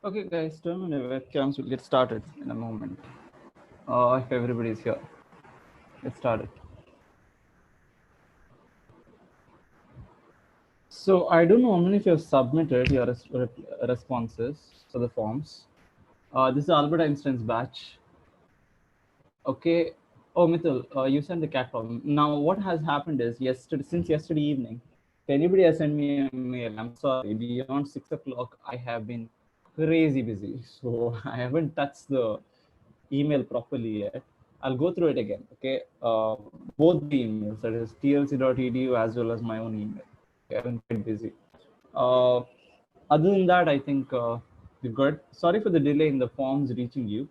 Okay, guys, turn on your webcams. We'll get started in a moment. If everybody's here, get started. So I don't know how many of you have submitted your responses for the forms. This is Albert Einstein's batch. Okay. Oh, Mithil, you sent the cat problem. Now, what has happened is since yesterday evening, if anybody has sent me a mail, I'm sorry. Beyond 6 o'clock, I have been crazy busy, so I haven't touched the email properly yet. I'll go through it again. Okay. Both the emails, that is tlc.edu as well as my own email. Okay, I've been quite busy. Uh, Other than that, I think we're good. Sorry for the delay in the forms reaching you.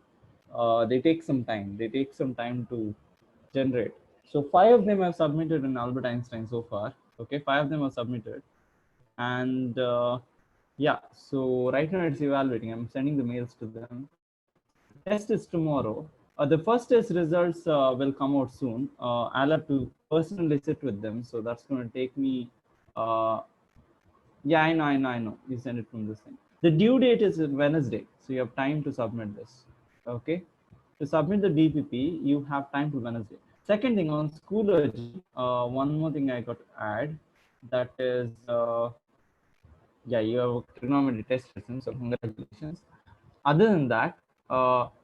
They take some time. They take some time to generate. So five of them have submitted in Albert Einstein so far. Okay, five of them are submitted, and yeah. So right now it's evaluating. I'm sending the mails to them. The test is tomorrow. The first test results will come out soon. I'll have to personally sit with them, so that's going to take me. Yeah, I know. You send it from this thing. The due date is Wednesday, so you have time to submit this. Okay, to submit the DPP, you have time to Wednesday. Second thing on Schoology, one more thing I got to add, that is, yeah, you have a trigonometry test written, so congratulations. Other than that,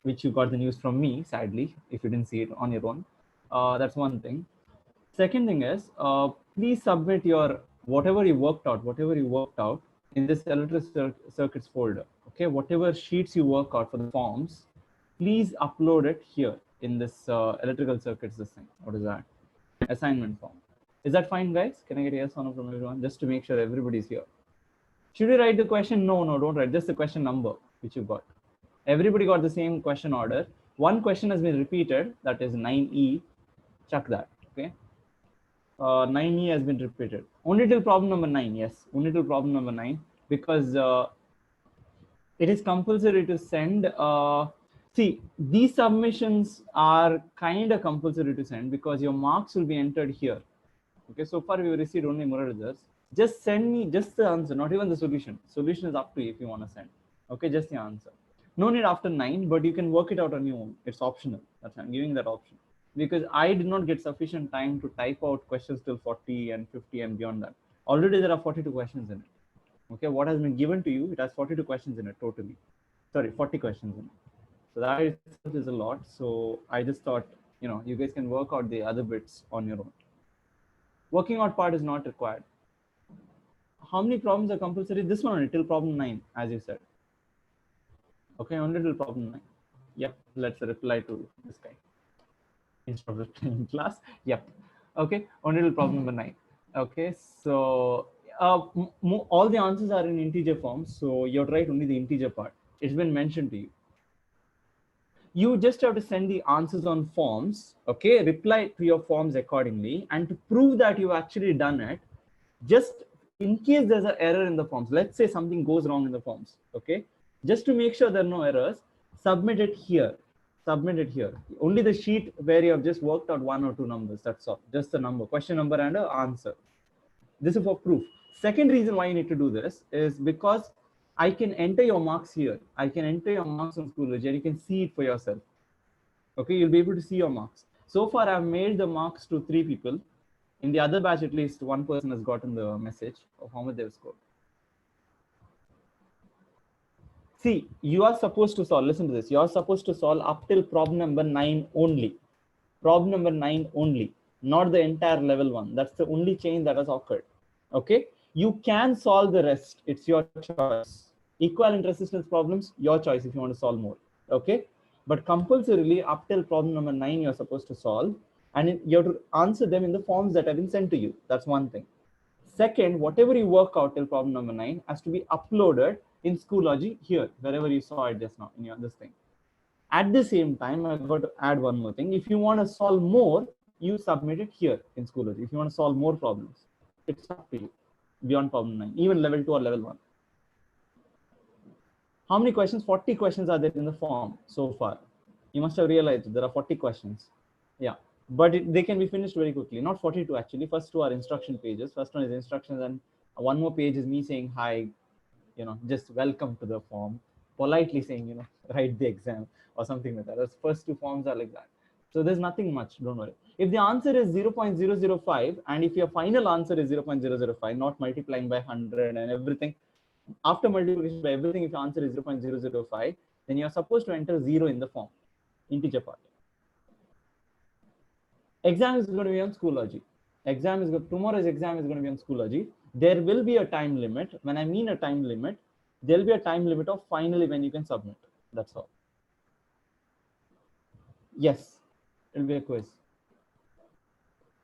which you got the news from me, sadly, if you didn't see it on your own, that's one thing. Second thing is, please submit your whatever you worked out in this circuits folder. Okay, whatever sheets you work out for the forms, please upload it here in this electrical circuits. This thing, what is that? Assignment form. Is that fine, guys? Can I get a yes or no from everyone, just to make sure everybody's here? Should you write the question? No, no, don't write. Just the question number which you got. Everybody got the same question order. One question has been repeated. That is 9E. Check that. Okay. 9E has been repeated. Only till problem number 9. Yes, only till problem number 9, because it is compulsory to send. See, these submissions are kind of compulsory to send because your marks will be entered here. Okay, so far we received only mirror results. Just send me just the answer, not even the solution. Solution is up to you if you want to send. Okay, just the answer. No need after 9, but you can work it out on your own. It's optional. That's I'm giving that option because I did not get sufficient time to type out questions till 40 and 50 and beyond that. Already there are 42 questions in it. Okay, what has been given to you, it has 42 questions in it totally. Sorry, 40 questions in it. So that itself is a lot. So I just thought, you guys can work out the other bits on your own. Working out part is not required. How many problems are compulsory? This one only till problem 9, as you said. Okay, only till problem 9. Yep, let's reply to this guy instead of replying class. Yep. Okay, only till problem number 9. Okay, so all the answers are in integer form. So you're right, only the integer part. It's been mentioned to you. You just have to send the answers on forms. Okay, reply to your forms accordingly. And to prove that you've actually done it, just in case there's an error in the forms, let's say something goes wrong in the forms, okay, just to make sure there are no errors, submit it here. Only the sheet where you have just worked out one or two numbers, that's all. Just the number, question number, and an answer. This is for proof. Second reason why you need to do this is because I can enter your marks here. I can enter your marks on Schoology and you can see it for yourself. Okay, you'll be able to see your marks. So far, I've made the marks to 3 people. In the other batch, at least one person has gotten the message of how much they've scored. See, you are supposed to solve, listen to this, you are supposed to solve up till problem number 9 only. Problem number 9 only, not the entire level 1. That's the only change that has occurred. Okay, you can solve the rest, it's your choice. Equivalent resistance problems, your choice if you want to solve more. Okay, but compulsorily up till problem number 9 you're supposed to solve, and you have to answer them in the forms that have been sent to you. That's one thing. Second, whatever you work out till problem number 9 has to be uploaded in Schoology here, wherever you saw it just now in your this thing. At the same time, I got to add one more thing. If you want to solve more, you submit it here in Schoology. If you want to solve more problems, it's up to you beyond problem 9, even level 2 or level 1. How many questions? 40 questions are there in the form so far. You must have realized there are 40 questions. Yeah, but they can be finished very quickly. Not 42 actually. First two are instruction pages. First one is instructions, and one more page is me saying hi, just welcome to the form. politely saying, write the exam or something like that. Those first two forms are like that. So there's nothing much, don't worry. If the answer is 0.005 and if your final answer is 0.005, not multiplying by 100 and everything, after multiplication by everything, if your answer is 0.005, then you're supposed to enter 0 in the form, integer part. Exam is going to be on Schoology. Tomorrow's exam is going to be on Schoology. There will be a time limit. When I mean a time limit, there'll be a time limit of finally when you can submit. That's all. Yes, it'll be a quiz.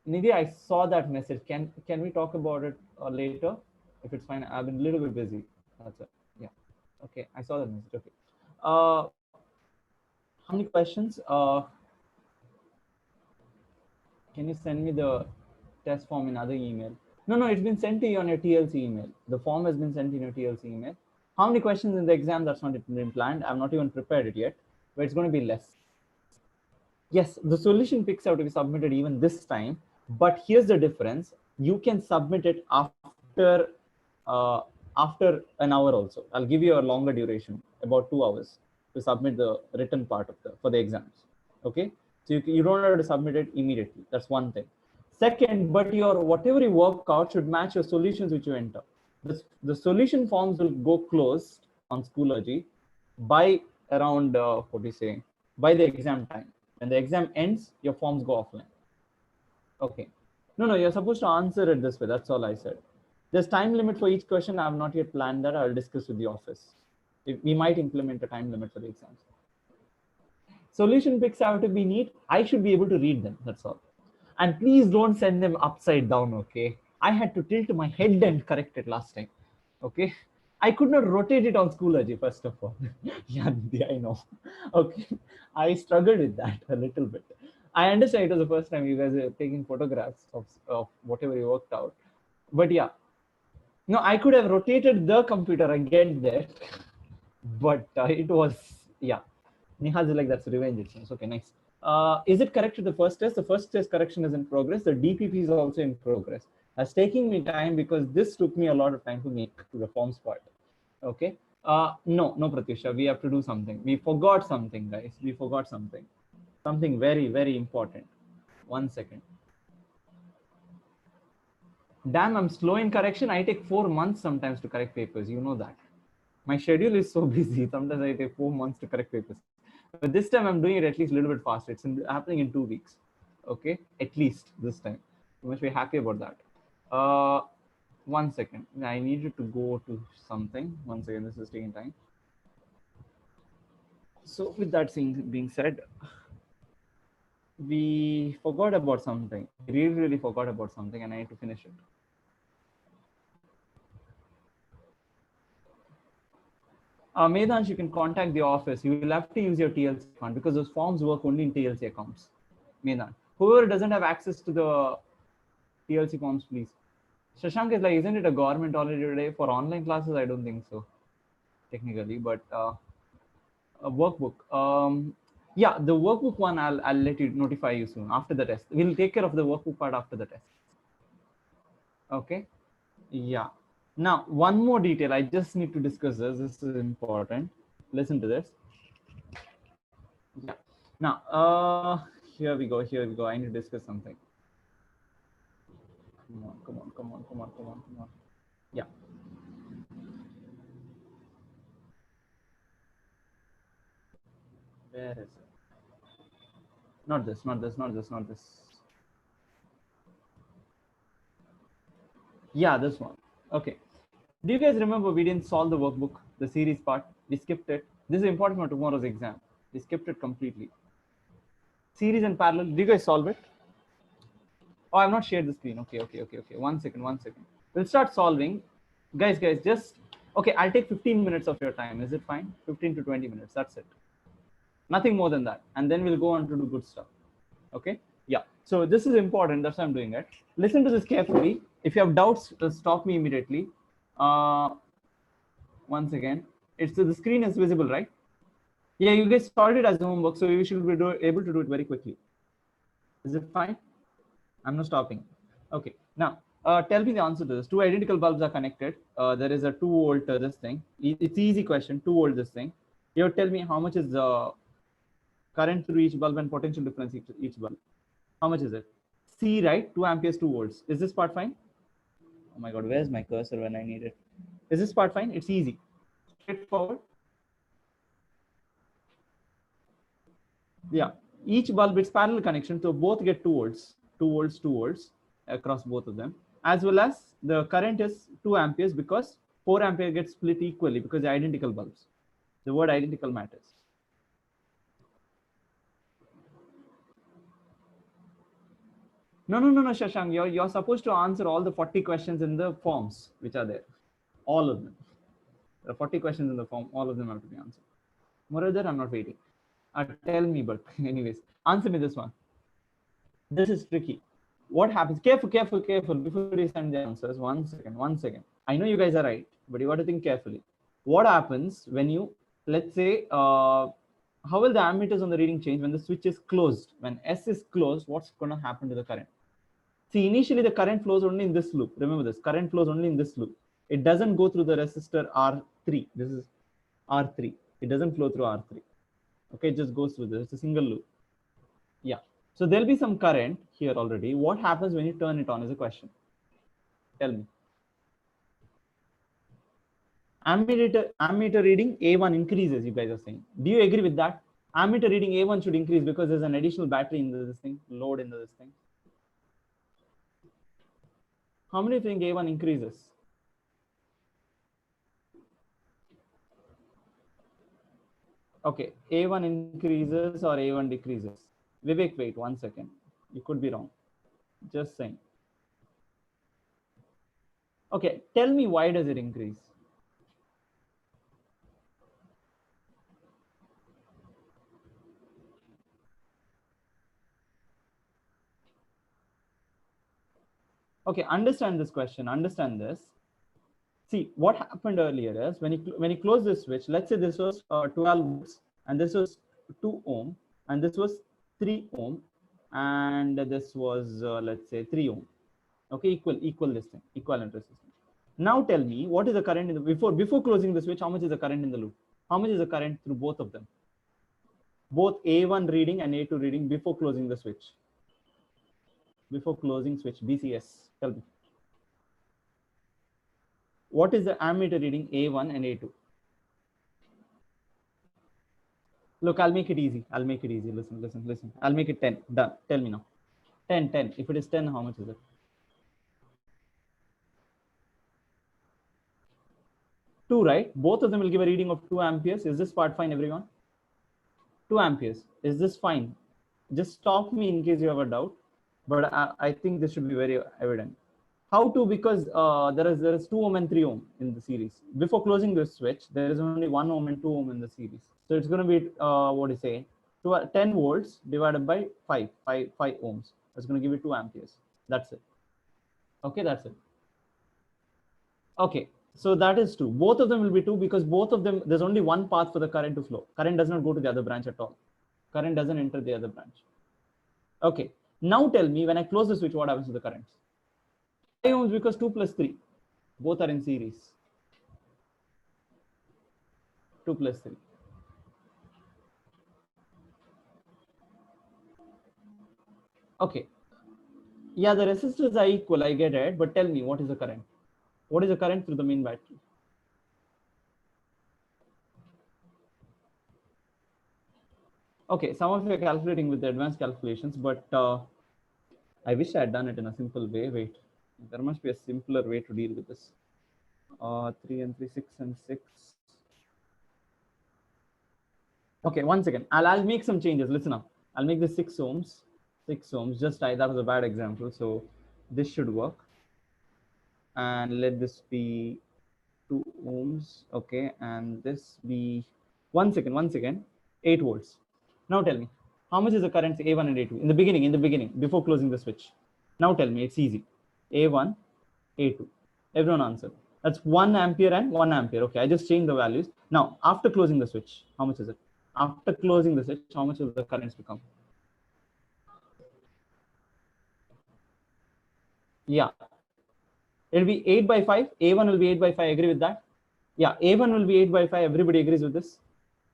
Nidhi, I saw that message. Can we talk about it later? If it's fine, I've been a little bit busy. That's it. Yeah. Okay, I saw that message. Okay. How many questions? Can you send me the test form in other email? No, it's been sent to you on your TLC email. The form has been sent in your TLC email. How many questions in the exam? That's not been planned. I'm not even prepared it yet, but it's going to be less. Yes, the solution picks out to be submitted even this time, but here's the difference. You can submit it after an hour also. I'll give you a longer duration, about 2 hours, to submit the written part of for the exams. Okay, so you don't have to submit it immediately. That's one thing. Second, but your whatever you work out should match your solutions which you enter. The solution forms will go closed on Schoology by around what do you say, by the exam time. When the exam ends, your forms go offline. Okay. No, you're supposed to answer it this way. That's all I said. There's time limit for each question. I have not yet planned that. I'll discuss with the office. We might implement a time limit for the exams. Solution picks have to be neat. I should be able to read them. That's all. And please don't send them upside down, okay? I had to tilt my head and correct it last time, okay? I could not rotate it on Schoology, first of all. Yeah, I know. Okay, I struggled with that a little bit. I understand it was the first time you guys are taking photographs of whatever you worked out. But yeah, no, I could have rotated the computer again there. But it was, yeah. Nihaz is like, that's revenge. It seems. Okay, nice. Is it correct to the first test? The first test correction is in progress. The DPP is also in progress. It's taking me time because this took me a lot of time to make the forms part. Okay. No, Pratyusha, we have to do something. We forgot something, guys. We forgot something. Something very, very important. 1 second. Damn, I'm slow in correction. I take 4 months sometimes to correct papers. You know that. My schedule is so busy. Sometimes I take 4 months to correct papers. But this time I'm doing it at least a little bit faster. It's happening in 2 weeks. Okay, at least this time. You must be happy about that. 1 second. I needed to go to something. 1 second. This is taking time. So with that being said, we forgot about something. We really forgot about something, and I need to finish it. Medhansh, you can contact the office. You will have to use your TLC account because those forms work only in TLC accounts. Medhan, whoever doesn't have access to the TLC forms, please. Shashank is like, isn't it a government holiday today for online classes? I don't think so, technically, but a workbook. Yeah, the workbook one, I'll let you notify you soon after the test. We'll take care of the workbook part after the test. Okay. Yeah. Now, one more detail. I just need to discuss this. This is important. Listen to this. Yeah. Now, here we go. Here we go. I need to discuss something. Come on. Yeah. Where is it? Not this. Yeah, this one. Okay. Do you guys remember we didn't solve the workbook, the series part? We skipped it. This is important for tomorrow's exam. We skipped it completely. Series and parallel. Do you guys solve it? Oh, I've not shared the screen. Okay. 1 second. We'll start solving. Guys, just, okay, I'll take 15 minutes of your time. Is it fine? 15 to 20 minutes. That's it. Nothing more than that. And then we'll go on to do good stuff. Okay. Yeah. So this is important. That's why I'm doing it. Listen to this carefully. If you have doubts, stop me immediately. Once again, the screen is visible, right? Yeah, you guys started as homework, so you should be able to do it very quickly. Is it fine? I'm not stopping. Okay. Now, tell me the answer to this. Two identical bulbs are connected. There is a 2 volt this thing. It's easy question. 2 volt this thing. You tell me how much is the current through each bulb and potential difference each bulb. How much is it? C, right? 2 amperes, 2 volts. Is this part fine? Oh my God, where's my cursor when I need it? Is this part fine? It's easy. Straightforward. Yeah. Each bulb, it's parallel connection. So both get 2 volts, 2 volts, 2 volts across both of them. As well as the current is 2 amperes because 4 ampere gets split equally because they're identical bulbs. The word identical matters. No, Shashank. You're supposed to answer all the 40 questions in the forms which are there. All of them. There are 40 questions in the form. All of them have to be answered. Moreover, I'm not waiting. Tell me, but anyways, answer me this one. This is tricky. What happens? Careful. Before you send the answers, one second. I know you guys are right, but you got to think carefully. What happens when you, let's say, how will the ammeters on the reading change when the switch is closed? When S is closed, what's going to happen to the current? See, initially the current flows only in this loop. Remember this, current flows only in this loop. It doesn't go through the resistor R3. This is R3. It doesn't flow through R3. Okay, it just goes through this. It's a single loop. Yeah. So there'll be some current here already. What happens when you turn it on is a question. Tell me. Ammeter reading A1 increases, you guys are saying. Do you agree with that? Ammeter reading A1 should increase because there's an additional battery in this thing, load in this thing. How many think A1 increases? Okay, A1 increases or A1 decreases? Vivek, wait 1 second. You could be wrong. Just saying. Okay, tell me why does it increase? Okay, understand this question. Understand this. See, what happened earlier is when you close this switch, let's say this was 12 volts and this was 2 ohm and this was 3 ohm and this was let's say 3 ohm. Okay, equal this thing, equivalent resistance. Now tell me what is the current in the before closing the switch, how much is the current in the loop? How much is the current through both of them? Both A1 reading and A2 reading before closing the switch. Before closing switch, BCS. Tell me. What is the ammeter reading A1 and A2? Look, I'll make it easy. Listen. I'll make it 10. Done. Tell me now. 10. If it is 10, how much is it? 2, right? Both of them will give a reading of 2 amperes. Is this part fine, everyone? 2 amperes. Is this fine? Just stop me in case you have a doubt. But I think this should be very evident. How to? Because there is 2 ohm and 3 ohm in the series. Before closing this switch, there is only 1 ohm and 2 ohm in the series. So it's going to be, what do you say, 10 volts divided by 5 ohms. That's going to give you 2 amperes. That's it. Okay, that's it. Okay, so that is 2. Both of them will be 2 because both of them, there's only one path for the current to flow. Current does not go to the other branch at all. Current doesn't enter the other branch. Okay, now tell me when I close the switch, what happens to the currents? 5 ohms because 2 plus 3. Both are in series. 2 plus 3. Okay. Yeah, the resistors are equal. I get it. But tell me, what is the current? What is the current through the main battery? Okay, some of you are calculating with the advanced calculations, but I wish I had done it in a simple way. Wait, there must be a simpler way to deal with this. 3 and 3, 6 and 6. Okay, 1 second. I'll make some changes. Listen up. I'll make this 6 ohms. 6 ohms. That was a bad example. So this should work. And let this be 2 ohms. Okay, and this be 1 second. 8 volts. Now tell me, how much is the current A1 and A2 in the beginning, before closing the switch? Now tell me, it's easy. A1, A2. Everyone answer. That's 1 ampere and 1 ampere. Okay, I just changed the values. Now, after closing the switch, how much is it? After closing the switch, how much will the currents become? Yeah, it'll be 8 by 5. A1 will be 8 by 5. Agree with that? Yeah, A1 will be 8 by 5. Everybody agrees with this?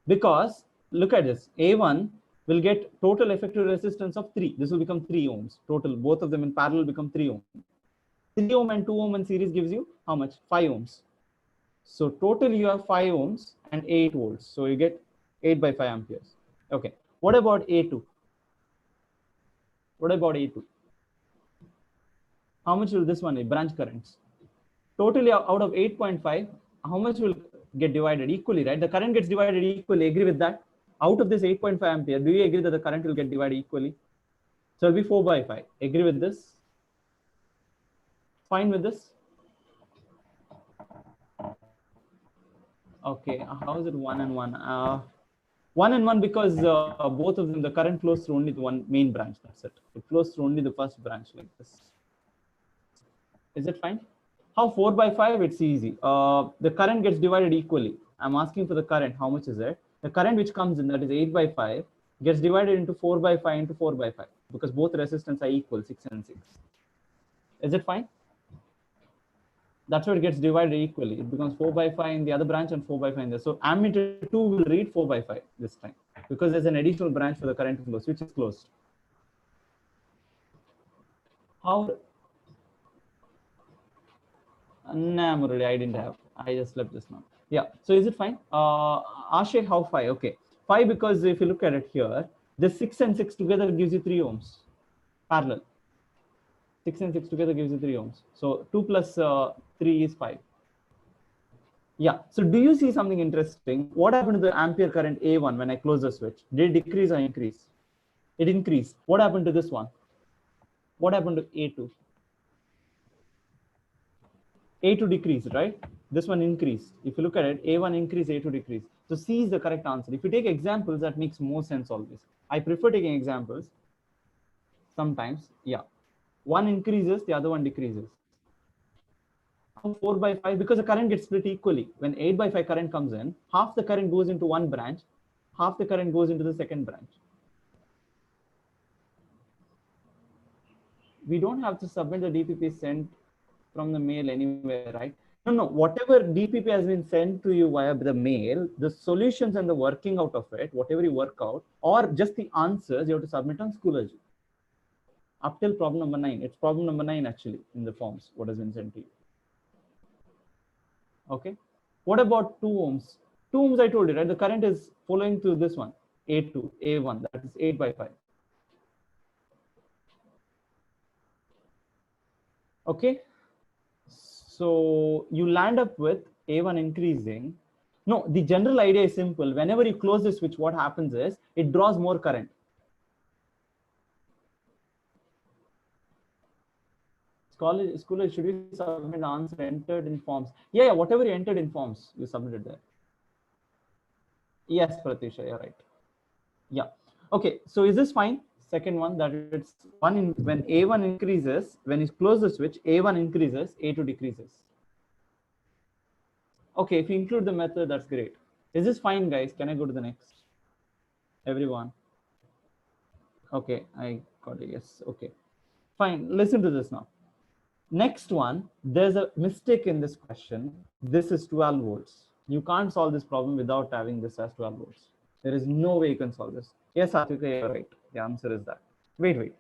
Because look at this, A1 will get total effective resistance of 3. This will become 3 ohms. Total, both of them in parallel become 3 ohms. 3 ohm and 2 ohm in series gives you how much? 5 ohms. So total you have 5 ohms and 8 volts. So you get 8 by 5 amperes. Okay. What about A2? What about A2? How much will this one be? Branch currents. Totally out of 8.5, how much will get divided equally, right? The current gets divided equally. Agree with that? Out of this 8.5 ampere, do you agree that the current will get divided equally? So it'll be 4 by 5. Agree with this? Fine with this? Okay. How is it 1 and 1? 1 and 1 because both of them, the current flows through only the one main branch. That's it. It flows through only the first branch like this. Is it fine? How 4 by 5? It's easy. The current gets divided equally. I'm asking for the current. How much is it? The current which comes in, that is 8 by 5, gets divided into 4 by 5 into 4 by 5 because both resistance are equal, 6 and 6. Is it fine? That's why it gets divided equally. It becomes 4 by 5 in the other branch and 4 by 5 in there. So ammeter 2 will read 4 by 5 this time because there's an additional branch for the current flow, which is closed. How? Nah, Murali, I didn't have. I just left this now. Yeah. So is it fine? Ashik, how 5? Okay. 5 because if you look at it here, the 6 and 6 together gives you 3 ohms. Parallel. 6 and 6 together gives you 3 ohms. So 2 plus 3 is 5. Yeah. So do you see something interesting? What happened to the ampere current A1 when I close the switch? Did it decrease or increase? It increased. What happened to this one? What happened to A2? A2 decreased, right? This one increased. If you look at it, A1 increased, A2 decreased. So C is the correct answer. If you take examples, that makes more sense always. I prefer taking examples. Sometimes, yeah. One increases, the other one decreases. 4 by 5 because the current gets split equally. When 8 by 5 current comes in, half the current goes into one branch, half the current goes into the second branch. We don't have to submit the DPP sent from the mail anywhere, right? No, whatever DPP has been sent to you via the mail, the solutions and the working out of it, whatever you work out, or just the answers, you have to submit on Schoology. Up till problem number 9. It's problem number 9 actually in the forms, what has been sent to you. Okay. What about 2 ohms? 2 ohms, I told you, right? The current is following through this one, A2, A1, that is 8 by 5. Okay. So you land up with A1 increasing. No, the general idea is simple. Whenever you close the switch, what happens is it draws more current. Scholar, should you submit the answer entered in forms? Yeah, whatever you entered in forms, you submitted there. Yes, Pratisha, you're right. Yeah. Okay, so is this fine? Second one, that it's one in when A1 increases, when you close the switch, A1 increases, A2 decreases. Okay, if you include the method, that's great. Is this fine, guys? Can I go to the next? Everyone. Okay, I got it. Yes. Okay, fine. Listen to this now. Next one, there's a mistake in this question. This is 12 volts. You can't solve this problem without having this as 12 volts. There is no way you can solve this. Yes, Atika, you're right. The answer is that. Wait. Did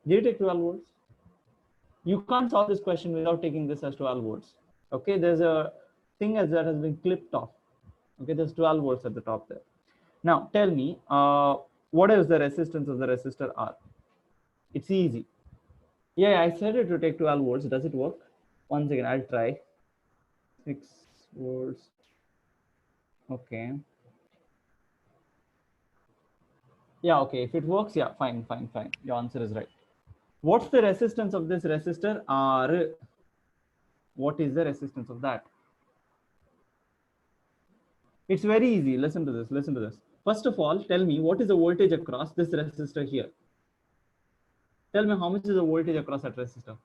you take 12 volts? You can't solve this question without taking this as 12 volts. Okay, there's a thing as that has been clipped off. Okay, there's 12 volts at the top there. Now, tell me, what is the resistance of the resistor R? It's easy. Yeah, I said it to take 12 volts. Does it work? Once again, I'll try. 6 volts. Okay. Yeah, okay. If it works, yeah, fine. Your answer is right. What's the resistance of this resistor R? What is the resistance of that? It's very easy. Listen to this. First of all, tell me what is the voltage across this resistor here? Tell me how much is the voltage across that resistor?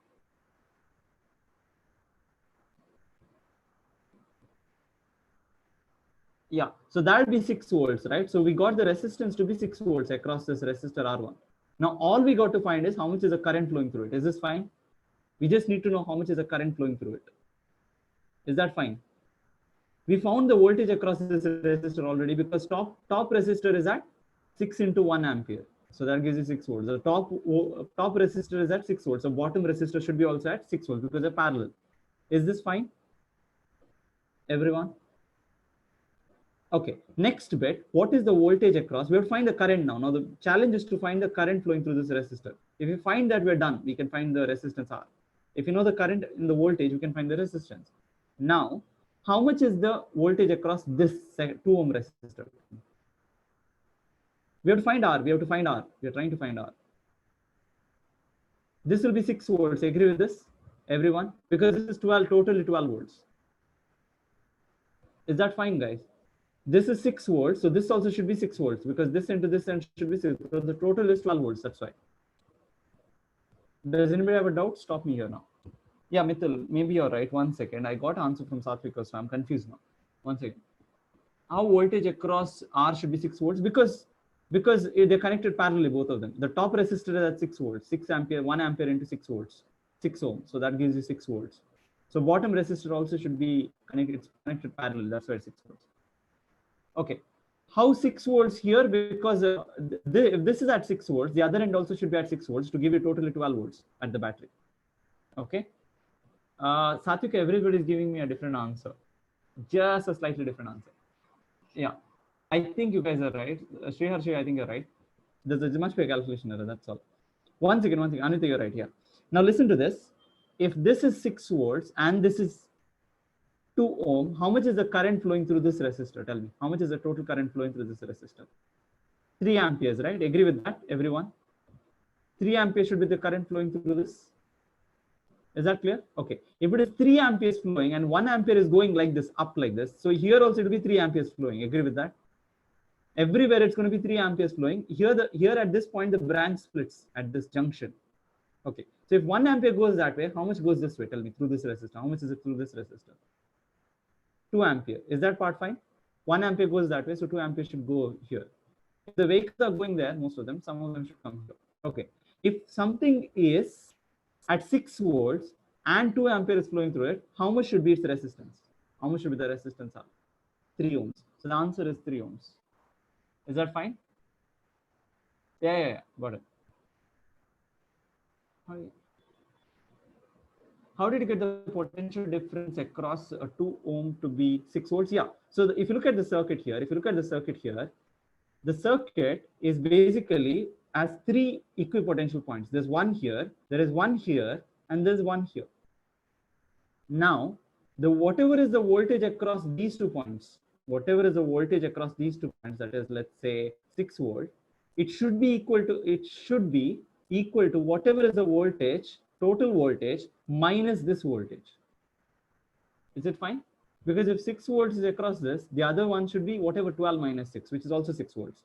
Yeah, so that will be 6 volts, right? So we got the resistance to be 6 volts across this resistor R1. Now, all we got to find is how much is the current flowing through it. Is this fine? We just need to know how much is the current flowing through it. Is that fine? We found the voltage across this resistor already because top resistor is at 6 into 1 ampere. So that gives you 6 volts. The top resistor is at 6 volts. So bottom resistor should be also at 6 volts because they're parallel. Is this fine? Everyone? Okay, next bit, what is the voltage across? We have to find the current now. Now the challenge is to find the current flowing through this resistor. If you find that, we're done. We can find the resistance R. If you know the current in the voltage, we can find the resistance. Now, how much is the voltage across this 2 ohm resistor? We have to find R. We have to find R. We are trying to find R. This will be 6 volts. Agree with this, everyone? Because this is totally 12 volts. Is that fine, guys? This is 6 volts, so this also should be 6 volts because this into this end should be 6. So the total is 12 volts. That's why. Does anybody have a doubt? Stop me here now. Yeah, Mithil, maybe you're right. 1 second. I got answer from Satvik, so I'm confused now. 1 second. How voltage across R should be 6 volts? Because they're connected parallelly, both of them. The top resistor is at 6 volts, 6 ampere, 1 ampere into 6 volts, 6 ohm. So that gives you 6 volts. So bottom resistor also should be connected. It's connected parallel. That's why it's 6 volts. Okay. How 6 volts here? Because if this is at 6 volts, the other end also should be at 6 volts to give you totally 12 volts at the battery. Okay. Satvik, everybody is giving me a different answer. Just a slightly different answer. Yeah. I think you guys are right. Sriharshi, I think you're right. There must be a calculation error. That's all. One second. Anita, you're right. Yeah. Now listen to this. If this is 6 volts and this is 2 ohm, how much is the current flowing through this resistor? Tell me. How much is the total current flowing through this resistor? 3 amperes, right? Agree with that, everyone? 3 amperes should be the current flowing through this. Is that clear? Okay. If it is 3 amperes flowing and 1 ampere is going like this, up like this, so here also it will be 3 amperes flowing. Agree with that? Everywhere it's going to be 3 amperes flowing. Here at this point, the branch splits at this junction. Okay. So if 1 ampere goes that way, how much goes this way? Tell me, through this resistor. How much is it through this resistor? 2 ampere. Is that part fine? 1 ampere goes that way, so 2 ampere should go here. If the vehicles are going there, most of them, some of them should come here. Okay. If something is at 6 volts and 2 ampere is flowing through it, how much should be its resistance? How much should be the resistance? 3 ohms. So the answer is 3 ohms. Is that fine? Yeah. Got it. How did you get the potential difference across 2 ohm to be 6 volts? Yeah. So if you look at the circuit here, the circuit is basically as 3 equipotential points. There's one here, there is one here, and there's one here. Now, whatever is the voltage across these 2 points, that is, let's say 6 volt, it should be equal to whatever is the voltage, total voltage minus this voltage. Is it fine? Because if 6 volts is across this, the other one should be whatever 12 minus 6, which is also 6 volts.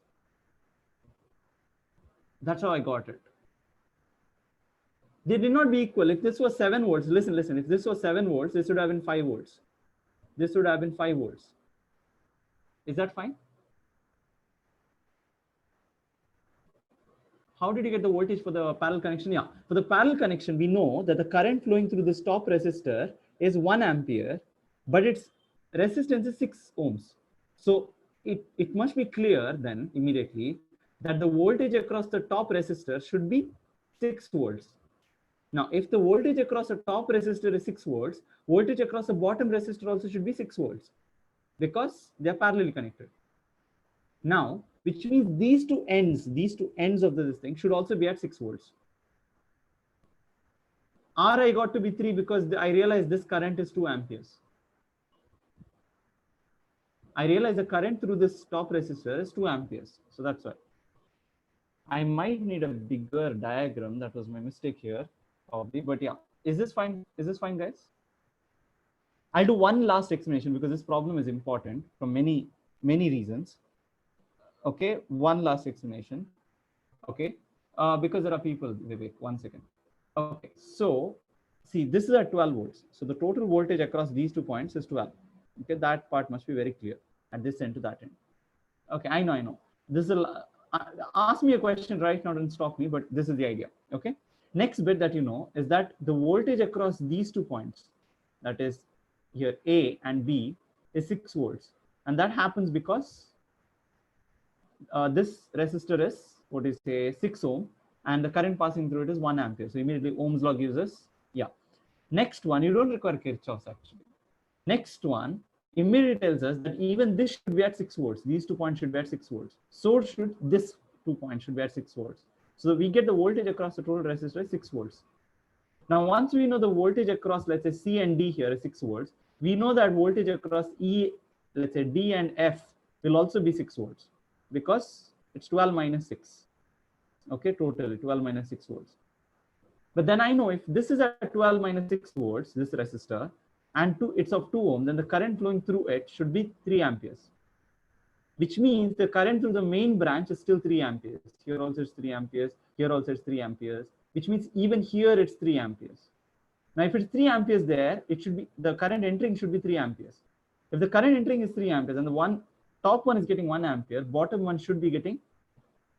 That's how I got it. They did not be equal. If this was 7 volts, listen, if this was 7 volts, this would have been 5 volts. This would have been 5 volts. Is that fine? How did you get the voltage for the parallel connection? Yeah, for the parallel connection, we know that the current flowing through this top resistor is 1 ampere, but its resistance is 6 ohms. So it must be clear then immediately that the voltage across the top resistor should be 6 volts. Now, if the voltage across the top resistor is 6 volts, voltage across the bottom resistor also should be 6 volts because they are parallelly connected. Now, which means these two ends of this thing should also be at 6 volts. R I got to be 3 because I realized this current is 2 amperes. I realized the current through this top resistor is 2 amperes. So that's why. I might need a bigger diagram. That was my mistake here, probably. But yeah, is this fine? Is this fine, guys? I'll do one last explanation because this problem is important from many reasons. Okay, one last explanation. Okay, because there are people, Vivek, 1 second. Okay, so see, this is at 12 volts. So the total voltage across these 2 points is 12. Okay, that part must be very clear at this end to that end. Okay, I know. This will ask me a question right now, don't stop me, but this is the idea. Okay, next bit that you know is that the voltage across these 2 points, that is here A and B, is 6 volts. And that happens because this resistor is, what is say, 6 ohm, and the current passing through it is 1 ampere. So immediately Ohm's law gives us, yeah. Next one, you don't require Kirchhoff's actually. Next one immediately tells us that even this should be at 6 volts. These 2 points should be at 6 volts. So should this 2 points should be at 6 volts. So we get the voltage across the total resistor is 6 volts. Now, once we know the voltage across, let's say C and D here is 6 volts, we know that voltage across E, let's say D and F will also be 6 volts because it's 12 minus 6. Okay, totally 12 minus 6 volts. But then I know if this is at 12 minus 6 volts, this resistor, and it's of 2 ohm, then the current flowing through it should be 3 amperes, which means the current through the main branch is still 3 amperes. Here also it's 3 amperes, here also it's 3 amperes, which means even here it's 3 amperes. Now, if it's 3 amperes there, it should be, the current entering should be 3 amperes. If the current entering is 3 amperes and the top one is getting 1 ampere, bottom one should be getting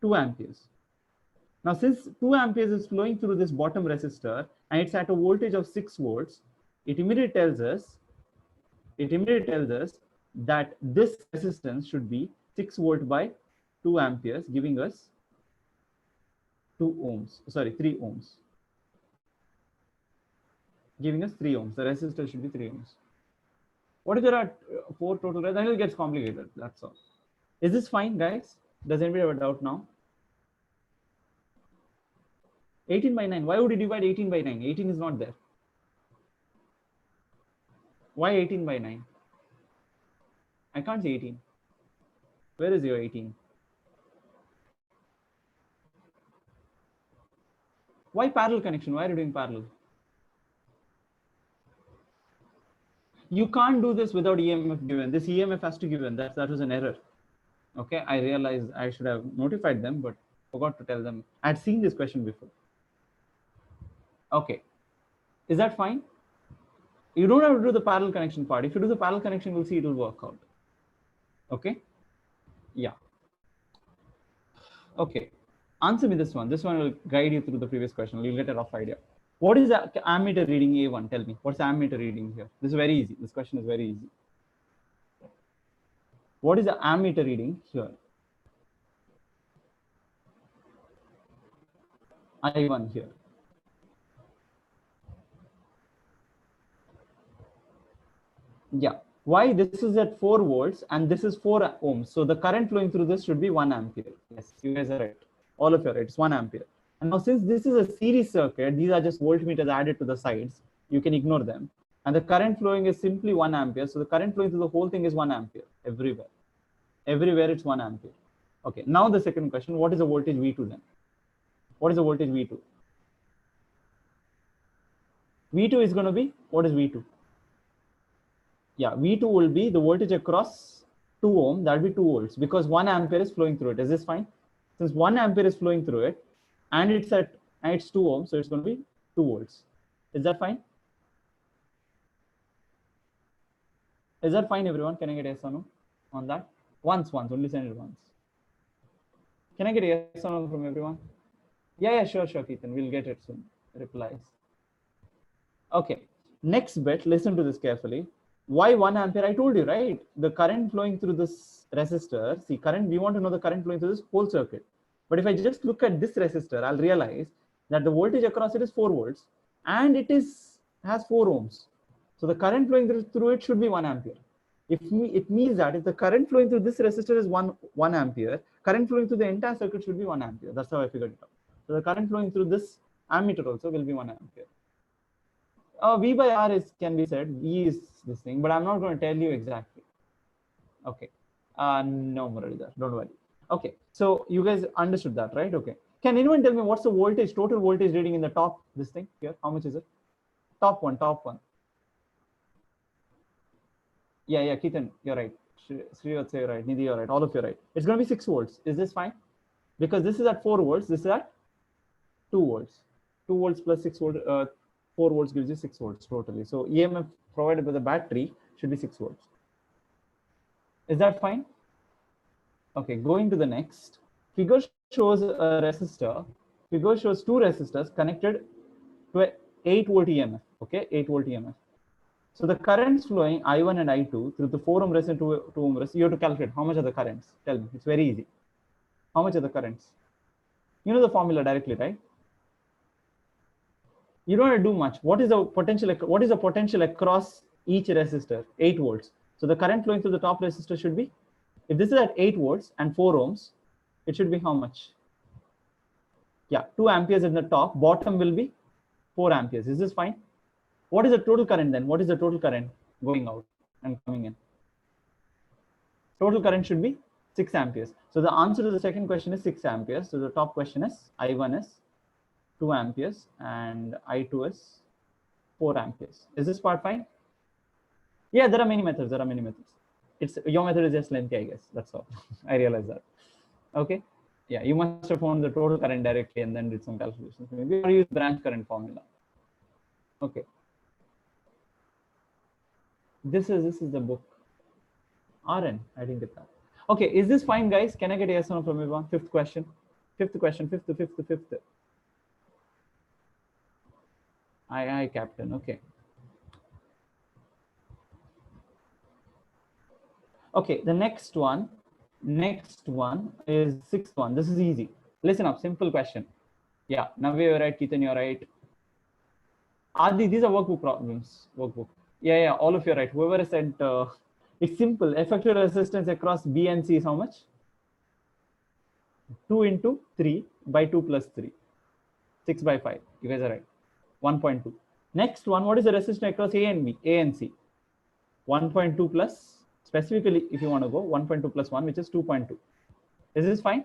2 amperes. Now, since 2 amperes is flowing through this bottom resistor and it's at a voltage of 6 volts, it immediately tells us that this resistance should be 6 volt by 2 amperes, giving us 3 ohms. Giving us 3 ohms. The resistor should be 3 ohms. What if there are 4 total? Then it gets complicated. That's all. Is this fine, guys? Does anybody have a doubt now? 18 by 9. Why would you divide 18 by 9? 18 is not there. Why 18 by 9? I can't see 18. Where is your 18? Why parallel connection? Why are you doing parallel? You can't do this without EMF given. This EMF has to given. That was an error. Okay, I realized I should have notified them, but forgot to tell them. I'd seen this question before. Okay, is that fine? You don't have to do the parallel connection part. If you do the parallel connection, we'll see it will work out. Okay, yeah. Okay, answer me this one. This one will guide you through the previous question. You'll get a rough idea. What is the ammeter reading A1? Tell me, what's the ammeter reading here? This is very easy. This question is very easy. What is the ammeter reading here? I1 here. Yeah. Why? This is at 4 volts and this is 4 ohms. So the current flowing through this should be 1 ampere. Yes, you guys are right. All of you are right. It's 1 ampere. And now, since this is a series circuit, these are just voltmeters added to the sides. You can ignore them. And the current flowing is simply 1 ampere. So the current flowing through the whole thing is 1 ampere everywhere. Everywhere it's 1 ampere. Okay. Now the second question, what is the voltage V2 then? What is the voltage V2? V2 is going to be, what is V2? Yeah, V2 will be the voltage across 2 ohm, that will be 2 volts because 1 ampere is flowing through it. Is this fine? Since 1 ampere is flowing through it and it's 2 ohms, so it's going to be 2 volts. Is that fine? Is that fine, everyone? Can I get yes or no on that? Once, only send it once. Can I get yes or no from everyone? Yeah, sure, Ketan. We'll get it soon. Replies. Okay, next bit, listen to this carefully. Why 1 ampere? I told you, right? The current flowing through this resistor, see, current, we want to know the current flowing through this whole circuit. But if I just look at this resistor, I'll realize that the voltage across it is 4 volts and it has 4 ohms. So the current flowing through it should be 1 ampere. It means that if the current flowing through this resistor is 1 ampere, current flowing through the entire circuit should be 1 ampere. That's how I figured it out. So the current flowing through this ammeter also will be 1 ampere. V by R can be said, V is this thing, but I'm not going to tell you exactly. Okay. No, Muralidhar, don't worry. Okay. So you guys understood that, right? Okay. Can anyone tell me what's the voltage, total voltage reading in the top, this thing here? How much is it? Top one. Yeah, Ketan, you're right. Srivatsa, you're right. Nidhi, you're right. All of you are right. It's going to be 6 volts. Is this fine? Because this is at 4 volts. This is at 2 volts. 2 volts plus 6 volts. 4 volts gives you 6 volts totally. So EMF provided by the battery should be 6 volts. Is that fine? Okay, going to the next. Figure shows a resistor. Figure shows 2 resistors connected to a 8 volt EMF. Okay, 8 volt EMF. So the currents flowing I1 and I2 through the 4 ohm resistor to 2 ohm resistor, you have to calculate how much are the currents. Tell me, it's very easy. How much are the currents? You know the formula directly, right? You don't have to do much. What is the potential? What is the potential across each resistor? 8 volts. So the current flowing through the top resistor should be, if this is at 8 volts and 4 ohms, it should be how much? Yeah, 2 amperes in the top. Bottom will be 4 amperes. Is this fine? What is the total current then? What is the total current going out and coming in? Total current should be 6 amperes. So the answer to the second question is 6 amperes. So the top question is I1 is 2 amperes and I2 is 4 amperes. Is this part fine? Yeah, there are many methods. There are many methods. It's your method is just lengthy, I guess. That's all. I realize that. Okay. Yeah, you must have found the total current directly and then did some calculations. Maybe or use branch current formula. Okay. This is the book. RN. I didn't get that. Okay, is this fine, guys? Can I get a yes or no from everyone? Fifth question. Fifth question. Fifth. Aye, Captain. Okay. Okay, the next one is sixth one. This is easy. Listen up, simple question. Yeah, Navi, you're right. Ketan, you're right. Adi, these are workbook problems. Workbook. Yeah, all of you are right. Whoever said it's simple. Effective resistance across B and C is how much? 2 into 3 by 2 plus 3. 6 by 5. You guys are right. 1.2. Next one, what is the resistance across A and B? A and C. 1.2 plus, specifically, if you want to go, 1.2 plus 1, which is 2.2. Is this fine?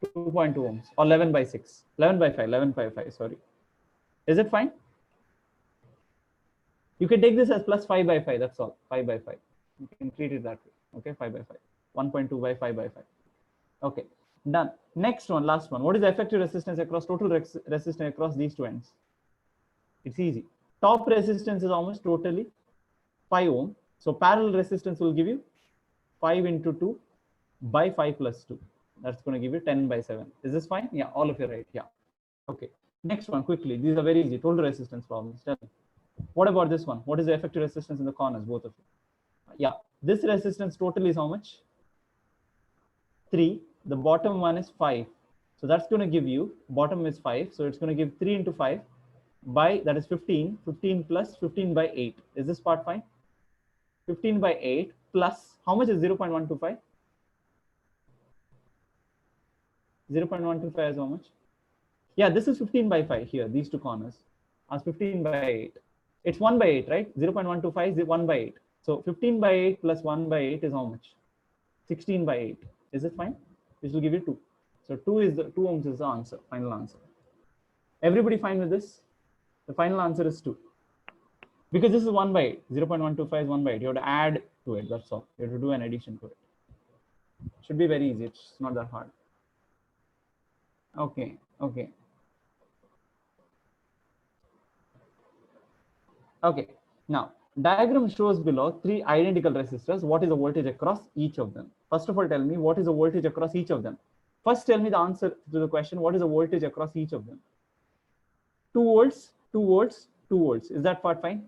2.2 ohms or 11 by 6. 11 by 5. 11 by 5, sorry. Is it fine? You can take this as plus 5 by 5. That's all. 5 by 5. You can treat it that way. Okay, 5 by 5. 1.2 by 5 by 5. Okay, done. Next one, last one. What is the effective resistance across total resistance across these two ends? It's easy. Top resistance is almost totally 5 ohm. So parallel resistance will give you 5 into 2 by 5 plus 2. That's going to give you 10 by 7. Is this fine? Yeah, all of you right. Yeah. Okay. Next one, quickly. These are very easy. Total resistance problems. Tell me. What about this one? What is the effective resistance in the corners, both of you? Yeah. This resistance totally is how much? 3. The bottom one is 5. So that's going to give you, bottom is 5. So it's going to give 3 into 5 by, that is 15. 15 plus 15 by 8. Is this part fine? 15 by 8 plus, how much is 0.125? 0.125 is how much? Yeah, this is 15 by 5 here, these two corners. As 15 by 8. It's 1 by 8, right? 0.125 is 1 by 8. So 15 by 8 plus 1 by 8 is how much? 16 by 8. Is it fine? This will give you 2. So 2 is the 2 ohms is the answer, final answer. Everybody fine with this? The final answer is 2. Because this is 1 by 8. 0.125 is 1 by 8. You have to add to it. That's all. You have to do an addition to it. Should be very easy. It's not that hard. Okay. Okay. Now, diagram shows below 3 identical resistors. What is the voltage across each of them? First of all, tell me what is the voltage across each of them. First, tell me the answer to the question. What is the voltage across each of them? 2 volts, 2 volts, 2 volts. Is that part fine?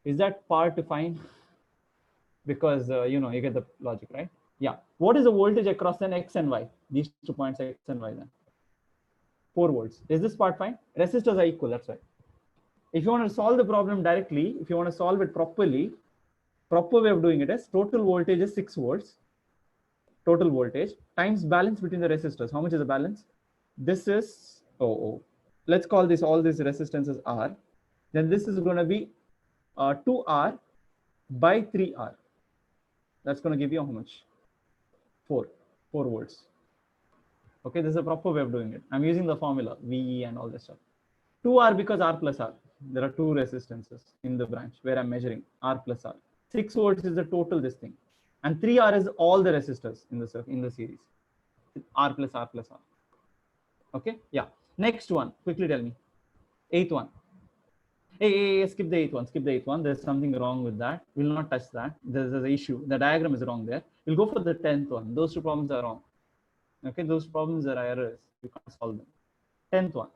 Is that part fine? Because you get the logic, right? Yeah. What is the voltage across then X and Y? These 2 points X and Y then. 4 volts. Is this part fine? Resistors are equal. That's right. If you want to solve the problem directly, if you want to solve it properly, proper way of doing it is total voltage is 6 volts. Total voltage times balance between the resistors. How much is the balance? This is let's call this all these resistances R. Then this is going to be 2R by 3R. That's going to give you how much? 4 volts. Okay, this is a proper way of doing it. I'm using the formula VE and all this stuff. 2R because R plus R. There are 2 resistances in the branch where I'm measuring R plus R. 6 volts is the total this thing, and 3R is all the resistors in the series. R plus R plus R. Okay, yeah. Next one, quickly tell me. 8th one. Hey, skip the 8th one. Skip the 8th one. There's something wrong with that. We'll not touch that. There's an issue. The diagram is wrong there. We'll go for the 10th one. Those 2 problems are wrong. Okay, those problems are errors. You can't solve them. 10th one.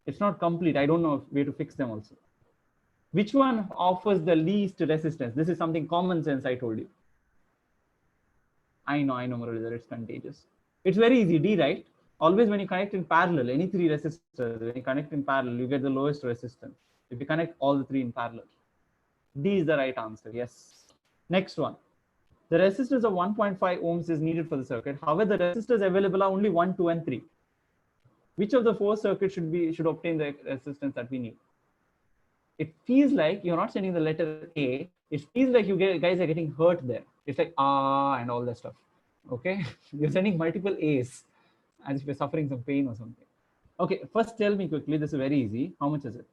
It's not complete. I don't know if we have to fix them also. Which one offers the least resistance? This is something common sense, I told you. I know, Muralidhar, it's contagious. It's very easy, D, right? Always when you connect in parallel, any three resistors, when you connect in parallel, you get the lowest resistance. If you connect all the three in parallel. D is the right answer, yes. Next one. The resistance of 1.5 ohms is needed for the circuit. However, the resistors available are only 1, 2, and 3. Which of the four circuits should obtain the resistance that we need? It feels like you're not sending the letter A. It feels like guys are getting hurt there. It's like and all that stuff. Okay, you're sending multiple A's as if you're suffering some pain or something. Okay, first tell me quickly. This is very easy. How much is it?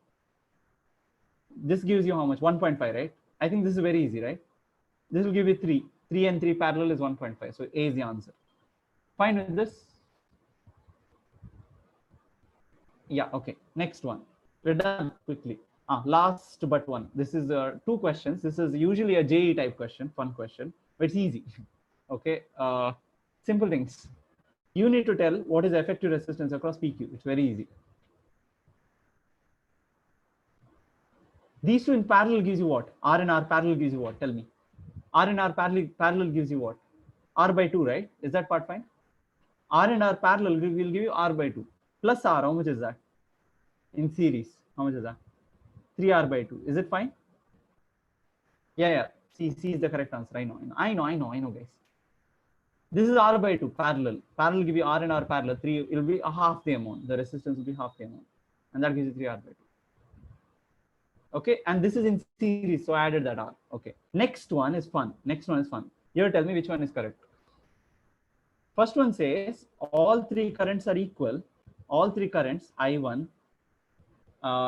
This gives you how much? 1.5, right? I think this is very easy, right? This will give you 3. 3 and 3 parallel is 1.5. So A is the answer. Fine with this? Yeah, okay. Next one. We're done quickly. Last but one. This is 2 questions. This is usually a JE type question, fun question, but it's easy. Okay. Simple things. You need to tell what is the effective resistance across PQ. It's very easy. These two in parallel gives you what? R and R parallel gives you what? Tell me. R and R parallel gives you what? R by 2, right? Is that part fine? R and R parallel will give you R by 2. Plus R, how much is that? In series, how much is that? 3R by 2. Is it fine? Yeah. C is the correct answer. I know, guys. This is R by 2 parallel. Parallel give you R and R parallel. 3, it will be half the amount. The resistance will be half the amount. And that gives you 3R by 2. Okay, and this is in series, so I added that R. Okay, next one is fun. Here, tell me which one is correct. First one says all 3 currents are equal. All 3 currents, I1,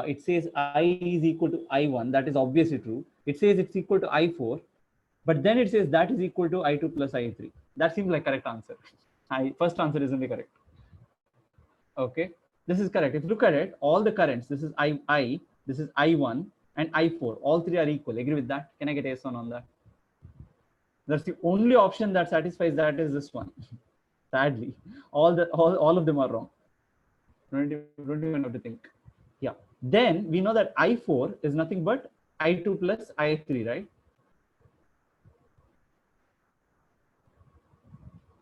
it says I is equal to I1. That is obviously true. It says it's equal to I4, but then it says that is equal to I2 plus I3. That seems like correct answer. First answer isn't the correct. Okay, this is correct. If you look at it, all the currents, this is I, this is I1 and I4. All 3 are equal. Agree with that? Can I get a yes on that? That's the only option that satisfies that is this one. Sadly, all of them are wrong. Don't even have to think. Yeah. Then we know that I4 is nothing but I2 plus I3, right?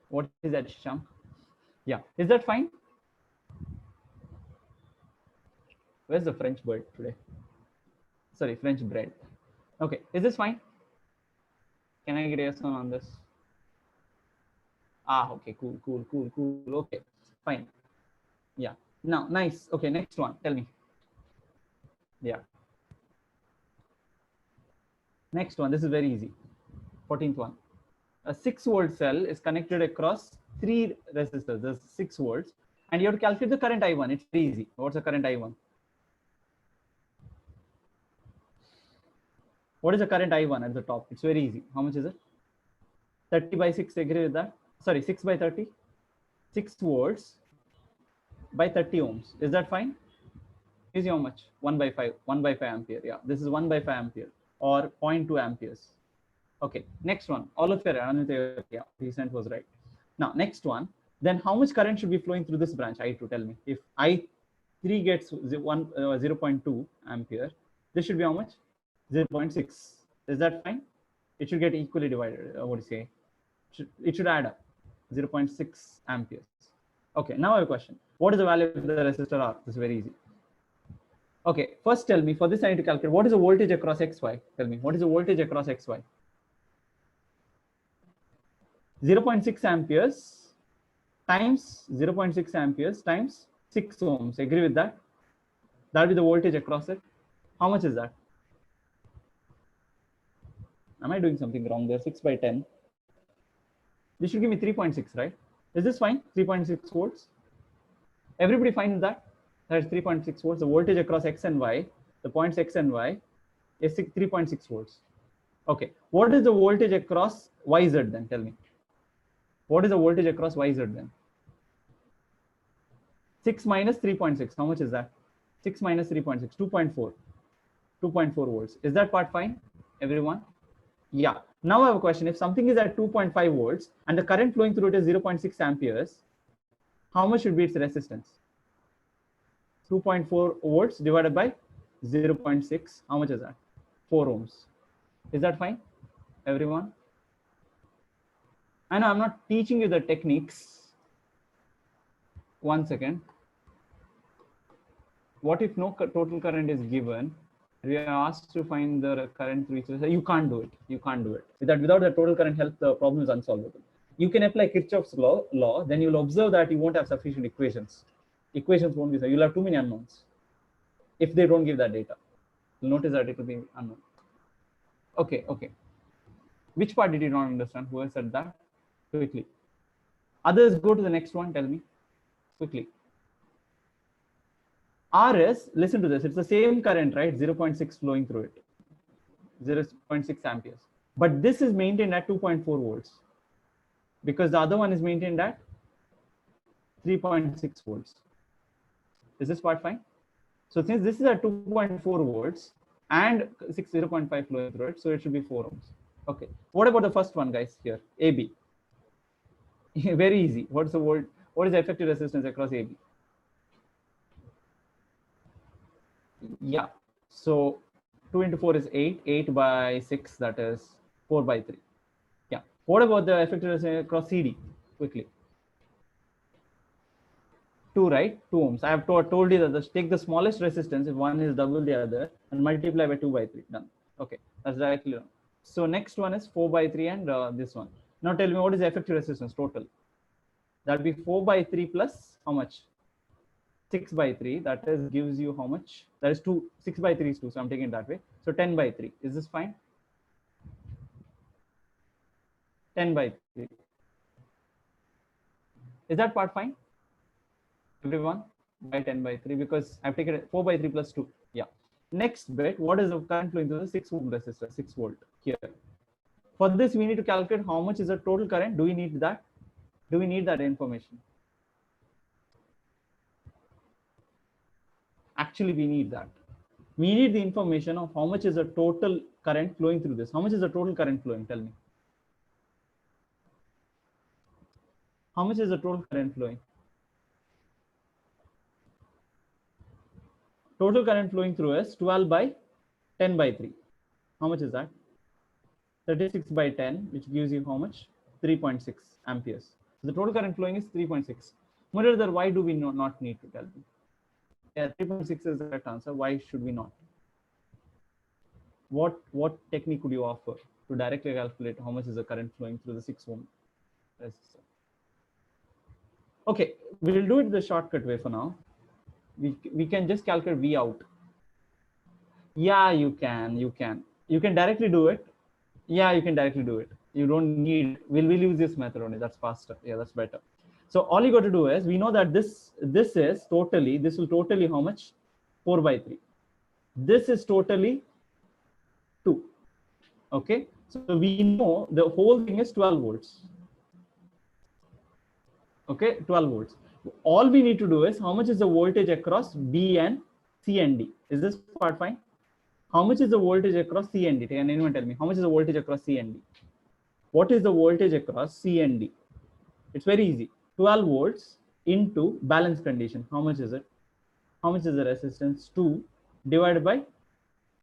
What is that, Sham? Yeah. Is that fine? Where's the French bird today? Sorry, French bread. Okay. Is this fine? Can I get a yes on this? Okay. Cool. Okay. Fine. Yeah. Now, nice. Okay. Next one. Tell me. Yeah. Next one. This is very easy. 14th one. A 6-volt cell is connected across 3 resistors. There's 6 volts. And you have to calculate the current I1. It's very easy. What's the current I1? What is the current I1 at the top? It's very easy. How much is it? 30 by 6. Agree with that? Sorry, 6 by 30. 6 volts by 30 ohms. Is that fine? Is how much? 1 by 5. 1 by 5 ampere. Yeah, this is 1 by 5 ampere or 0.2 amperes. Okay, next one. All of your yeah, recent was right. Now, next one. Then how much current should be flowing through this branch? I2, tell me. If I3 gets 0.2 ampere, this should be how much? 0.6. Is that fine? It should get equally divided. What do you say? It should add up. 0.6 amperes. Okay, now I have a question. What is the value of the resistor R? This is very easy. Okay, first tell me, for this I need to calculate, what is the voltage across XY? Tell me, what is the voltage across XY? 0.6 amperes times 0.6 amperes times 6 ohms. Agree with that? That will be the voltage across it. How much is that? Am I doing something wrong there? 6 by 10. This should give me 3.6, right? Is this fine? 3.6 volts. Everybody fine with that? That's 3.6 volts. The voltage across X and Y, the points X and Y, is 3.6 volts. Okay. What is the voltage across YZ then? Tell me. What is the voltage across YZ then? 6 minus 3.6. How much is that? 6 minus 3.6. 2.4. 2.4 volts. Is that part fine? Everyone? Yeah. Now I have a question. If something is at 2.5 volts and the current flowing through it is 0.6 amperes, how much should be its resistance? 2.4 volts divided by 0.6. How much is that? 4 ohms. Is that fine, everyone? I know I'm not teaching you the techniques. One second. What if no total current is given? We are asked to find the current through each other. You can't do it. You can't do it. Without the total current help, the problem is unsolvable. You can apply Kirchhoff's law, then you'll observe that you won't have sufficient equations. Equations won't be there. You'll have too many unknowns if they don't give that data. You'll notice that it will be unknown. Okay. Which part did you not understand? Who has said that? Quickly. Others, go to the next one. Tell me quickly. RS, listen to this. It's the same current, right? 0.6 flowing through it. 0.6 amperes. But this is maintained at 2.4 volts because the other one is maintained at 3.6 volts. Is this part fine? So since this is at 2.4 volts and 0.5 flowing through it, so it should be 4 ohms. Okay. What about the first one, guys? Here, AB. Very easy. What's the volt? What is the effective resistance across AB? Yeah. So 2 into 4 is 8. 8 by 6, that is 4 by 3. Yeah. What about the effective resistance across CD? Quickly. 2, right? 2 ohms. I have told you that take the smallest resistance if one is double the other and multiply by 2 by 3. Done. Okay. That's directly done. So next one is 4 by 3 and this one. Now tell me what is the effective resistance total? That'll be 4 by 3 plus how much? 6 by 3. That is gives you how much? That is 2. 6 by 3 is 2. So I'm taking it that way. So 10 by 3. Is this fine? 10 by 3. Is that part fine? Everyone? By 10 by 3 because I've taken it 4 by 3 plus 2. Yeah. Next bit, what is the current flowing through the 6 ohm resistor? 6 volt here. For this, we need to calculate how much is the total current. Do we need that? Do we need that information? Actually, we need that. We need the information of how much is the total current flowing through this. How much is the total current flowing? Tell me. How much is the total current flowing? Total current flowing through is 12 by 10 by 3. How much is that? 36 by 10, which gives you how much? 3.6 amperes. So the total current flowing is 3.6. Muradhar, why do we not need to tell me? Yeah, 3.6 is the correct answer. Why should we not? What technique could you offer to directly calculate how much is the current flowing through the 6 ohm resistor? Okay, we'll do it the shortcut way for now. We can just calculate V out. Yeah, you can directly do it. Yeah, you can directly do it. You don't need, we'll use this method only. That's faster. Yeah, that's better. So all you got to do is, we know that this will totally how much? 4 by 3. This is totally 2. Okay. So we know the whole thing is 12 volts. Okay, 12 volts. All we need to do is how much is the voltage across B and C and D? Is this part fine? How much is the voltage across C and D? Can anyone tell me how much is the voltage across C and D? What is the voltage across C and D? It's very easy. 12 volts into balance condition. How much is it? How much is the resistance? 2 divided by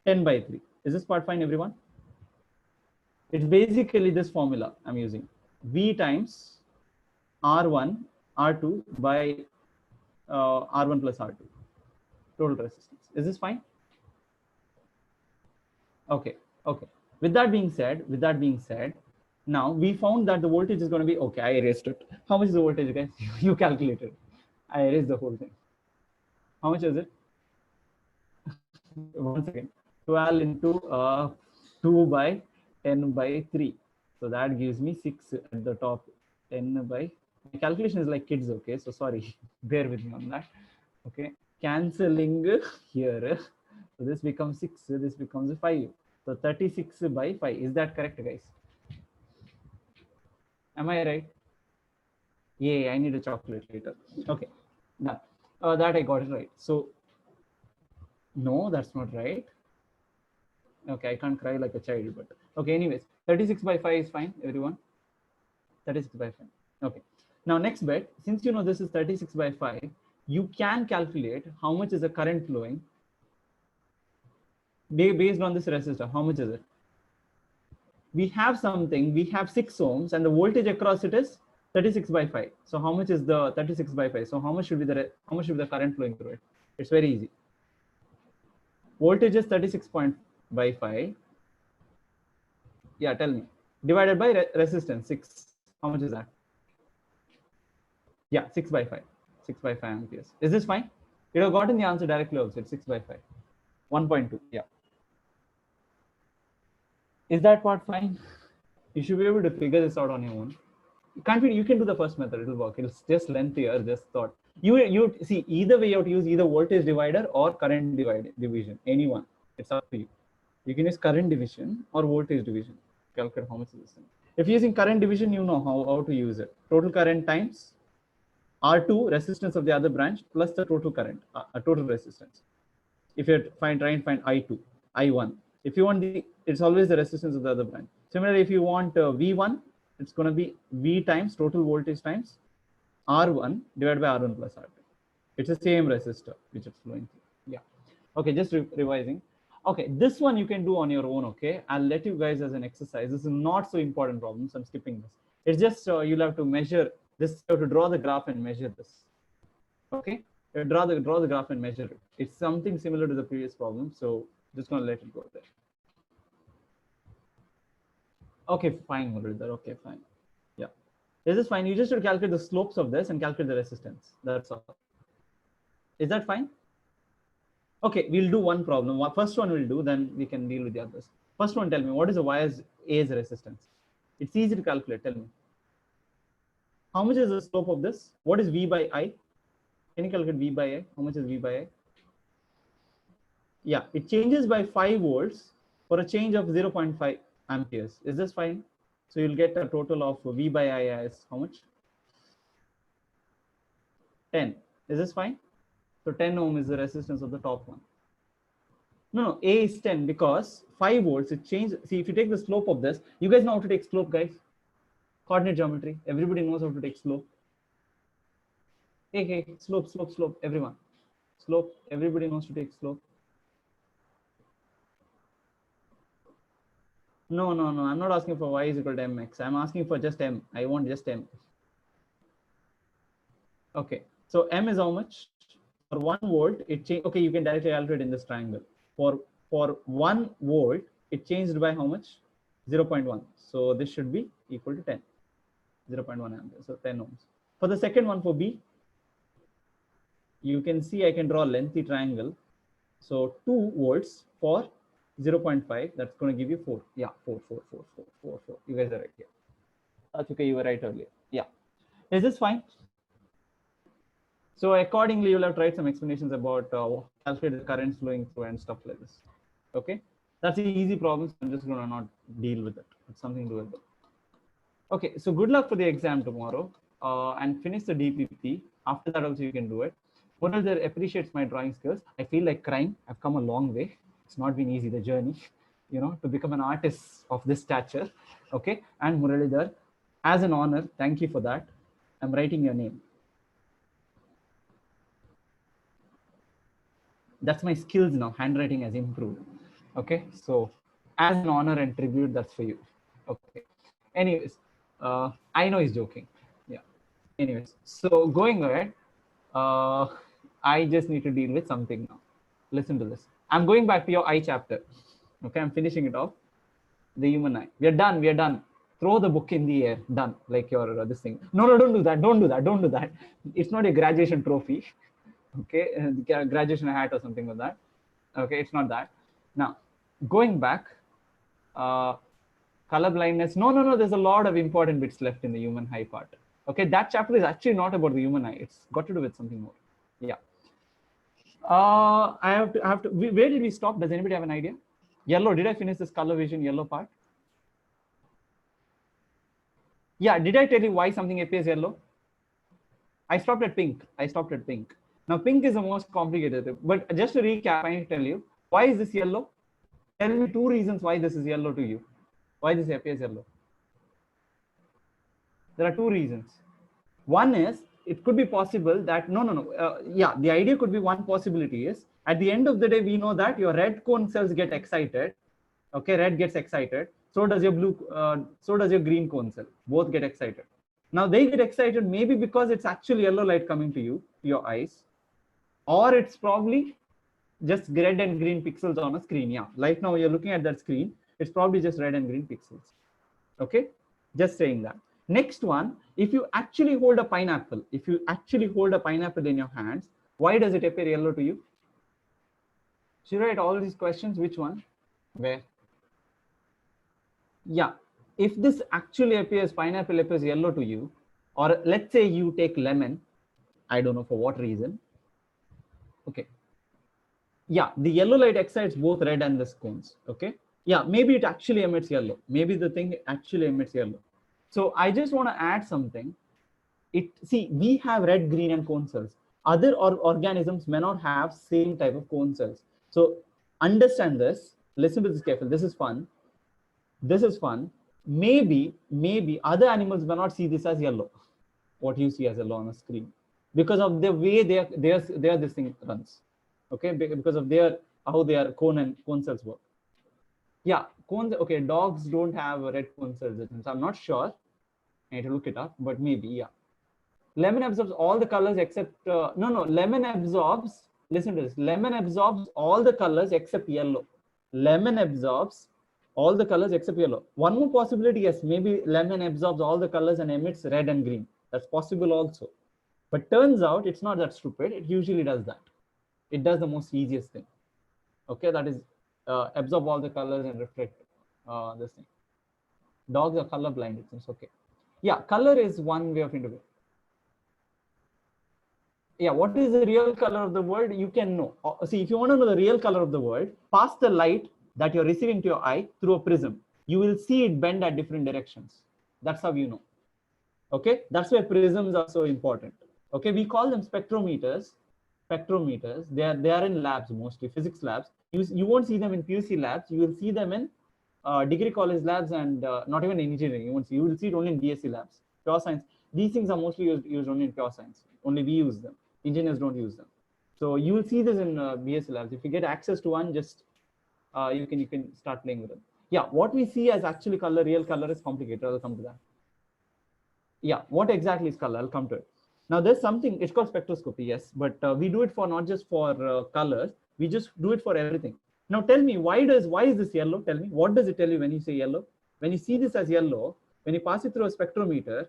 10 by 3. Is this part fine, everyone? It's basically this formula I'm using. V times R1, R2 by R1 plus R2. Total resistance. Is this fine? Okay. With that being said, now we found that the voltage is going to be, okay, I erased it. How much is the voltage, guys? You calculated. I erased the whole thing. How much is it? 1 second. 12 into 2 by 10 by 3. So that gives me 6 at the top. 10 by, my calculation is like kids, okay? So sorry, bear with me on that. Okay, cancelling here. So this becomes 6, this becomes 5. So 36 by 5. Is that correct, guys? Am I right? Yeah, I need a chocolate later. Okay, that I got it right. So no, that's not right. Okay, I can't cry like a child, but okay. Anyways, 36 by 5 is fine, everyone. 36 by 5. Okay. Now next bit, since you know this is 36 by 5, you can calculate how much is the current flowing based on this resistor, how much is it? We have something, we have 6 ohms and the voltage across it is 36 by 5. So how much is the 36 by 5? So how much should be the current flowing through it? It's very easy. Voltage is 36 by 5. Yeah, tell me. Divided by resistance 6. How much is that? Yeah, 6 by 5. 6 by 5 amperes. Is this fine? You have gotten the answer directly also. It's 6 by 5. 1.2. Yeah. Is that part fine? You should be able to figure this out on your own. You can do the first method. It'll work. It's just lengthier. Just thought. You see, either way you have to use either voltage divider or current division. Anyone. It's up to you. You can use current division or voltage division. Calculate how much is this thing. If you're using current division, you know how to use it. Total current times R2, resistance of the other branch, plus the total current, total resistance. If you're trying to find I2, I1. If you want it's always the resistance of the other branch. Similarly, if you want V1, it's going to be V times total voltage times R1 divided by R1 plus R2. It's the same resistor which is flowing through. Yeah. Okay, just revising. Okay, this one you can do on your own. Okay, I'll let you guys as an exercise. This is not so important problem, so I'm skipping this. It's just you'll have to measure this. You have to draw the graph and measure this. Okay, draw the graph and measure it. It's something similar to the previous problem, so just gonna let it go there. Okay, fine, Muralidhar. Okay, fine. Yeah, this is fine. You just have to calculate the slopes of this and calculate the resistance. That's all. Is that fine? Okay, we'll do one problem. First one we'll do, then we can deal with the others. First one, tell me, what is the wire's A's resistance? It's easy to calculate. Tell me. How much is the slope of this? What is V by I? Can you calculate V by I? How much is V by I? Yeah, it changes by 5 volts for a change of 0.5 amperes. Is this fine? So you'll get a total of V by I as how much? 10. Is this fine? So 10 ohm is the resistance of the top one. No, A is 10 because 5 volts, it changes. See, if you take the slope of this, you guys know how to take slope, guys. Coordinate geometry. Everybody knows how to take slope. Hey, slope, everyone. Slope, everybody knows to take slope. No, I'm not asking for y is equal to mx. I'm asking for just m. I want just m. Okay, so m is how much? For 1 volt, it changed. Okay, you can directly calculate in this triangle. For 1 volt, it changed by how much? 0.1. So this should be equal to 10. 0.1 amperes, so 10 ohms. For the second one, for B, you can see I can draw a lengthy triangle. So 2 volts for 0.5, that's going to give you 4. Yeah, 4. You guys are right here. That's okay, you were right earlier. Yeah. Is this fine? So accordingly, you'll have to write some explanations about calculate the currents flowing through and stuff like this. Okay, that's an easy problem. So I'm just going to not deal with it. It's something doable. Okay, so good luck for the exam tomorrow and finish the DPP. After that also you can do it. Muralidhar appreciates my drawing skills. I feel like crying. I've come a long way. It's not been easy, the journey, to become an artist of this stature. Okay, and Muralidhar, as an honor, thank you for that. I'm writing your name. That's my skills now. Handwriting has improved. Okay, so as an honor and tribute, that's for you. Okay. Anyways, I know he's joking. Yeah. Anyways, so going ahead, I just need to deal with something now. Listen to this. I'm going back to your eye chapter. Okay, I'm finishing it off. The human eye. We are done. Throw the book in the air. Done. Like your this thing. No, don't do that. It's not a graduation trophy. Okay, graduation hat or something like that. Okay, it's not that. Now, going back, color blindness. No. There's a lot of important bits left in the human eye part. Okay, that chapter is actually not about the human eye. It's got to do with something more. Yeah. I have to. Where did we stop? Does anybody have an idea? Yellow. Did I finish this color vision yellow part? Yeah. Did I tell you why something appears yellow? I stopped at pink. Now, pink is the most complicated. But just to recap, I need to tell you, why is this yellow? Tell me 2 reasons why this is yellow to you. Why this appears yellow? There are 2 reasons. One is it could be possible that yeah, the idea could be, one possibility is at the end of the day we know that your red cone cells get excited. Okay, red gets excited, so does your blue, so does your green cone cell, both get excited. Now they get excited maybe because it's actually yellow light coming to you, to your eyes, or it's probably just red and green pixels on a screen. Yeah, right now you're looking at that screen, it's probably just red and green pixels. Okay, just saying that. Next one, if you actually hold a pineapple, in your hands, why does it appear yellow to you? Should I write all these questions? Which one? Where? Yeah, if this actually appears, pineapple appears yellow to you, or let's say you take lemon, I don't know for what reason. Okay. Yeah, the yellow light excites both red and the cones. Okay. Yeah, maybe it actually emits yellow. Maybe the thing actually emits yellow. So I just want to add something. See, we have red, green, and cone cells. Other organisms may not have same type of cone cells. So understand this. Listen to this carefully. This is fun. This is fun. Maybe other animals may not see this as yellow, what you see as yellow on a screen, because of the way their this thing runs. Okay, because of how their cone cells work. Yeah, cones. Okay, dogs don't have red cone cells. So I'm not sure. I need to look it up, but maybe, yeah. Lemon absorbs all the colors except lemon absorbs. Listen to this. Lemon absorbs all the colors except yellow. Lemon absorbs all the colors except yellow. One more possibility, yes, maybe lemon absorbs all the colors and emits red and green. That's possible also. But turns out it's not that stupid. It usually does that. It does the most easiest thing. Okay, that is absorb all the colors and reflect this thing. Dogs are colorblind, it seems. Okay. Yeah, color is one way of interpreting. Yeah, what is the real color of the world? You can know. See, if you want to know the real color of the world, pass the light that you're receiving to your eye through a prism. You will see it bend at different directions. That's how you know. Okay, that's why prisms are so important. Okay, we call them spectrometers. Spectrometers. They are in labs, mostly physics labs. You won't see them in PUC labs. You will see them in degree college labs, and not even in engineering. You won't see. You will see it only in BSc labs. Pure science. These things are mostly used only in pure science. Only we use them. Engineers don't use them. So you will see this in BSc labs. If you get access to one, just you can start playing with them. Yeah, what we see as actually color, real color, is complicated. I'll come to that. Yeah, what exactly is color? I'll come to it. Now there's something, it's called spectroscopy, yes, but we do it for not just for colors, we just do it for everything. Now tell me, why is this yellow? Tell me, what does it tell you when you say yellow? When you see this as yellow, when you pass it through a spectrometer,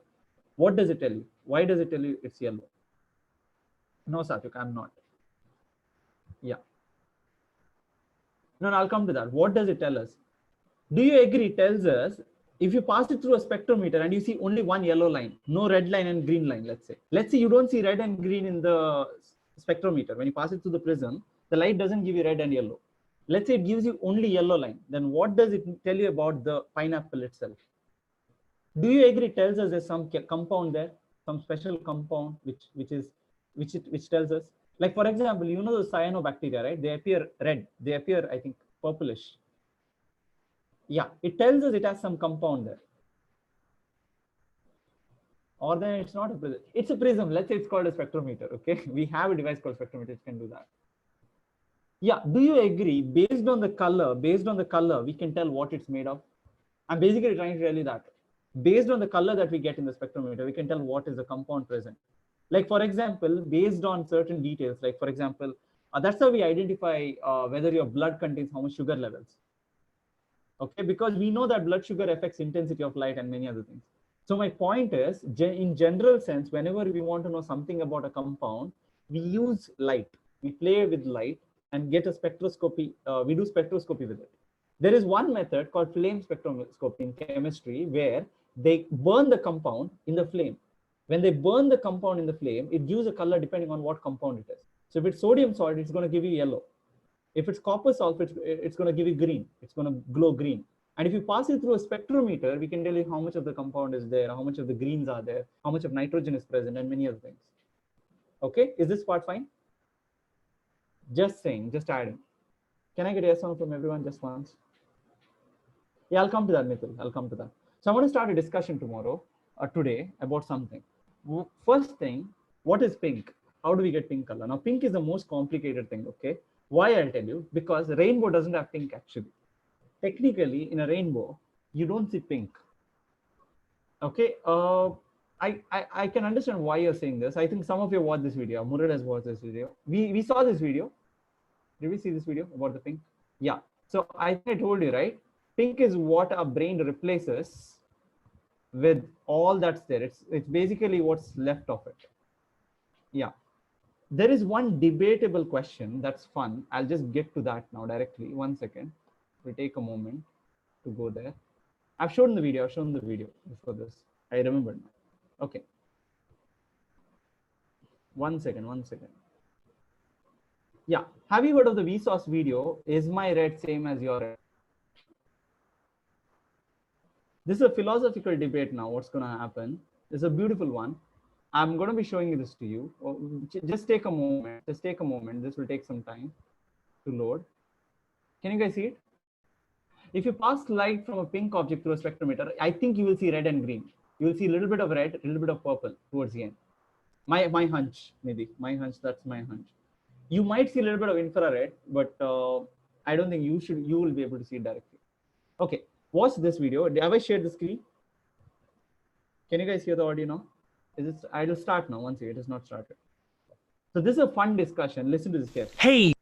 what does it tell you? Why does it tell you it's yellow? No, Satyuk, I'm not. Yeah. No, I'll come to that. What does it tell us? Do you agree? It tells us, if you pass it through a spectrometer and you see only one yellow line, no red line and green line, let's say you don't see red and green in the spectrometer. When you pass it through the prism, the light doesn't give you red and yellow. Let's say it gives you only yellow line. Then what does it tell you about the pineapple itself? Do you agree? It tells us there's some compound there, some special compound which tells us. Like, for example, you know the cyanobacteria, right? They appear red. They appear, I think, purplish. Yeah, it tells us it has some compound there. Or then it's not a prism. It's a prism. Let's say it's called a spectrometer. Okay, we have a device called spectrometer which can do that. Yeah, do you agree? Based on the color, we can tell what it's made of. I'm basically trying to tell you that. Based on the color that we get in the spectrometer, we can tell what is the compound present. Like, for example, based on certain details, like, for example, that's how we identify whether your blood contains how much sugar levels. Okay, because we know that blood sugar affects intensity of light and many other things. So my point is, in general sense, whenever we want to know something about a compound, we use light. We play with light and get a spectroscopy. We do spectroscopy with it. There is one method called flame spectroscopy in chemistry where they burn the compound in the flame. When they burn the compound in the flame, it gives a color depending on what compound it is. So if it's sodium salt, it's going to give you yellow. If it's copper sulfate, it's going to give you green. It's going to glow green. And if you pass it through a spectrometer, we can tell you how much of the compound is there, how much of the greens are there, how much of nitrogen is present, and many other things. Okay, is this part fine? Just saying, just adding. Can I get a yes or no from everyone just once? Yeah, I'll come to that, Mithil. I'll come to that. So I want to start a discussion today about something. First thing, What is pink? How do we get pink color? Now, pink is the most complicated thing, okay? Why? I'll tell you. Because the rainbow doesn't have pink actually. Technically, in a rainbow, you don't see pink. Okay, I can understand why you're saying this. I think some of you watched this video. Murad has watched this video. We saw this video. Did we see this video about the pink? Yeah. So I think I told you, right? Pink is what our brain replaces with all that's there. It's basically what's left of it. Yeah. There is one debatable question that's fun. I'll just get to that now directly. 1 second. We'll take a moment to go there. I've shown the video. I've shown the video before this. I remember now. Okay. 1 second. 1 second. Yeah. Have you heard of the Vsauce video? Is my red same as your red? This is a philosophical debate now. What's going to happen? It's a beautiful one. I'm going to be showing this to you. Just take a moment. Just take a moment. This will take some time to load. Can you guys see it? If you pass light from a pink object through a spectrometer, I think you will see red and green. You will see a little bit of red, a little bit of purple towards the end. My hunch, maybe. My hunch, that's my hunch. You might see a little bit of infrared, but I don't think you will be able to see it directly. Okay, watch this video. Have I shared the screen? Can you guys hear the audio now? I will start now. Once it is not started. So this is a fun discussion. Listen to this carefully. Hey,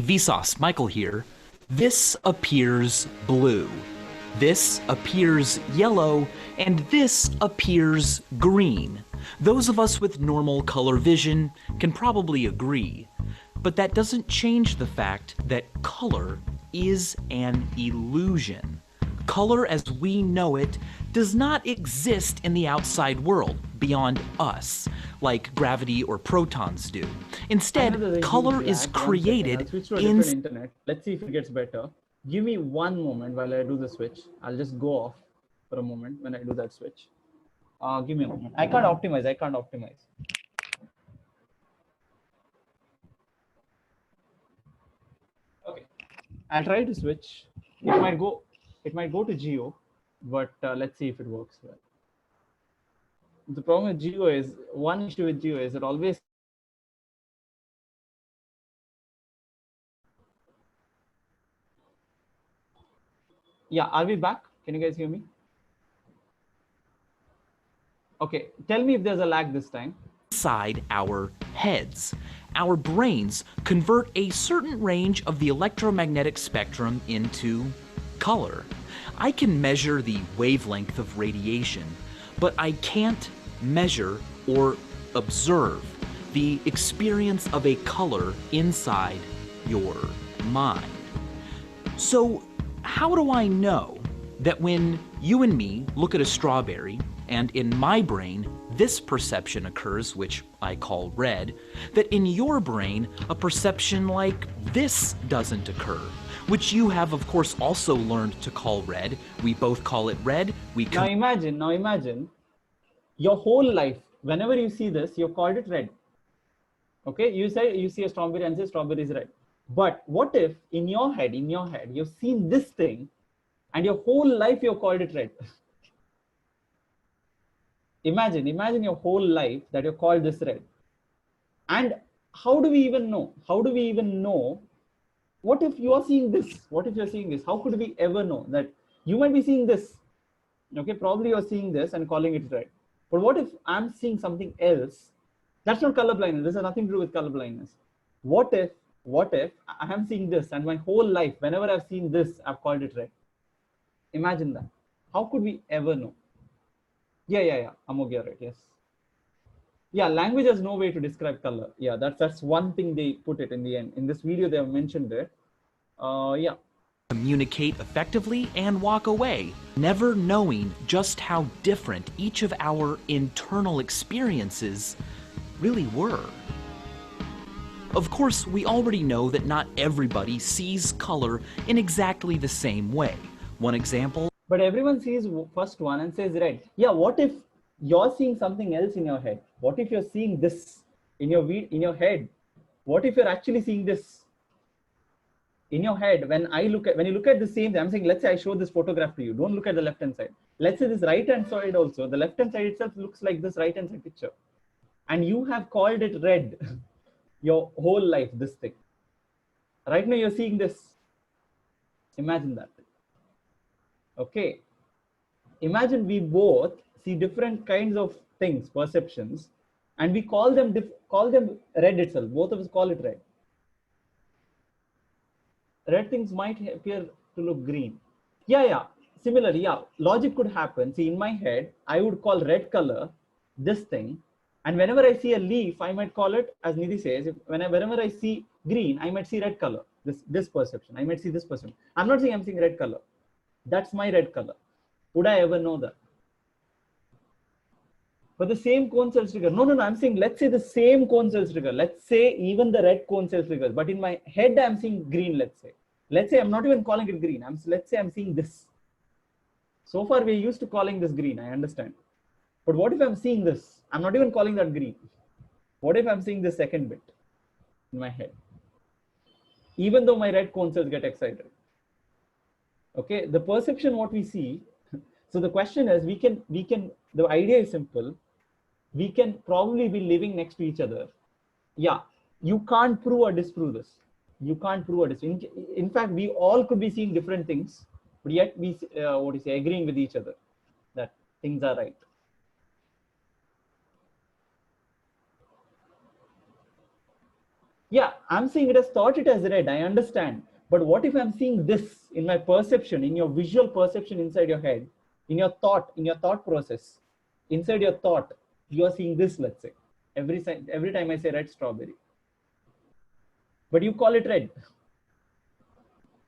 Vsauce, Michael here. This appears blue. This appears yellow, and this appears green. Those of us with normal color vision can probably agree, but that doesn't change the fact that color is an illusion. Color as we know it does not exist in the outside world beyond us, like gravity or protons do. Instead, color is created in internet. Let's see if it gets better. Give me 1 moment while I do the switch. I'll just go off for a moment when I do that switch. Give me a moment. I can't optimize. I can't optimize. Okay. I'll try to switch. It might go to Geo, but let's see if it works well. The problem with Geo is, one issue with Geo is it always Yeah, are we back? Can you guys hear me? Okay, tell me if there's a lag this time. Inside our heads. Our brains convert a certain range of the electromagnetic spectrum into color. I can measure the wavelength of radiation, but I can't measure or observe the experience of a color inside your mind. So, how do I know that when you and me look at a strawberry, and in my brain, this perception occurs, which I call red, that in your brain, a perception like this doesn't occur, which you have, of course, also learned to call red. We both call it red. Now imagine, your whole life, whenever you see this, you've called it red. Okay, you see a strawberry and say strawberry is red. But what if in your head, you've seen this thing and your whole life you've called it red? Imagine your whole life that you called this red. And how do we even know? What if you are seeing this? What if you're seeing this? How could we ever know that you might be seeing this? Okay, probably you're seeing this and calling it red. But what if I'm seeing something else? That's not color blindness. This has nothing to do with color blindness. What if I am seeing this and my whole life, whenever I've seen this, I've called it red? Imagine that. How could we ever know? Yeah. Amog, you're right. Yes. Yeah, language has no way to describe color. Yeah, that's one thing they put it in the end. In this video, they have mentioned it. Yeah. Communicate effectively and walk away, never knowing just how different each of our internal experiences really were. Of course, we already know that not everybody sees color in exactly the same way. One example. But everyone sees first one and says red. Yeah, what if you're seeing something else in your head? What if you're seeing this in your head? What if you're actually seeing this? in your head, when you look at the same thing, I'm saying, let's say I show this photograph to you. Don't look at the left hand side. Let's say this right hand side also, the left hand side itself looks like this right hand side picture. And you have called it red your whole life, this thing. Right now you're seeing this. Imagine that. Okay. Imagine we both see different kinds of things, perceptions, and we call them red itself. Both of us call it red. Red things might appear to look green. Yeah. Similarly, yeah, logic could happen. See, in my head, I would call red color this thing. And whenever I see a leaf, I might call it, as Nidhi says, whenever I see green, I might see red color, this perception. I might see this perception. I'm not saying I'm seeing red color. That's my red color. Would I ever know that? For the same cone cell trigger. No. I'm saying, let's say the same cone cell trigger. Let's say even the red cone cell triggers. But in my head, I'm seeing green, let's say. Let's say I'm not even calling it green. Let's say I'm seeing this. So far, we're used to calling this green. I understand. But what if I'm seeing this? I'm not even calling that green. What if I'm seeing the second bit in my head? Even though my red cone cells get excited. Okay, the perception, what we see. So the question is, the idea is simple. We can probably be living next to each other. Yeah, you can't prove or disprove this. You can't prove or disprove. In fact, we all could be seeing different things, but yet we, agreeing with each other that things are right. Yeah, I'm saying it as thought it as red. I understand. But what if I'm seeing this in my perception, in your visual perception inside your head, in your thought process, inside your thought, you are seeing this, let's say, every time I say red strawberry. But you call it red.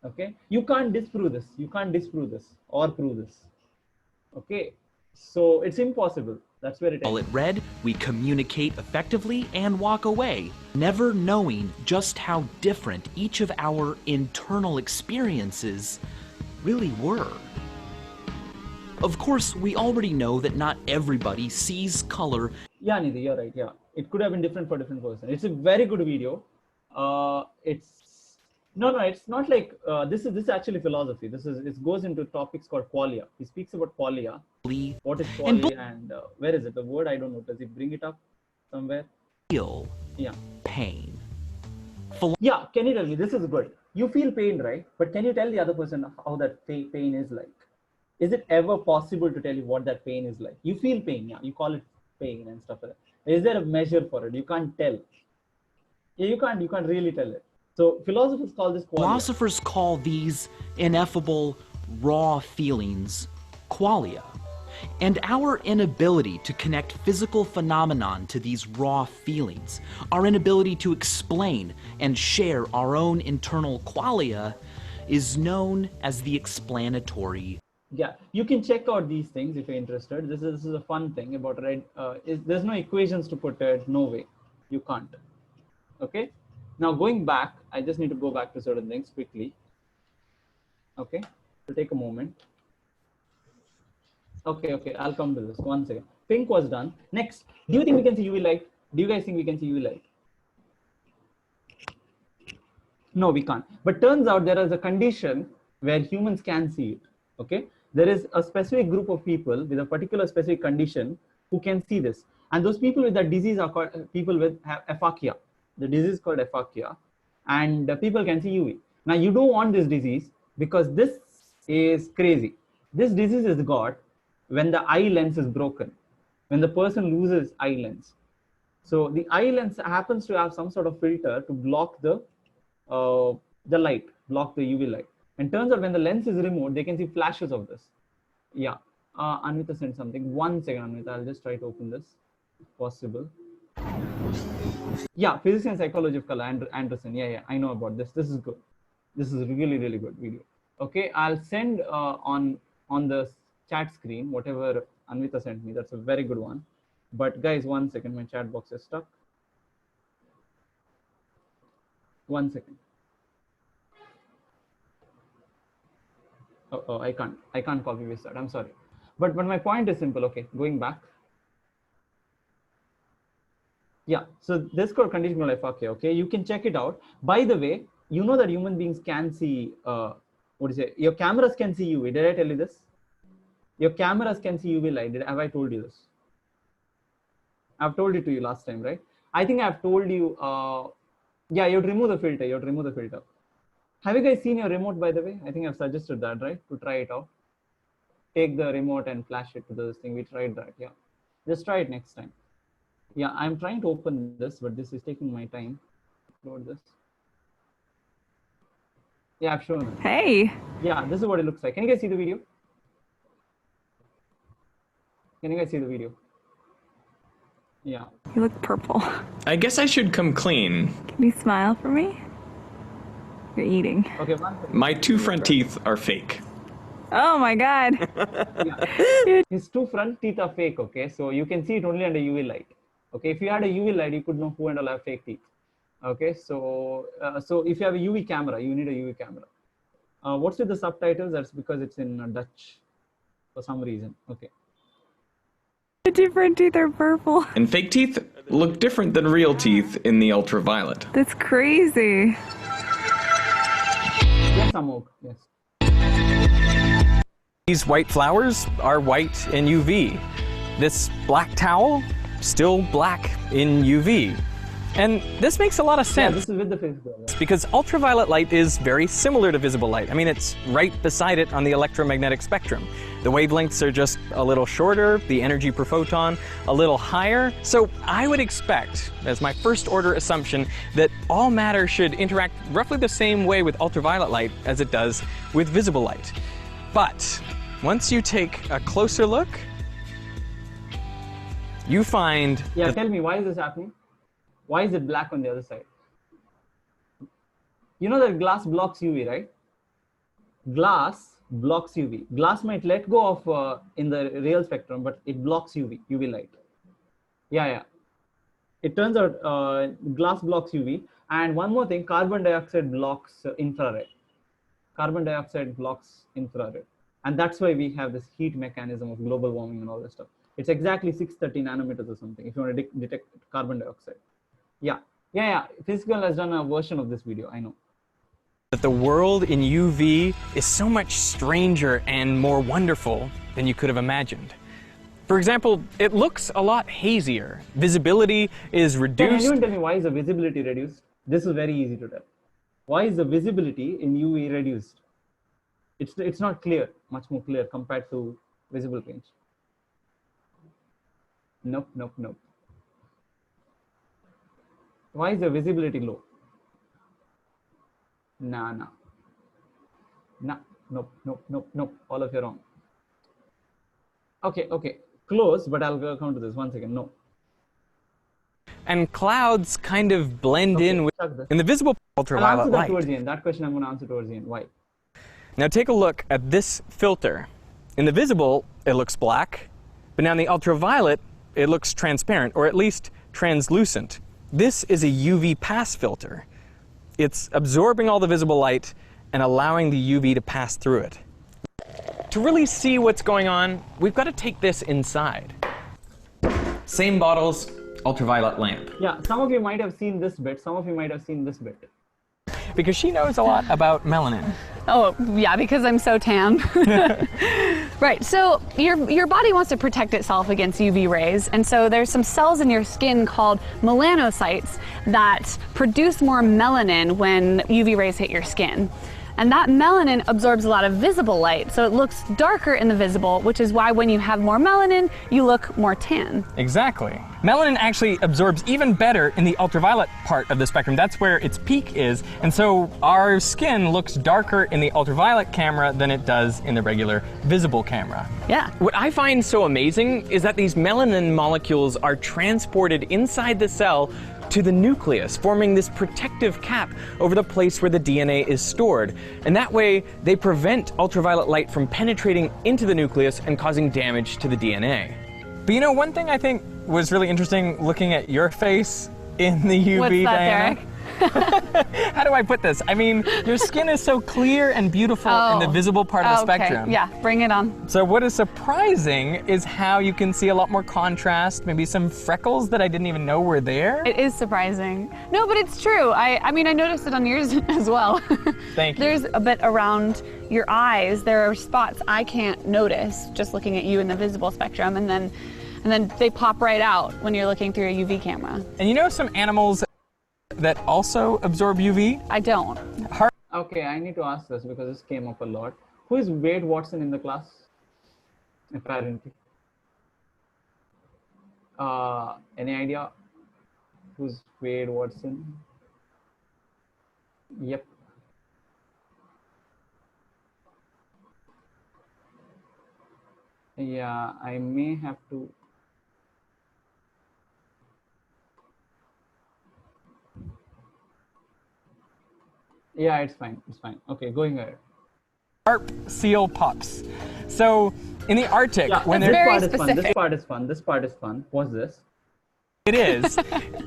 Okay, you can't disprove this. You can't disprove this or prove this. Okay, so it's impossible. That's where it Call ends. it red, we communicate effectively and walk away, never knowing just how different each of our internal experiences really were. Of course, we already know that not everybody sees color. Yeah, Nidhi, you're right. Yeah, it could have been different for different person. It's a very good video. It's not like this is actually philosophy. It goes into topics called qualia. He speaks about qualia. What is qualia and where is it? The word I don't know. Does he bring it up somewhere? Feel Yeah. pain. Yeah, can you tell me? This is good. You feel pain, right? But can you tell the other person how that pain is like? Is it ever possible to tell you what that pain is like? You feel pain, yeah. You call it pain and stuff like that. Is there a measure for it? You can't tell. Yeah, you can't really tell it. So philosophers call this qualia. Philosophers call these ineffable, raw feelings qualia. And our inability to connect physical phenomenon to these raw feelings, our inability to explain and share our own internal qualia, is known as the explanatory. Yeah, you can check out these things if you're interested. This is a fun thing about red. There's no equations to put it. No way, you can't. Okay. Now going back, I just need to go back to certain things quickly. Okay, so take a moment. Okay, I'll come to this. 1 second. Pink was done. Next, do you think we can see UV light? Do you guys think we can see UV light? No, we can't. But turns out there is a condition where humans can see it. Okay, there is a specific group of people with a particular specific condition who can see this, and those people with that disease are called people with aphakia. The disease is called aphakia, and people can see UV. Now you don't want this disease because this is crazy. This disease is got when the eye lens is broken, when the person loses eye lens. So the eye lens happens to have some sort of filter to block the light, block the UV light. And turns out when the lens is removed, they can see flashes of this. Yeah, Anvita sent something. 1 second, Anvita. I'll just try to open this, if possible. Yeah, physics and psychology of color, Anderson. Yeah, I know about this. This is good. This is really, really good video. Okay, I'll send on the chat screen whatever Anvita sent me. That's a very good one. But guys, 1 second, my chat box is stuck. 1 second. Oh, I can't copy paste that. I'm sorry. But my point is simple. Okay, going back. Yeah, so this called conditional aphakia. Okay, you can check it out. By the way, you know that human beings can see, what is it? Your cameras can see UV. Did I tell you this? Your cameras can see UV light. Have I told you this? I've told it to you last time, right? I think I've told you, yeah, you would remove the filter. You would remove the filter. Have you guys seen your remote, by the way? I think I've suggested that, right? To try it out. Take the remote and flash it to this thing. We tried that, yeah. Just try it next time. Yeah, I'm trying to open this, but this is taking my time. Load this. Yeah, I've shown it. Hey. Yeah, this is what it looks like. Can you guys see the video? Can you guys see the video? Yeah. You look purple. I guess I should come clean. Can you smile for me? You're eating. Okay, My 2 front teeth are fake. Oh my God. yeah. His 2 front teeth are fake, okay? So you can see it only under UV light. Okay, if you had a UV light, you could know who and all have fake teeth. Okay, so so if you have a UV camera, you need a UV camera. What's with the subtitles? That's because it's in Dutch for some reason. Okay. The 2 front teeth are purple. And fake teeth look different than real teeth in the ultraviolet. That's crazy. Yes, Amok. Yes. These white flowers are white in UV. This black towel, still black in UV. And this makes a lot of Yeah, sense this is with the physical. Yeah. because ultraviolet light is very similar to visible light. I mean, it's right beside it on the electromagnetic spectrum. The wavelengths are just a little shorter, the energy per photon a little higher. So I would expect, as my first order assumption, that all matter should interact roughly the same way with ultraviolet light as it does with visible light. But once you take a closer look, you find Yeah, tell me, why is this happening? Why is it black on the other side? You know that glass blocks UV, right? Glass blocks UV. Glass might let go of in the real spectrum, but it blocks UV light. Yeah, yeah. It turns out glass blocks UV. And one more thing, carbon dioxide blocks infrared. Carbon dioxide blocks infrared. And that's why we have this heat mechanism of global warming and all this stuff. It's exactly 630 nanometers or something if you want to detect carbon dioxide. Yeah. Physical has done a version of this video, I know. that the world in UV is so much stranger and more wonderful than you could have imagined. For example, it looks a lot hazier. Visibility is Can reduced. anyone tell me why is the visibility reduced? This is very easy to tell. Why is the visibility in UV reduced? It's not clear, much more clear compared to visible range. Nope. Why is the visibility low? Nah. Nope. All of you are wrong. Okay. Close, but I'll come to this. 1 second. No. And clouds kind of blend in with in the visible I'll ultraviolet answer that light. towards the end. That question I'm going to answer towards the end. Why? Now take a look at this filter. In the visible, it looks black, but now in the ultraviolet, it looks transparent, or at least translucent. This is a UV pass filter. It's absorbing all the visible light and allowing the UV to pass through it. To really see what's going on, we've got to take this inside. Same bottles, ultraviolet lamp. Yeah, some of you might have seen this bit. Some of you might have seen this bit. Because she knows a lot about melanin. Oh, yeah, because I'm so tan. Right, so your body wants to protect itself against UV rays, and so there's some cells in your skin called melanocytes that produce more melanin when UV rays hit your skin. And that melanin absorbs a lot of visible light, so it looks darker in the visible, which is why when you have more melanin, you look more tan. Exactly. Melanin actually absorbs even better in the ultraviolet part of the spectrum. That's where its peak is. And so our skin looks darker in the ultraviolet camera than it does in the regular visible camera. Yeah. What I find so amazing is that these melanin molecules are transported inside the cell to the nucleus, forming this protective cap over the place where the DNA is stored. And that way, they prevent ultraviolet light from penetrating into the nucleus and causing damage to the DNA. But you know, one thing I think was really interesting looking at your face in the UV, What's that, Diana, Derek? How do I put this? I mean, your skin is so clear and beautiful in the visible part of the spectrum. Yeah, bring it on. So what is surprising is how you can see a lot more contrast, maybe some freckles that I didn't even know were there. It is surprising. No, but it's true. I mean, I noticed it on yours as well. Thank you. There's a bit around your eyes. There are spots I can't notice just looking at you in the visible spectrum, and then they pop right out when you're looking through a UV camera. And you know some animals that also absorb UV? I don't. Okay, I need to ask this because this came up a lot. Who is Wade Watson in the class? Apparently. Any idea who's Wade Watson? Yep. Yeah, I may have to. Yeah, it's fine. It's fine. Okay, going ahead. Harp seal pups. So in the Arctic, when this they're part is fun. This part is fun. This part is fun. What's this? it is,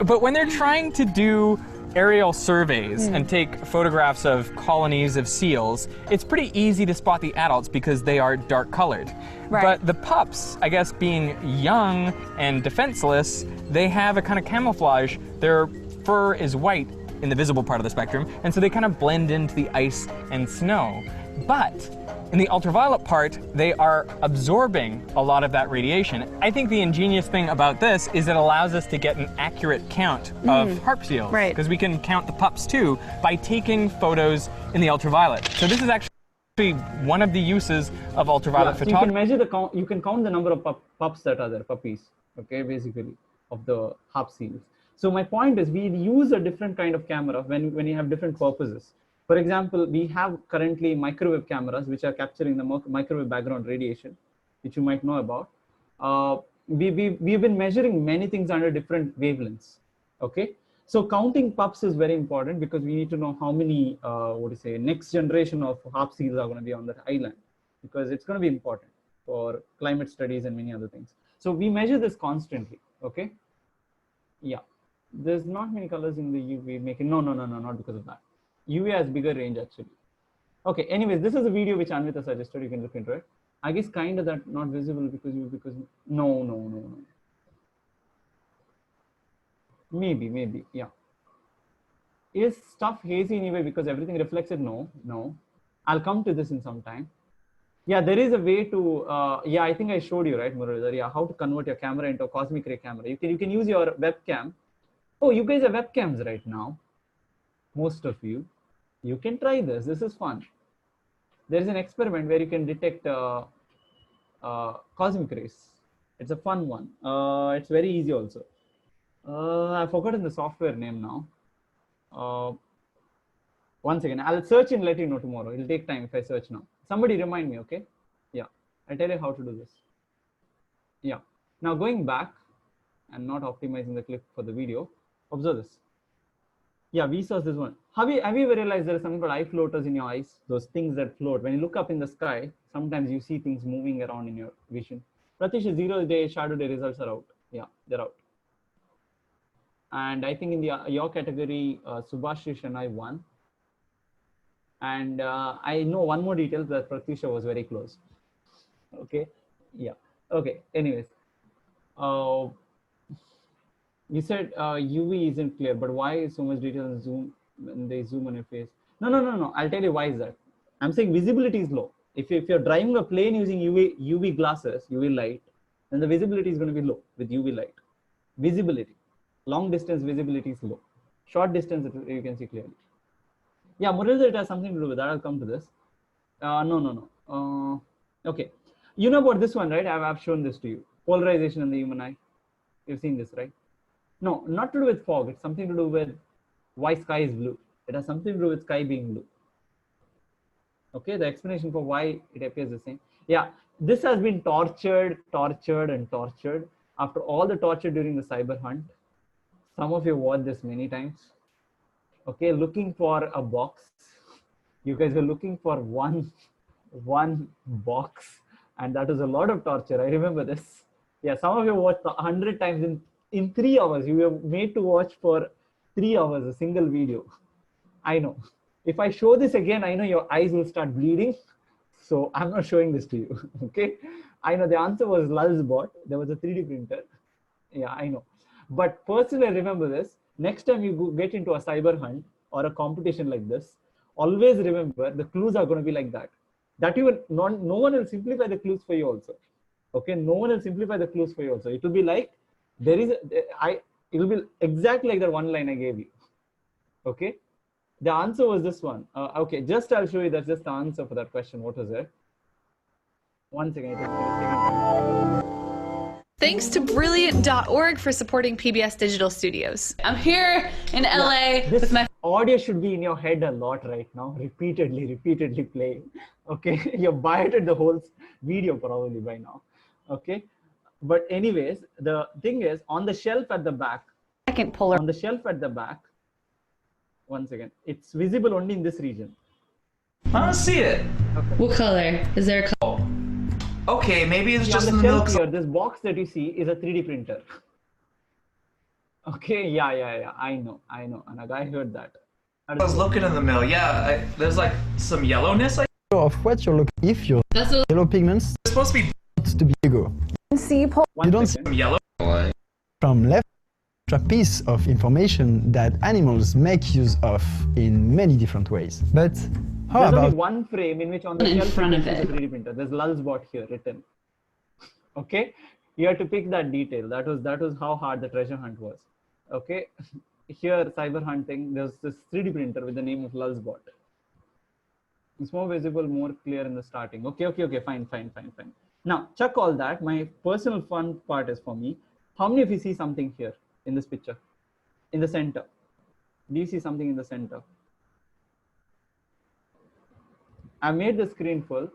but when they're trying to do aerial surveys and take photographs of colonies of seals, it's pretty easy to spot the adults because they are dark colored. Right. But the pups, I guess being young and defenseless, they have a kind of camouflage. Their fur is white in the visible part of the spectrum, and so they kind of blend into the ice and snow. But in the ultraviolet part, they are absorbing a lot of that radiation. I think the ingenious thing about this is it allows us to get an accurate count of harp seals. Right. Because we can count the pups too by taking photos in the ultraviolet. So this is actually one of the uses of ultraviolet So you photography. can measure the count. You can count the number of pups that are there, puppies. Okay, basically of the harp seals. So my point is, we use a different kind of camera when you have different purposes. For example, we have currently microwave cameras which are capturing the microwave background radiation, which you might know about. We've been measuring many things under different wavelengths. Okay, so counting pups is very important because we need to know how many next generation of harp seals are going to be on that island, because it's going to be important for climate studies and many other things. So we measure this constantly. Okay, yeah. There's not many colors in the UV making. No, not because of that. UV has bigger range actually. Okay, anyways, this is a video which Anvita suggested. You can look into it. I guess kind of that not visible because no. Maybe, yeah. Is stuff hazy anyway because everything reflects it? No. I'll come to this in some time. Yeah, there is a way to, yeah, I think I showed you, right, Muralidhar? Yeah, how to convert your camera into a cosmic ray camera. You can use your webcam. Oh, you guys have webcams right now. Most of you. You can try this. This is fun. There is an experiment where you can detect cosmic rays. It's a fun one. It's very easy also. I've forgotten the software name now. One second. I'll search and let you know tomorrow. It'll take time if I search now. Somebody remind me, okay? Yeah. I'll tell you how to do this. Yeah. Now going back and not optimizing the clip for the video. Observe this. Yeah, we saw this one. Have you ever realized there is something called eye floaters in your eyes? Those things that float. When you look up in the sky, sometimes you see things moving around in your vision. Pratish, 0 day, shadow day results are out. Yeah, they're out. And I think in the your category, Subhashish and I won. And I know one more detail that Pratisha was very close. Okay. Yeah. Okay. Anyways. You said UV isn't clear, but why is so much detail in zoom when they zoom on your face? No. I'll tell you why is that. I'm saying visibility is low. If you're driving a plane using UV glasses, UV light, then the visibility is going to be low with UV light. Visibility. Long distance visibility is low. Short distance you can see clearly. Yeah, Muralidhar, it has something to do with that. I'll come to this. No. Okay. You know about this one, right? I've shown this to you. Polarization in the human eye. You've seen this, right? No, not to do with fog. It's something to do with why sky is blue. It has something to do with sky being blue. Okay, the explanation for why it appears the same. Yeah, this has been tortured. After all the torture during the cyber hunt, some of you watched this many times. Okay, looking for a box. You guys were looking for one box, and that was a lot of torture. I remember this. Yeah, some of you watched 100 times in 3 hours. You were made to watch for 3 hours, a single video. I know. If I show this again, I know your eyes will start bleeding. So I'm not showing this to you. Okay. I know the answer was Lulzbot. There was a 3D printer. Yeah, I know. But personally, remember this. Next time you get into a cyber hunt or a competition like this, always remember the clues are going to be like that. That even no one will simplify the clues for you also. Okay, no one will simplify the clues for you also. It will be like it will be exactly like the one line I gave you. Okay, the answer was this one. Okay, just I'll show you. That's just the answer for that question. What was it? One second. Thanks to Brilliant.org for supporting PBS Digital Studios. I'm here in LA with my audio should be in your head a lot right now, repeatedly playing. Okay, you've bioted the whole video probably by now. Okay, but anyways, the thing is on the shelf at the back. second polar. On the shelf at the back. One second, it's visible only in this region. I don't see it. Okay. What color? Is there a color? Okay, maybe it's just on in the the shelf middle. here, this box that you see is a 3D printer. Okay, yeah, I know, and I heard that. I was looking in the middle. Yeah, there's like some yellowness. Of what you're looking, if your yellow pigments It's supposed to be to be bigger. You don't see some yellow. from left a piece of information that animals make use of in many different ways. But how There's only about one frame in which on the In shelf front you of can see it. the 3D printer. There's Lulzbot here written. Okay, you have to pick that detail. That was how hard the treasure hunt was. Okay, here cyber hunting. There's this 3D printer with the name of Lulzbot. It's more visible, more clear in the starting. Okay, fine. Now, chuck all that. My personal fun part is for me. How many of you see something here in this picture? In the center. Do you see something in the center? I made the screen full.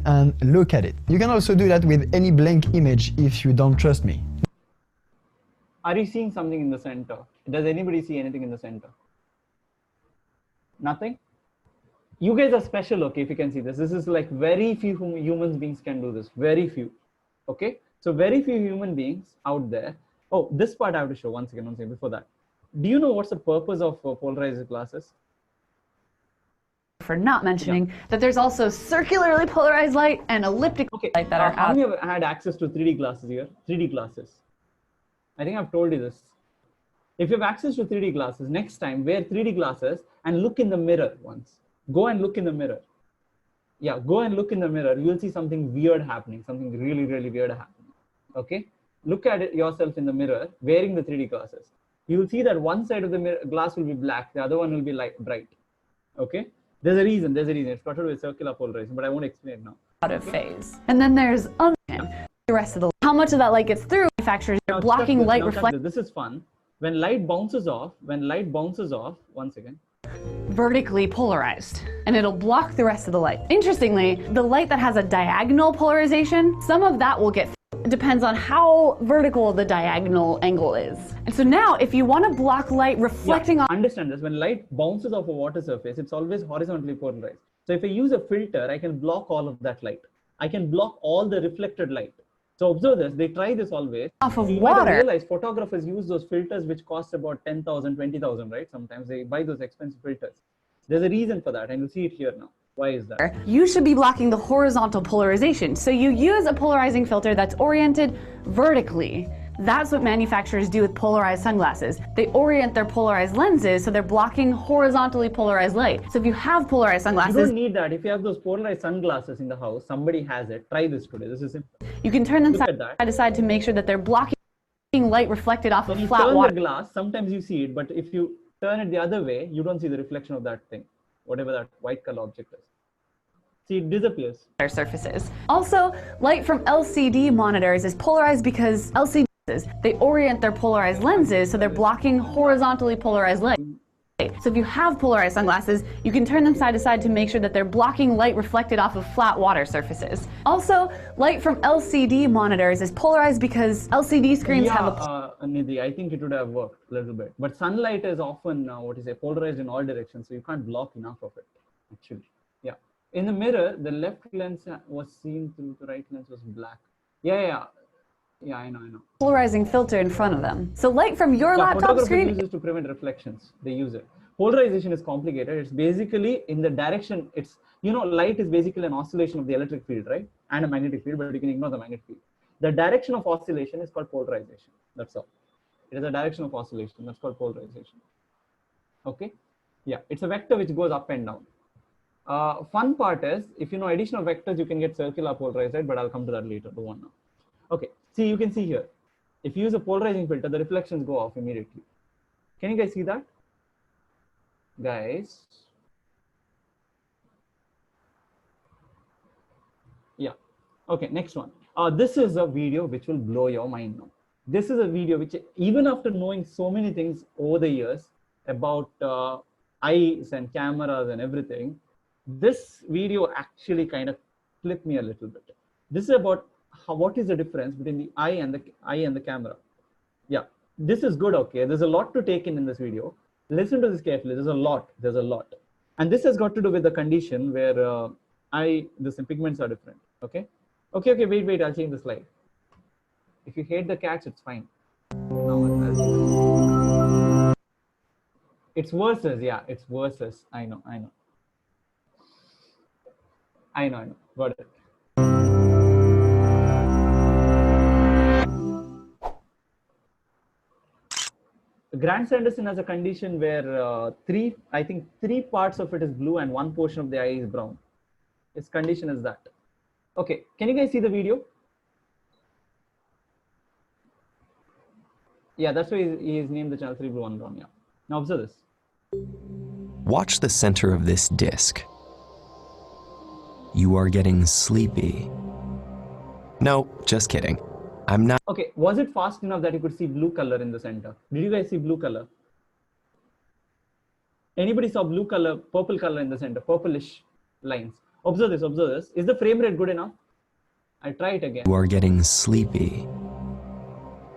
and look at it. You can also do that with any blank image if you don't trust me. Are you seeing something in the center? Does anybody see anything in the center? Nothing? You guys are special, okay, if you can see this. This is like very few human beings can do this. Very few. Okay? So very few human beings out there. Oh, this part I have to show once again before that. Do you know what's the purpose of polarized glasses? For not mentioning that there's also circularly polarized light and elliptic Okay, light that are how out. many have had access to 3D glasses here? 3D glasses. I think I've told you this. If you have access to 3D glasses, next time wear 3D glasses and look in the mirror once. Go and look in the mirror. Yeah, go and look in the mirror. You will see something weird happening, something really weird happening. Okay? Look at it yourself in the mirror wearing the 3D glasses. You will see that one side of the mirror, glass will be black, the other one will be bright. Okay? There's a reason. It's got to do with circular polarization, but I won't explain it now. Out of phase. And then there's the rest of the light. How much of that light gets through? Manufacturers are blocking light reflection This is fun. When light bounces off, once again. Vertically polarized, and it'll block the rest of the light. Interestingly, the light that has a diagonal polarization, some of that will get it depends on how vertical the diagonal angle is. And so now if you want to block light reflecting on Understand this, when light bounces off a water surface, it's always horizontally polarized. So if I use a filter, I can block all of that light. I can block all the reflected light. So observe this, they try this always. off of You might have water. realized photographers use those filters which cost about 10,000, 20,000, right? Sometimes they buy those expensive filters. There's a reason for that, and you'll see it here now. Why is that? You should be blocking the horizontal polarization. So you use a polarizing filter that's oriented vertically. That's what manufacturers do with polarized sunglasses. They orient their polarized lenses so they're blocking horizontally polarized light. So if you have polarized You sunglasses, don't need that. If you have those polarized sunglasses in the house, somebody has it. Try this today. This is simple. you can turn them Look side at that. by side to make sure that they're blocking light reflected off When of you flat turn water. the glass, sometimes you see it, but if you turn it the other way, you don't see the reflection of that thing, whatever that white color object is. See, it disappears. Surfaces. Also, light from LCD monitors is polarized because LCDs, they orient their polarized lenses so they're blocking horizontally polarized light. So if you have polarized sunglasses, you can turn them side to side to make sure that they're blocking light reflected off of flat water surfaces. Also, light from LCD monitors is polarized because LCD screens have a Nidhi, I think it would have worked a little bit. But sunlight is often, polarized in all directions, so you can't block enough of it, actually. Yeah. In the mirror, the left lens was seen through, the right lens was black. Yeah. Yeah, I know. polarizing filter in front of them. So light from your laptop Photographer screen. uses to prevent reflections. They use it. Polarization is complicated. It's basically in the direction. It's, you know, light is basically an oscillation of the electric field, right? And a magnetic field, but you can ignore the magnetic field. The direction of oscillation is called polarization. That's all. It is a direction of oscillation. That's called polarization. Okay. Yeah, it's a vector which goes up and down. Fun part is, if you know addition of vectors, you can get circular polarized, right? But I'll come to that later. Don't want now. Okay. See, you can see here. If you use a polarizing filter, the reflections go off immediately. Can you guys see that? Guys. Yeah. Okay, next one. This is a video which will blow your mind now. This is a video which, even after knowing so many things over the years about eyes and cameras and everything, this video actually kind of flipped me a little bit. This is about what is the difference between the eye and the camera. Yeah, this is good. Okay, there's a lot to take in this video. Listen to this carefully. There's a lot. And this has got to do with the condition where the pigments are different. Okay. Wait. I'll change the slide. If you hate the cats, it's fine. No, it's versus. Yeah, it's versus. I know. Got it. Grant Sanderson has a condition where three parts of it is blue and one portion of the eye is brown. His condition is that. Okay, can you guys see the video? Yeah, that's why he is named the channel 3 Blue 1 Brown. Yeah. Now observe this. Watch the center of this disc. You are getting sleepy. No, just kidding. I'm not. Okay, was it fast enough that you could see blue color in the center? Did you guys see blue color? Anybody saw blue color, purple color in the center, purplish lines? Observe this. Is the frame rate good enough? I try it again. You are getting sleepy.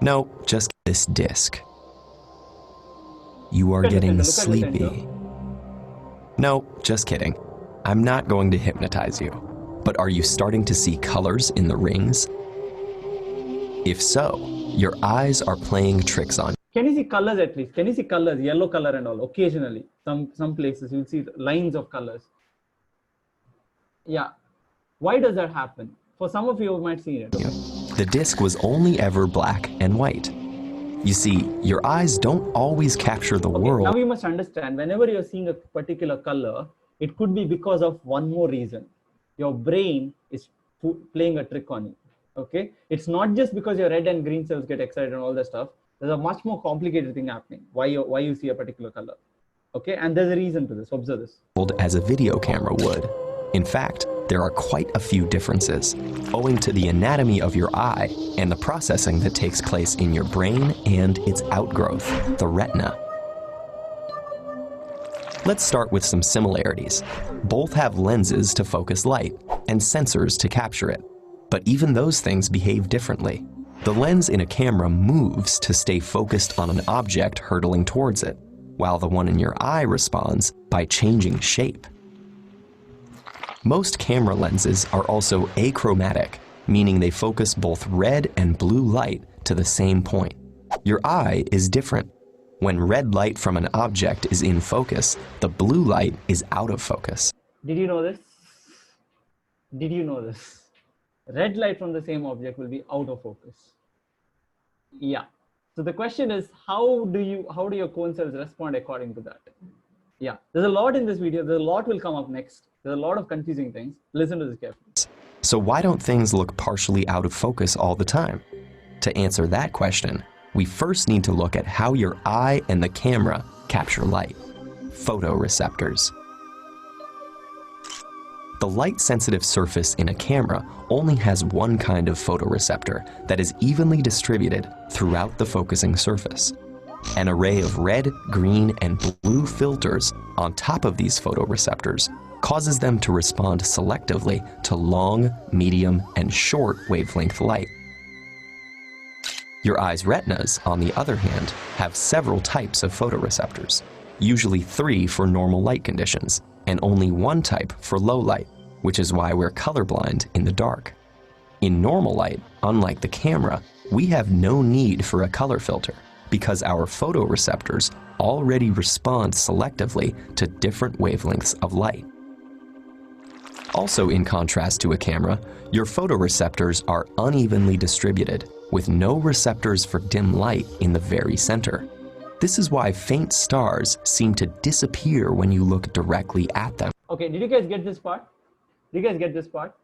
No, just this disc. You are getting sleepy. No, just kidding. I'm not going to hypnotize you. But are you starting to see colors in the rings? If so, your eyes are playing tricks on you. Can you see colors at least? Can you see colors, yellow color and all? Occasionally, some places you'll see lines of colors. Yeah. Why does that happen? For some of you might see it. Okay? The disc was only ever black and white. You see, your eyes don't always capture the world. Now you must understand, whenever you're seeing a particular color, it could be because of one more reason. Your brain is playing a trick on you. Okay, it's not just because your red and green cells get excited and all that stuff. There's a much more complicated thing happening. Why you see a particular color. Okay, and there's a reason to this. Observe this. As a video camera would. In fact, there are quite a few differences, owing to the anatomy of your eye and the processing that takes place in your brain and its outgrowth, the retina. Let's start with some similarities. Both have lenses to focus light and sensors to capture it. But even those things behave differently. The lens in a camera moves to stay focused on an object hurtling towards it, while the one in your eye responds by changing shape. Most camera lenses are also achromatic, meaning they focus both red and blue light to the same point. Your eye is different. When red light from an object is in focus, the blue light is out of focus. Did you know this? Red light from the same object will be out of focus. Yeah. So the question is, how do your cone cells respond according to that? Yeah. There's a lot in this video. There's a lot will come up next. There's a lot of confusing things. Listen to this carefully. So why don't things look partially out of focus all the time? To answer that question, we first need to look at how your eye and the camera capture light. Photoreceptors. The light-sensitive surface in a camera only has one kind of photoreceptor that is evenly distributed throughout the focusing surface. An array of red, green, and blue filters on top of these photoreceptors causes them to respond selectively to long, medium, and short wavelength light. Your eye's retinas, on the other hand, have several types of photoreceptors, usually 3 for normal light conditions, and only 1 type for low light, which is why we're colorblind in the dark. In normal light, unlike the camera, we have no need for a color filter because our photoreceptors already respond selectively to different wavelengths of light. Also, in contrast to a camera, your photoreceptors are unevenly distributed, with no receptors for dim light in the very center. This is why faint stars seem to disappear when you look directly at them. Okay, did you guys get this part? Did you guys get this part?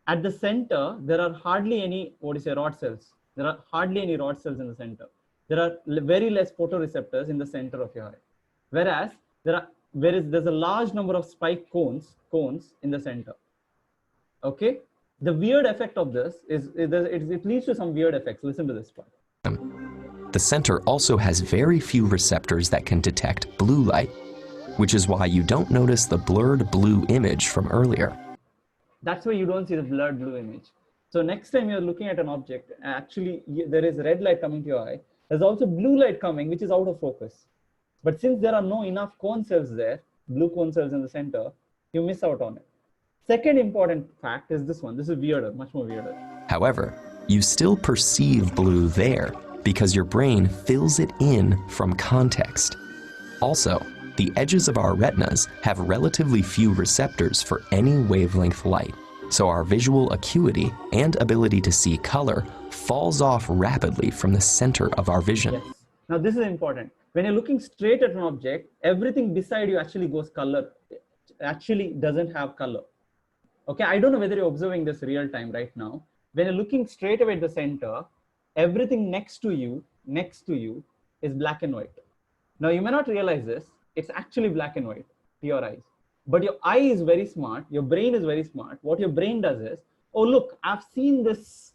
At the center, there are hardly any, rod cells. There are hardly any rod cells in the center. There are very less photoreceptors in the center of your eye. Whereas there's a large number of spike cones in the center. Okay? The weird effect of this it leads to some weird effects. Listen to this part. The center also has very few receptors that can detect blue light, which is why you don't notice the blurred blue image from earlier. That's why you don't see the blurred blue image. So next time you're looking at an object, actually there is red light coming to your eye. There's also blue light coming, which is out of focus. But since there are no enough cone cells there, blue cone cells in the center, you miss out on it. Second important fact is this one. This is weirder, much more weirder. However, you still perceive blue there because your brain fills it in from context. Also, the edges of our retinas have relatively few receptors for any wavelength light, so our visual acuity and ability to see color falls off rapidly from the center of our vision. Yes. Now this is important. When you're looking straight at an object, everything beside you actually goes color. It actually doesn't have color. Okay, I don't know whether you're observing this real time right now. When you're looking straight away at the center, everything next to you is black and white. Now you may not realize this, it's actually black and white to your eyes. But your eye is very smart, your brain is very smart. What your brain does is, oh look, I've seen this,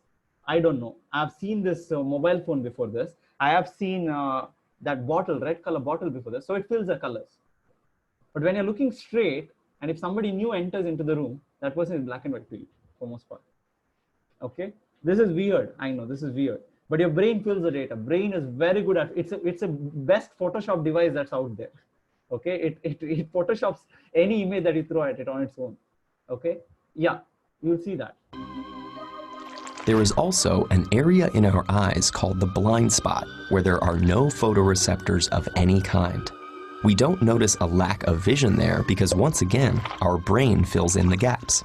I don't know, I've seen this mobile phone before this. I have seen that bottle, red color bottle before this. So it fills the colors. But when you're looking straight, and if somebody new enters into the room, that person is black and white to you for most part. Okay, this is weird. I know this is weird, but your brain fills the data. Brain is very good at it's a best Photoshop device that's out there. Okay, it photoshops any image that you throw at it on its own. Okay, yeah, you'll see that. There is also an area in our eyes called the blind spot, where there are no photoreceptors of any kind. We don't notice a lack of vision there because, once again, our brain fills in the gaps.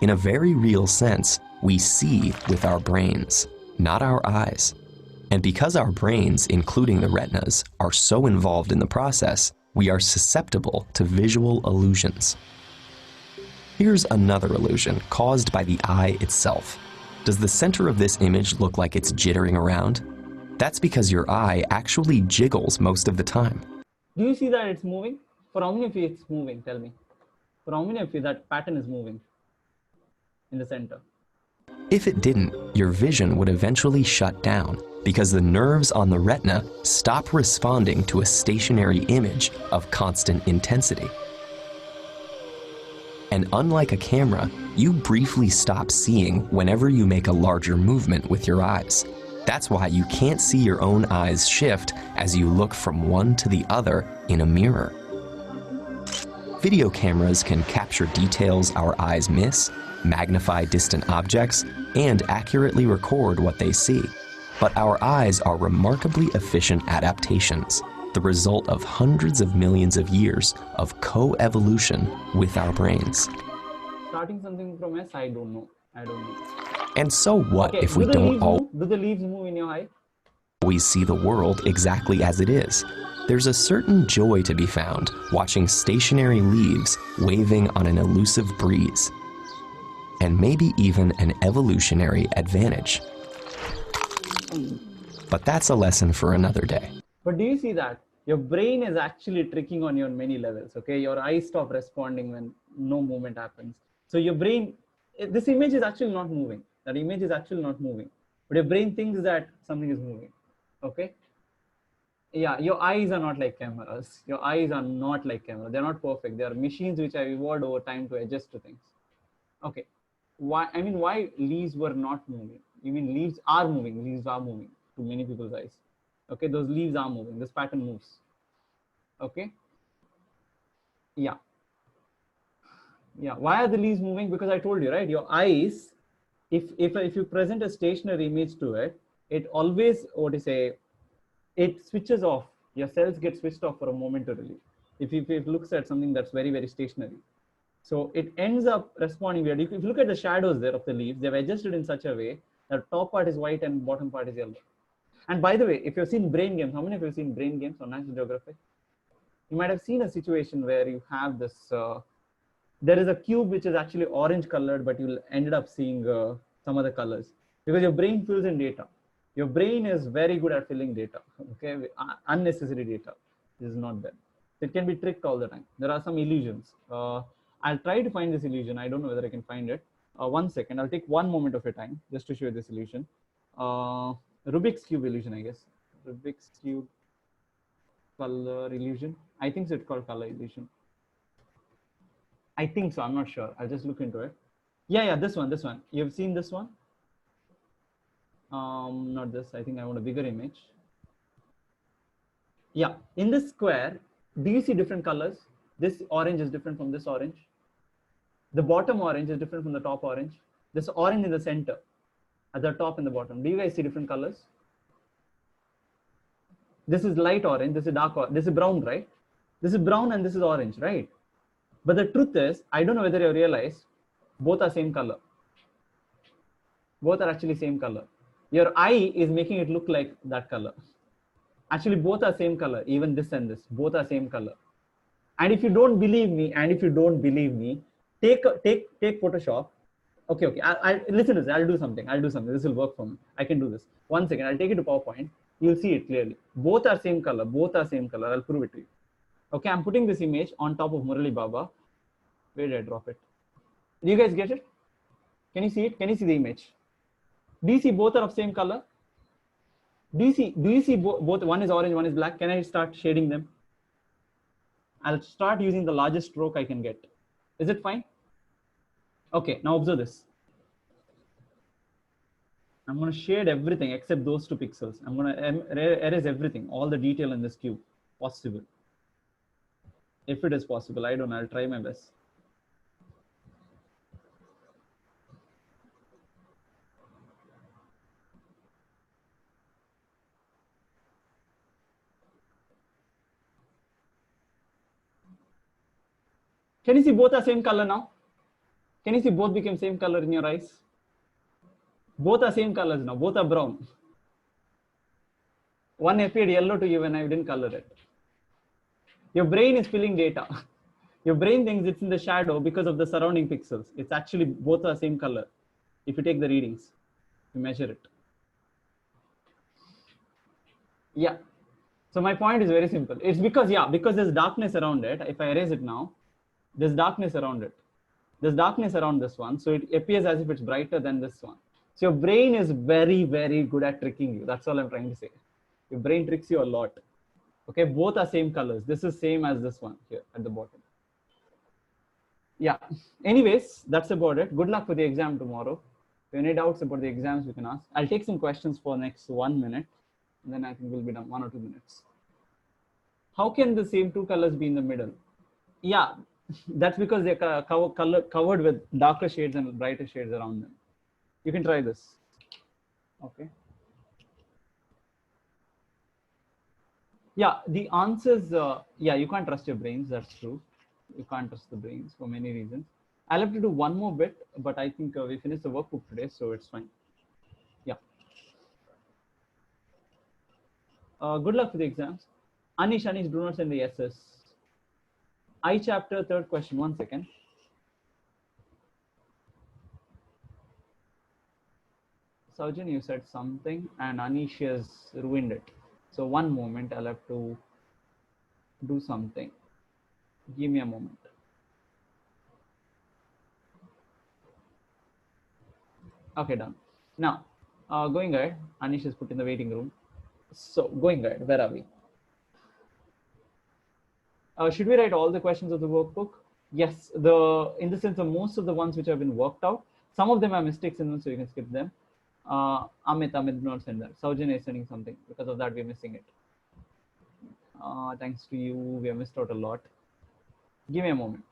In a very real sense, we see with our brains, not our eyes. And because our brains, including the retinas, are so involved in the process, we are susceptible to visual illusions. Here's another illusion caused by the eye itself. Does the center of this image look like it's jittering around? That's because your eye actually jiggles most of the time. Do you see that it's moving? For how many of you it's moving? Tell me. For how many of you that pattern is moving in the center? If it didn't, your vision would eventually shut down because the nerves on the retina stop responding to a stationary image of constant intensity. And unlike a camera, you briefly stop seeing whenever you make a larger movement with your eyes. That's why you can't see your own eyes shift as you look from one to the other in a mirror. Video cameras can capture details our eyes miss, magnify distant objects, and accurately record what they see. But our eyes are remarkably efficient adaptations, the result of hundreds of millions of years of co-evolution with our brains. Starting something from S, I don't know. And so what okay, if we don't all... Do the leaves move in your eye? always see the world exactly as it is? There's a certain joy to be found watching stationary leaves waving on an elusive breeze. And maybe even an evolutionary advantage. But that's a lesson for another day. But do you see that? Your brain is actually tricking on you on many levels, okay? Your eyes stop responding when no movement happens. So your brain, this image is actually not moving. That image is actually not moving. But your brain thinks that something is moving, okay? Yeah, your eyes are not like cameras. Your eyes are not like cameras. They're not perfect. They are machines which have evolved over time to adjust to things. Okay, why leaves were not moving? You mean leaves are moving? Leaves are moving to many people's eyes. Okay, those leaves are moving. This pattern moves. Okay. Yeah. Why are the leaves moving? Because I told you, right? Your eyes if you present a stationary image to it, it always, what to say, it switches off. Your cells get switched off for a momentarily. If it looks at something that's very, very stationary. So it ends up responding weird. If you look at the shadows there of the leaves, they've adjusted in such a way that top part is white and bottom part is yellow. And by the way, if you've seen Brain Games, how many of you have seen Brain Games on National Geographic? You might have seen a situation where you have this, there is a cube which is actually orange colored, but you'll ended up seeing some other colors because your brain fills in data. Your brain is very good at filling data, okay? Unnecessary data. This is not bad. It can be tricked all the time. There are some illusions. I'll try to find this illusion. I don't know whether I can find it. 1 second. I'll take one moment of your time just to show you this illusion. Rubik's Cube illusion, I guess. Rubik's Cube color illusion. I think so, it's called color illusion. I think so. I'm not sure. I'll just look into it. Yeah, this one. You've seen this one? Not this. I think I want a bigger image. Yeah, in this square, do you see different colors? This orange is different from this orange. The bottom orange is different from the top orange. This orange in the center, at the top and the bottom. Do you guys see different colors? This is light orange. This is dark orange. This is brown, right? This is brown and this is orange, right? But the truth is, I don't know whether you realize, both are same color. Both are actually same color. Your eye is making it look like that color. Actually, both are same color. Even this and this, both are same color. And if you don't believe me, take Photoshop. Okay. I listen to this. I'll do something. This will work for me. I can do this. 1 second. I'll take it to PowerPoint. You'll see it clearly. Both are same color. I'll prove it to you. Okay, I'm putting this image on top of Murali Baba. Where did I drop it? Do you guys get it? Can you see it? Can you see the image? Do you see both are of same color? Do you see both? One is orange, one is black. Can I start shading them? I'll start using the largest stroke I can get. Is it fine? Okay, now observe this. I'm going to shade everything except those 2 pixels. I'm going to erase everything, all the detail in this cube possible. If it is possible, I don't know. I'll try my best. Can you see both are same color now? Can you see both became same color in your eyes? Both are same colors now. Both are brown. One appeared yellow to you when I didn't color it. Your brain is filling data. Your brain thinks it's in the shadow because of the surrounding pixels. It's actually both are same color. If you take the readings, you measure it. Yeah. So my point is very simple. It's because there's darkness around it. If I erase it now, there's darkness around it. There's darkness around this one. So it appears as if it's brighter than this one. So your brain is very, very good at tricking you. That's all I'm trying to say. Your brain tricks you a lot. Okay, both are same colors. This is same as this one here at the bottom. Yeah. Anyways, that's about it. Good luck with the exam tomorrow. If you have any doubts about the exams, you can ask. I'll take some questions for next 1 minute. And then I think we'll be done 1 or 2 minutes. How can the same 2 colors be in the middle? Yeah, that's because they're covered with darker shades and brighter shades around them. You can try this. Okay. Yeah, the answers, you can't trust your brains. That's true. You can't trust the brains for many reasons. I'll have to do one more bit, but I think we finished the workbook today, so it's fine. Yeah. Good luck for the exams. Anish, do not send the S's. I chapter, 3rd question. 1 second. Saujin, you said something, and Anish has ruined it. So 1 moment, I'll have to do something. Give me a moment. Okay, done. Now, going ahead, Anish is put in the waiting room. So going ahead, where are we? Should we write all the questions of the workbook? Yes, in the sense of most of the ones which have been worked out. Some of them have mistakes in them, so you can skip them. Amit did not send that. Saujin is sending something. Because of that, we're missing it. Thanks to you, we have missed out a lot. Give me a moment.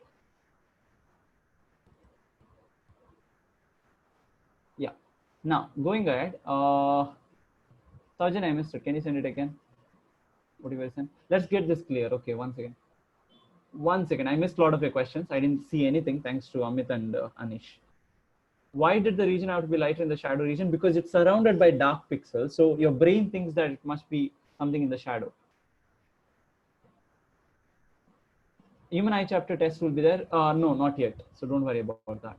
Yeah. Now, going ahead, Sajjan, I missed it. Can you send it again? What do you send? Let's get this clear. Okay, one second. One second. I missed a lot of your questions. I didn't see anything thanks to Amit and Anish. Why did the region have to be lighter in the shadow region? Because it's surrounded by dark pixels. So your brain thinks that it must be something in the shadow. Human eye chapter test will be there. No, not yet. So don't worry about that.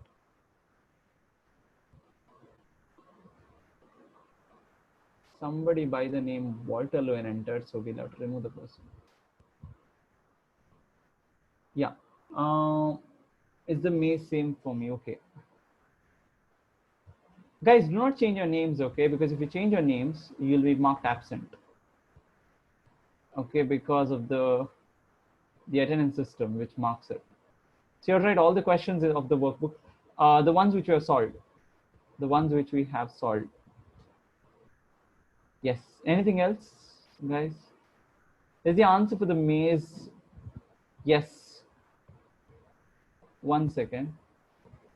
Somebody by the name Walter Lowen entered, so we'll have to remove the person. Yeah. Is the maze same for me? Okay. Guys, do not change your names, okay? Because if you change your names, you'll be marked absent. Okay, because of the attendance system which marks it. So you have to write all the questions of the workbook, the ones which we have solved, the ones which we have solved. Yes. Anything else, guys? Is the answer for the maze? Yes. One second.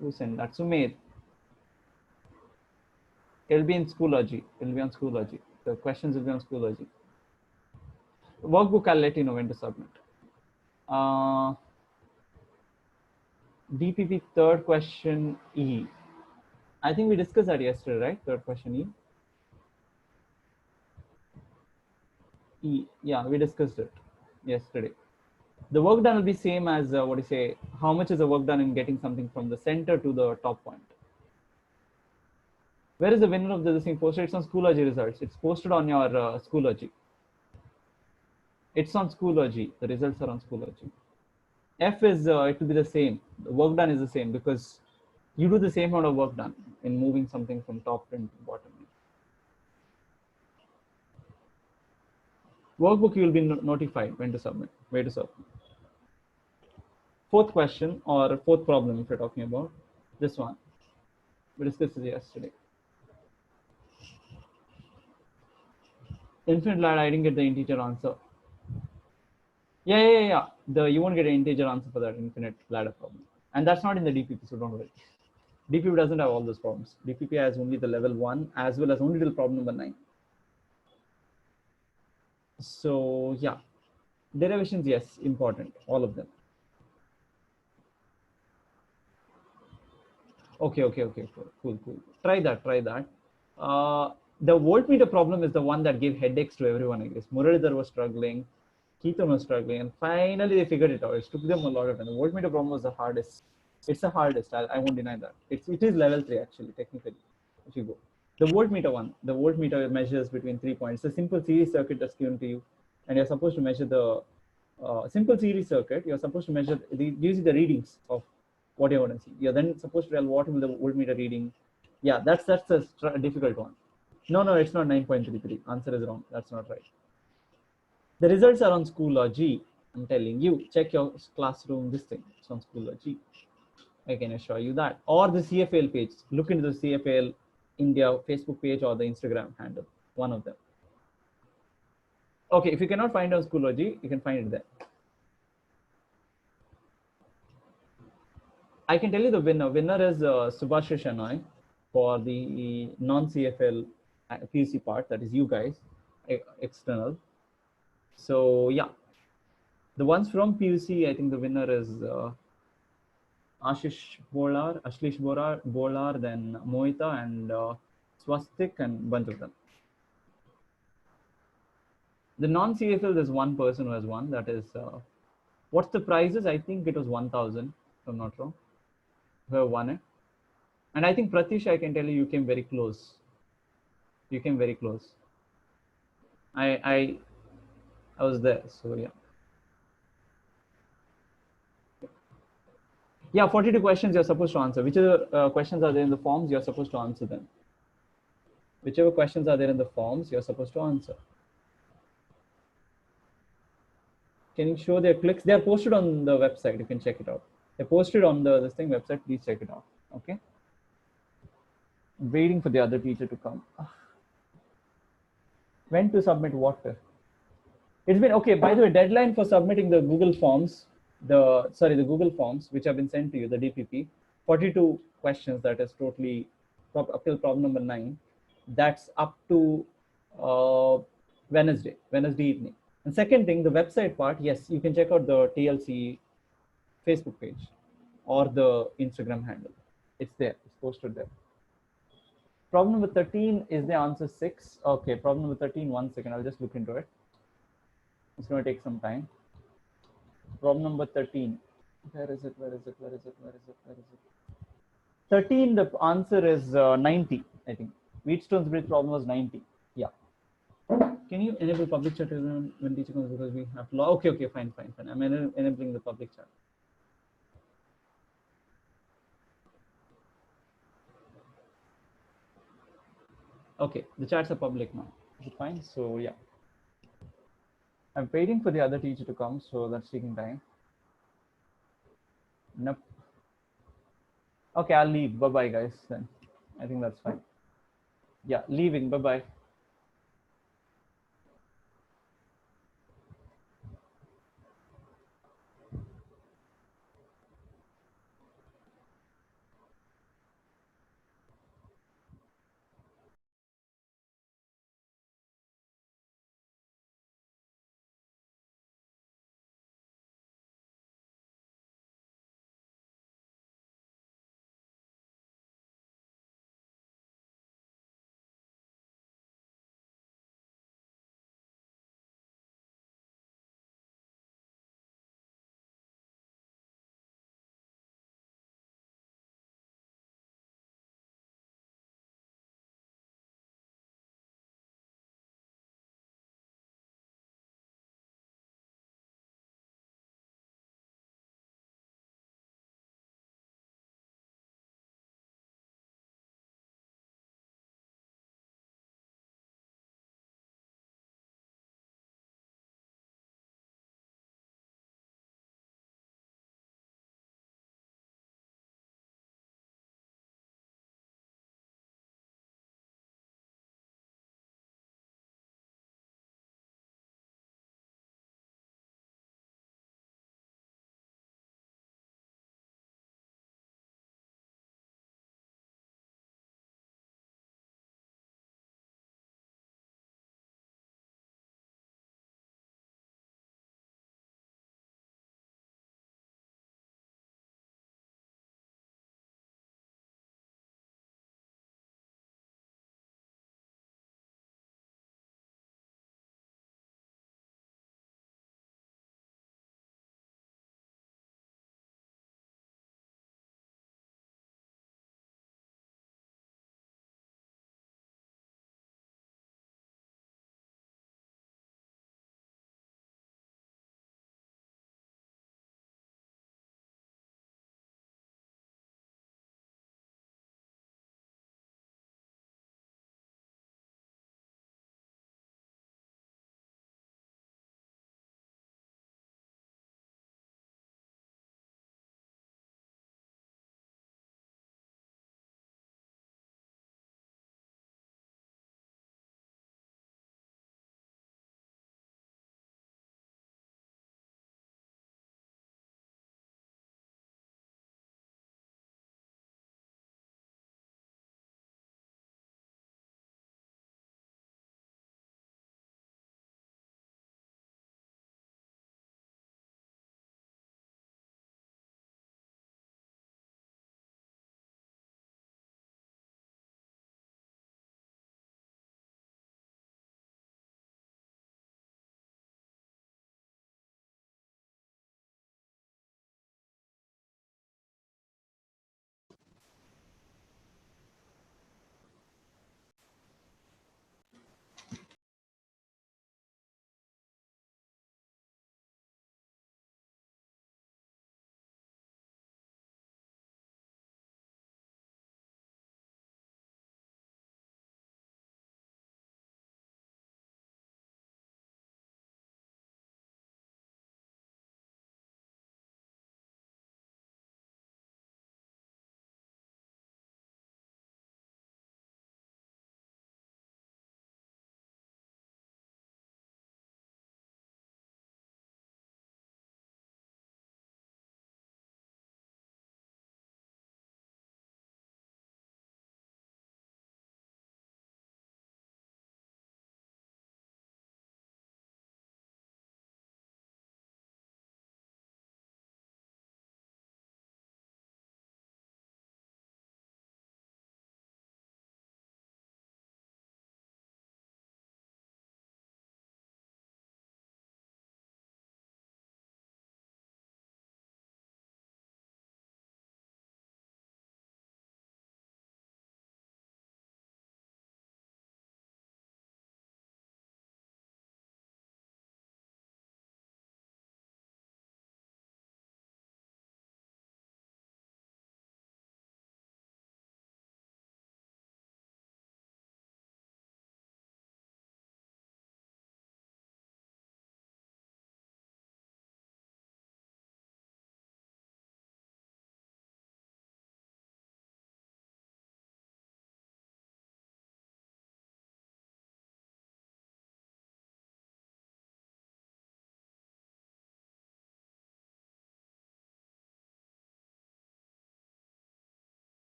Who sent that? Sumed. It'll be in Schoology. It'll be on Schoology. The questions will be on Schoology. Workbook, I'll let you know when to submit. DPP third question E. I think we discussed that yesterday, right? Third question E. E. Yeah, we discussed it yesterday. The work done will be same as what do you say? How much is the work done in getting something from the center to the top point? Where is the winner of this thing posted? It's on Schoology results. It's posted on your Schoology. It's on Schoology. The results are on Schoology. F is, it will be the same. The work done is the same because you do the same amount of work done in moving something from top to bottom. Workbook, you will be notified when to submit, where to submit. Fourth question or fourth problem, if you're talking about this one. We discussed it yesterday. Infinite ladder, I didn't get the integer answer. Yeah. You won't get an integer answer for that infinite ladder problem. And that's not in the DPP, so don't worry. DPP doesn't have all those problems. DPP has only the level 1 as well as only till problem number 9. So yeah, derivations, yes, important, all of them. Okay, cool. Try that. The voltmeter problem is the one that gave headaches to everyone, I guess. Muralidhar was struggling, Keaton was struggling, and finally they figured it out. It took them a lot of time. The voltmeter problem was the hardest. It's the hardest, I won't deny that. It is level 3 actually, technically, if you go. The voltmeter one, the voltmeter measures between 3 points. It's a simple series circuit that's given to you, and you're supposed to measure the simple series circuit. You're supposed to measure using the readings of what you're going to see. You're then supposed to tell what will the voltmeter reading. Yeah, that's a difficult one. No, it's not 9.33. Answer is wrong. That's not right. The results are on Schoology. I'm telling you, check your classroom. This thing, it's on Schoology. I can assure you that. Or the CFL page. Look into the CFL India Facebook page or the Instagram handle. One of them. Okay, if you cannot find it on Schoology, you can find it there. I can tell you the winner. Winner is Subhashish Shenoy for the non-CFL PUC part. That is you guys, external. So yeah, the ones from PUC, I think the winner is Ashlesh Bolar, then Mohita and Swastik and bunch of them. The non-CFL, there's one person who has won. That is, what's the prizes? I think it was 1,000, if I'm not wrong, who have won it. And I think Pratish, I can tell you, you came very close. You came very close. I was there, so yeah. Yeah, 42 questions you're supposed to answer. Whichever questions are there in the forms, you're supposed to answer them. Whichever questions are there in the forms, you're supposed to answer. Can you show their clicks? They are posted on the website. You can check it out. They're posted on the this thing website. Please check it out. Okay. I'm waiting for the other teacher to come. When to submit what? It's been okay. By the way, deadline for submitting the Google Forms, the Google Forms which have been sent to you, the DPP, 42 questions. That is totally up till problem number 9. That's up to Wednesday evening. And second thing, the website part, yes, you can check out the TLC Facebook page or the Instagram handle. It's there, it's posted there. Problem number 13 is the answer 6. Okay, problem number 13, 1 second, I'll just look into it. It's going to take some time. Problem number 13. Where is it? 13, the answer is 90, I think. Wheatstone's bridge problem was 90. Yeah. Can you enable public chat when teaching us, because we have to? Okay, fine. I'm enabling the public chat. Okay, the chats are public now. Is it fine? So yeah. I'm waiting for the other teacher to come, so that's taking time. Nope. Okay, I'll leave. Bye-bye, guys, then. I think that's fine. Yeah, leaving. Bye-bye.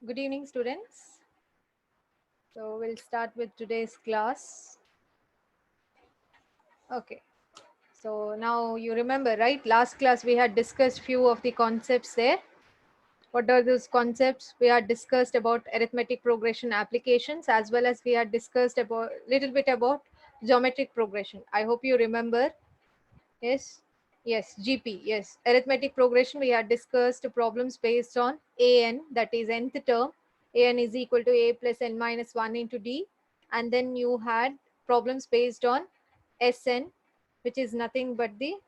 Good evening, students. So we'll start with today's class. Okay. So now you remember, right? Last class we had discussed few of the concepts there. What are those concepts? We had discussed about arithmetic progression applications, as well as we had discussed about little bit about geometric progression. I hope you remember. Yes. Yes, GP. Yes, arithmetic progression. We had discussed problems based on AN, that is nth term. AN is equal to A plus N minus 1 into D. And then you had problems based on SN, which is nothing but the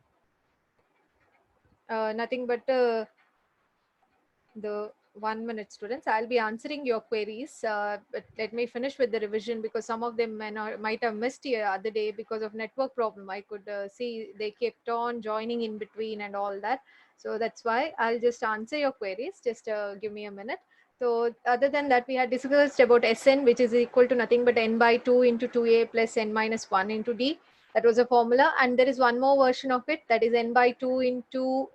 the 1 minute, students. I'll be answering your queries, but let me finish with the revision because some of them might have missed the other day because of network problem. I could see they kept on joining in between and all that. So that's why I'll just answer your queries. Just give me a minute. So other than that, we had discussed about Sn, which is equal to nothing but n by 2 into 2a plus n minus 1 into d. That was a formula. And there is one more version of it, that is n by 2 into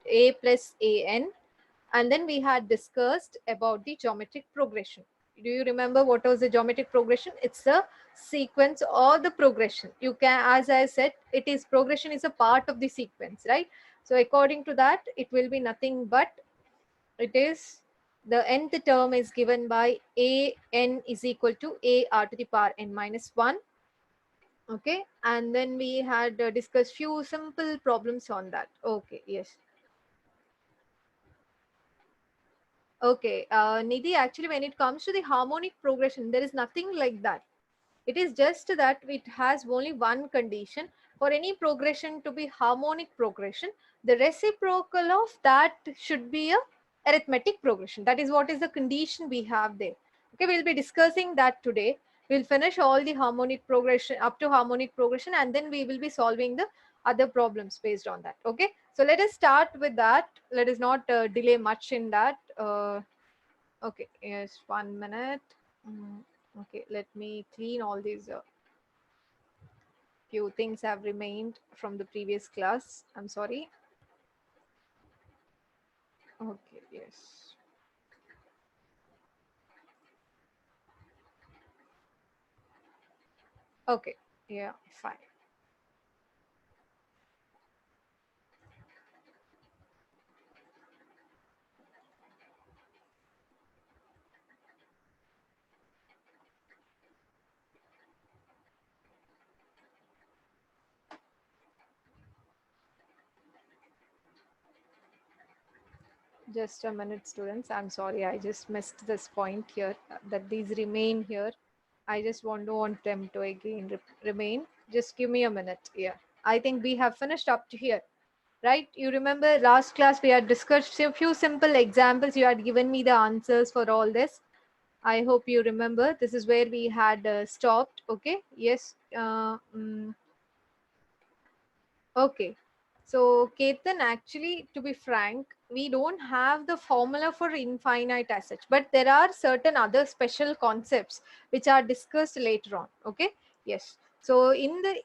a plus an. And then we had discussed about the geometric progression. Do you remember what was the geometric progression? It's a sequence or the progression. You can, as I said, it is progression is a part of the sequence, right? So according to that, it will be nothing but it is the nth term is given by a n is equal to a r to the power n minus 1. Okay, and then we had discussed few simple problems on that. Okay, yes. Okay, Nidhi, actually, when it comes to the harmonic progression, there is nothing like that. It is just that it has only one condition. For any progression to be harmonic progression, the reciprocal of that should be a arithmetic progression. That is what is the condition we have there. Okay, we'll be discussing that today. We'll finish all the harmonic progression up to harmonic progression, and then we will be solving the other problems based on that. Okay, so let us start with that. Let us not delay much in that. Okay, yes, 1 minute. Okay, let me clean all these few things have remained from the previous class. I'm sorry. Okay, yes. Okay, yeah, fine. Just a minute, students. I'm sorry, I just missed this point here, that these remain here. I just don't want them to again remain. Just give me a minute. Yeah, I think we have finished up to here, right? You remember last class we had discussed a few simple examples. You had given me the answers for all this. I hope you remember. This is where we had stopped. Okay, yes. Okay. So, Ketan, actually, to be frank, we don't have the formula for infinite as such, but there are certain other special concepts which are discussed later on. Okay. Yes. So, in the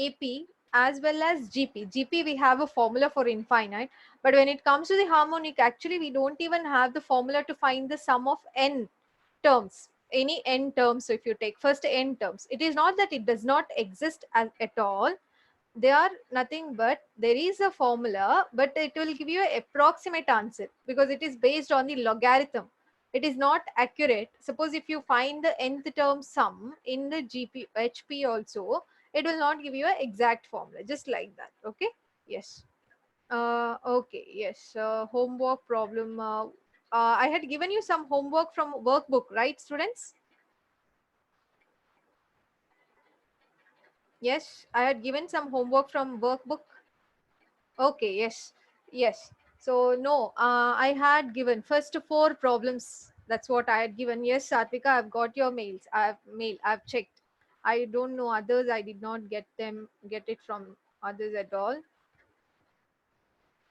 AP as well as GP, we have a formula for infinite, but when it comes to the harmonic, actually, we don't even have the formula to find the sum of n terms, any n terms. So, if you take first n terms, it is not that it does not exist at all. They are nothing but there is a formula, but it will give you an approximate answer because it is based on the logarithm. It is not accurate. Suppose if you find the nth term sum in the HP also, it will not give you an exact formula, just like that. Okay, yes. Okay, yes. Homework problem. I had given you some homework from workbook, right, students? Yes, I had given some homework from workbook. Okay, yes, yes. So no, I had given first 4 problems. That's what I had given. Yes, Satvika, I've got your mails. I've checked. I don't know others. I did not get it from others at all.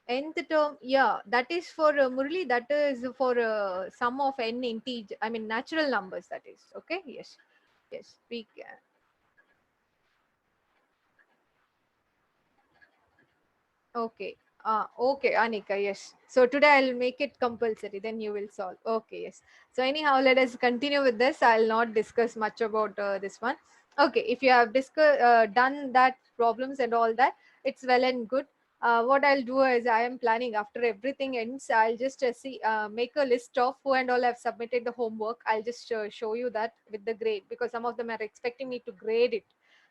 Nth term, yeah, that is for Murali. That is for sum of n integer. I mean natural numbers. That is okay. Yes, yes. We can. Okay. Okay, Anika, yes. So today I'll make it compulsory, then you will solve. Okay, yes. So anyhow, let us continue with this. I'll not discuss much about this one. Okay, if you have done that problems and all that, it's well and good. What I'll do is I am planning after everything ends, I'll just make a list of who and all have submitted the homework. I'll just show you that with the grade, because some of them are expecting me to grade it.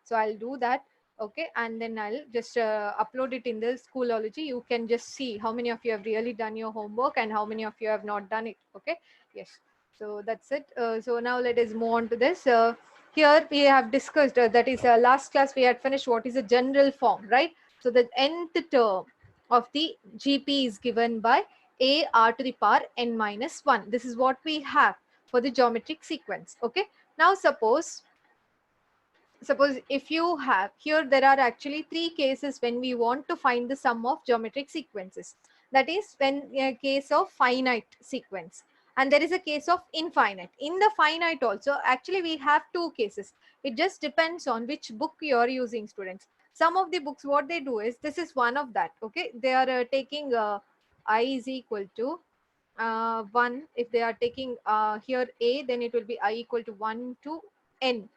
So I'll do that. Okay, and then I'll just upload it in the Schoology. You can just see how many of you have really done your homework and how many of you have not done it. Okay, yes. So that's it. So now let us move on to this. Here we have discussed, that is last class we had finished what is a general form, right? So the nth term of the GP is given by a r to the power n minus 1. This is what we have for the geometric sequence. Okay, now suppose if you have here, there are actually 3 cases when we want to find the sum of geometric sequences. That is when a case of finite sequence, and there is a case of infinite. In the finite also, actually we have 2 cases. It just depends on which book you are using, students. Some of the books, what they do is, this is one of that. Okay, they are taking I is equal to 1. If they are taking here a, then it will be I equal to 1 to n.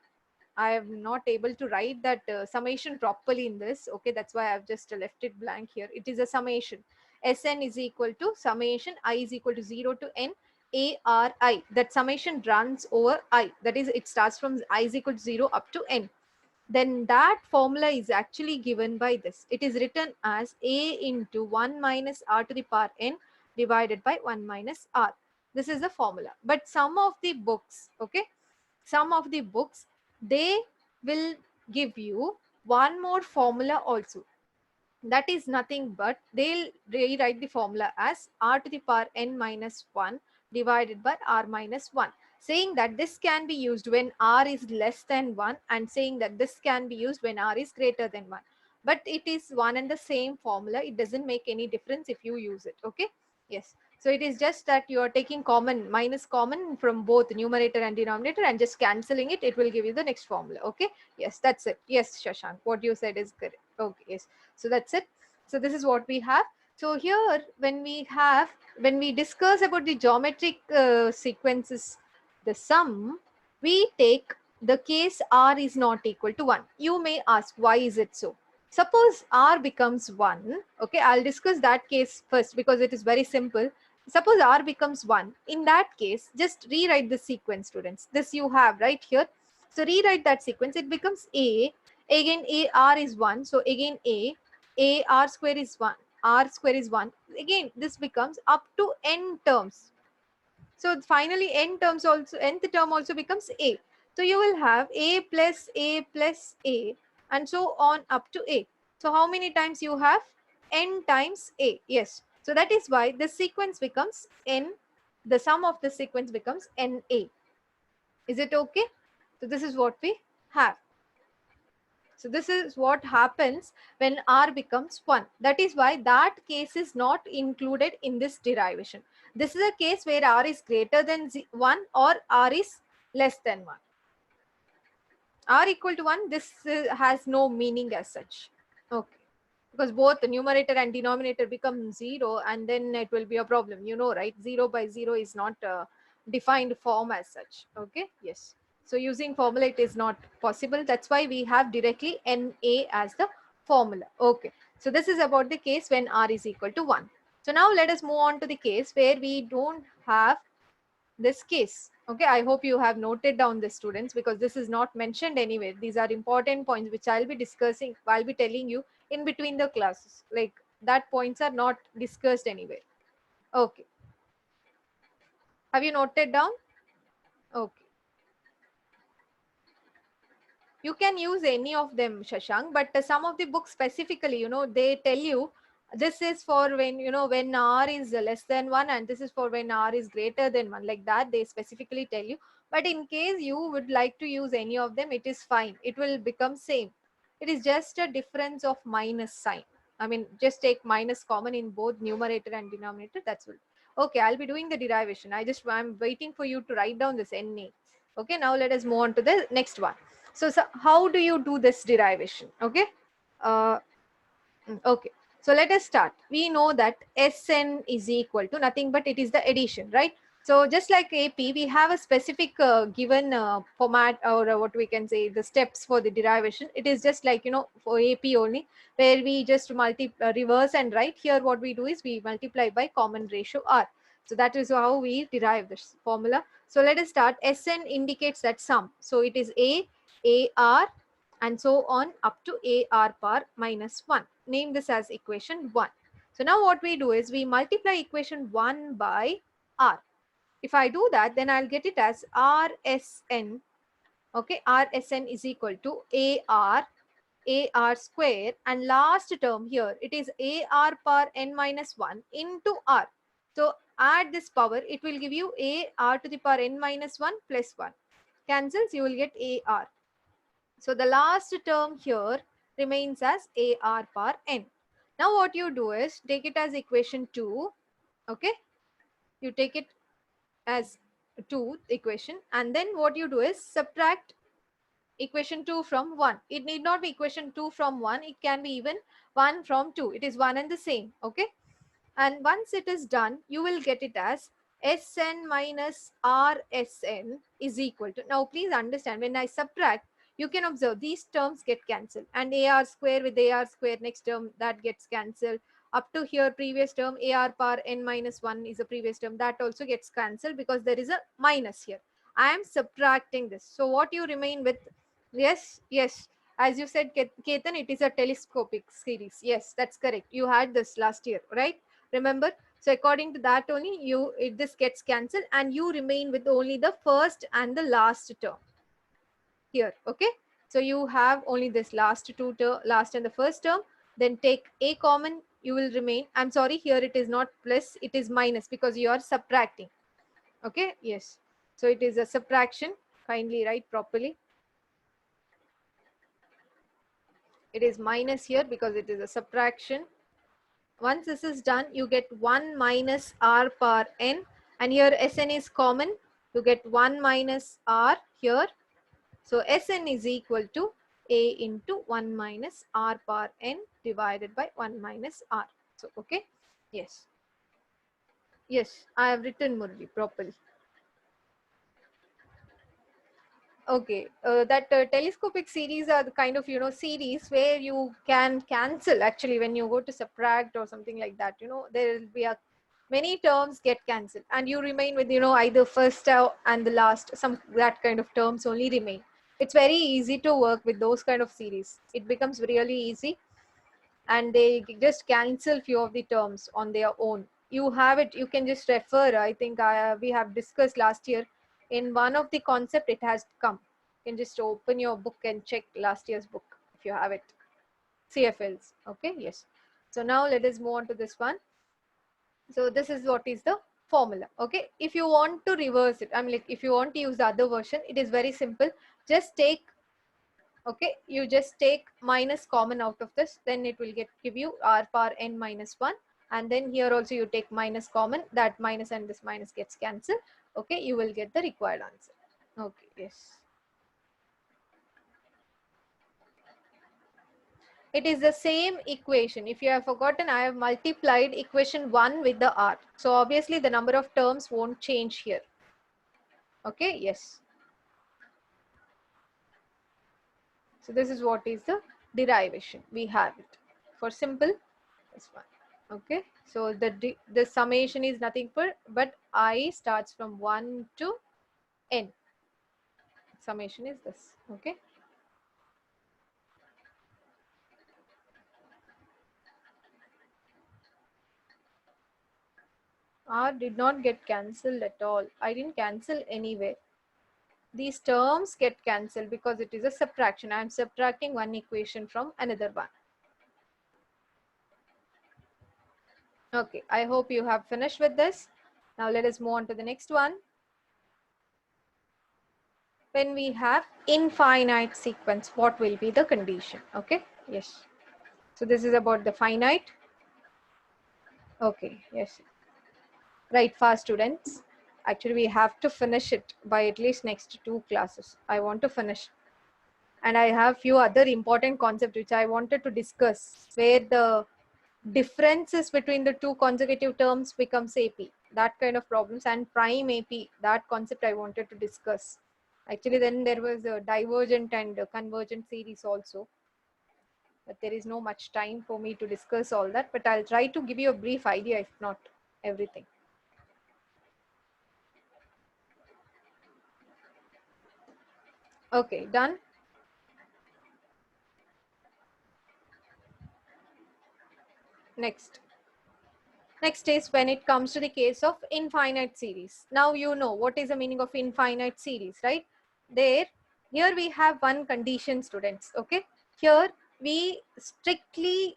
I am not able to write that summation properly in this. Okay, that's why I've just left it blank here. It is a summation. Sn is equal to summation I is equal to 0 to n ARI. That summation runs over I. That is, it starts from I is equal to 0 up to n. Then that formula is actually given by this. It is written as A into 1 minus r to the power n divided by 1 minus r. This is the formula. But some of the books, okay, some of the books, they will give you one more formula also. That is nothing but they'll rewrite the formula as r to the power n minus 1 divided by r minus 1, saying that this can be used when r is less than 1, and saying that this can be used when r is greater than 1. But it is one and the same formula. It doesn't make any difference if you use it. Okay, yes. So it is just that you are taking minus common from both numerator and denominator and just cancelling it. It will give you the next formula. Okay, yes, that's it. Yes, Shashank, what you said is correct. Okay, yes. So that's it. So this is what we have. So here, when we discuss about the geometric sequences, the sum, we take the case r is not equal to 1. You may ask, why is it so? Suppose r becomes 1. Okay, I'll discuss that case first because it is very simple. Suppose r becomes 1. In that case, just rewrite the sequence, students. This you have right here. So rewrite that sequence. It becomes a. Again, a r is 1. So again, a r square is 1. R square is 1. Again, this becomes up to n terms. So finally, nth term also becomes a. So you will have a plus a plus a, and so on up to a. So how many times you have? N times a. Yes. So that is why the sequence becomes n. The sum of the sequence becomes na. Is it okay? So this is what we have. So this is what happens when r becomes 1. That is why that case is not included in this derivation. This is a case where r is greater than 1 or r is less than 1. R equal to 1, this has no meaning as such. Okay. Because both the numerator and denominator become 0, and then it will be a problem. You know, right? 0 by 0 is not a defined form as such. Okay. Yes. So using formula, it is not possible. That's why we have directly NA as the formula. Okay. So this is about the case when R is equal to 1. So now let us move on to the case where we don't have this case. Okay. I hope you have noted down this, students, because this is not mentioned anywhere. These are important points which I'll be discussing. I'll be telling you in between the classes. Like that points are not discussed anywhere. Okay. Have you noted down? Okay. You can use any of them, Shashank, but some of the books specifically, you know, they tell you this is for when, you know, when r is less than 1, and this is for when r is greater than 1. Like that, they specifically tell you. But in case you would like to use any of them, it is fine. It will become same. It is just a difference of minus sign. I mean, just take minus common in both numerator and denominator. That's all. Okay, I'll be doing the derivation. I'm waiting for you to write down this NA. Okay, now let us move on to the next one. So how do you do this derivation? Okay. Okay. So let us start. We know that Sn is equal to nothing but it is the addition, right? So just like AP, we have a specific given format, or what we can say, the steps for the derivation. It is just like, for AP only, where we just reverse and write. Here what we do is we multiply by common ratio R. So that is how we derive this formula. So let us start. Sn indicates that sum. So it is AR, and so on up to AR power minus 1. Name this as equation 1. So now what we do is we multiply equation 1 by R. If I do that, then I'll get it as Rsn. Okay, Rsn is equal to AR square, and last term here, it is AR power n minus 1 into R. So add this power, it will give you AR to the power n minus 1 plus 1. Cancels, you will get AR. So the last term here remains as AR power n. Now what you do is take it as equation 2. Okay, you take it as 2 equation, and then what you do is subtract equation 2 from 1. It need not be equation 2 from 1, it can be even 1 from 2. It is one and the same. Okay, and once it is done, you will get it as Sn minus Rsn is equal to, now please understand, when I subtract, you can observe these terms get cancelled, and AR square with AR square, next term, that gets cancelled. Up to here, previous term, AR power n minus 1 is a previous term, that also gets cancelled because there is a minus here. I am subtracting this. So what you remain with, yes, as you said, Ketan, it is a telescopic series. Yes, that's correct. You had this last year, right? Remember? So according to that only, this gets cancelled, and you remain with only the first and the last term here. Okay, so you have only this last and the first term. Then take a common, you will remain, I'm sorry, here it is not plus, it is minus, because you are subtracting. Okay, yes, so it is a subtraction. Kindly write properly. It is minus here because it is a subtraction. Once this is done, you get 1 minus R power n, and here Sn is common, you get 1 minus R here. So Sn is equal to A into 1 minus R power n divided by 1 minus R. So, okay, yes, I have written Murali properly. Okay, that telescopic series are the kind of, series where you can cancel actually when you go to subtract or something like that. There will be many terms get cancelled, and you remain with, either first and the last, that kind of terms only remain. It's very easy to work with those kind of series. It becomes really easy, and they just cancel few of the terms on their own. You have it, you can just refer. I think we have discussed last year in one of the concept, it has come. You can just open your book and check last year's book if you have it. CFLs. Okay, yes. So now let us move on to this one. So this is what is the formula. Okay, if you want to reverse it, if you want to use the other version, it is very simple. Just take, okay, you just take minus common out of this, then it will give you R power n minus 1, and then here also you take minus common, that minus and this minus gets cancelled. Okay, you will get the required answer. Okay, yes. It is the same equation. If you have forgotten, I have multiplied equation 1 with the R. So obviously the number of terms won't change here. Okay, yes. So this is what is the derivation. We have it for simple, this one. Okay, so the summation is nothing but I starts from 1 to n. Summation is this. Okay. R did not get cancelled at all. I didn't cancel anywhere. These terms get cancelled because it is a subtraction. I am subtracting one equation from another one. Okay, I hope you have finished with this. Now let us move on to the next one. When we have infinite sequence, what will be the condition? Okay, yes. So this is about the finite. Okay, yes. Right, fast students. Actually, we have to finish it by at least next 2 classes. I want to finish. And I have few other important concepts which I wanted to discuss, where differences between the two consecutive terms becomes AP. That kind of problems, and prime AP, that concept I wanted to discuss. Actually, then there was a divergent and a convergent series also. But there is no much time for me to discuss all that. But I'll try to give you a brief idea, if not everything. Okay, done. Next. Next is when it comes to the case of infinite series. Now you know what is the meaning of infinite series, right? Here we have one condition, students. Okay, here we strictly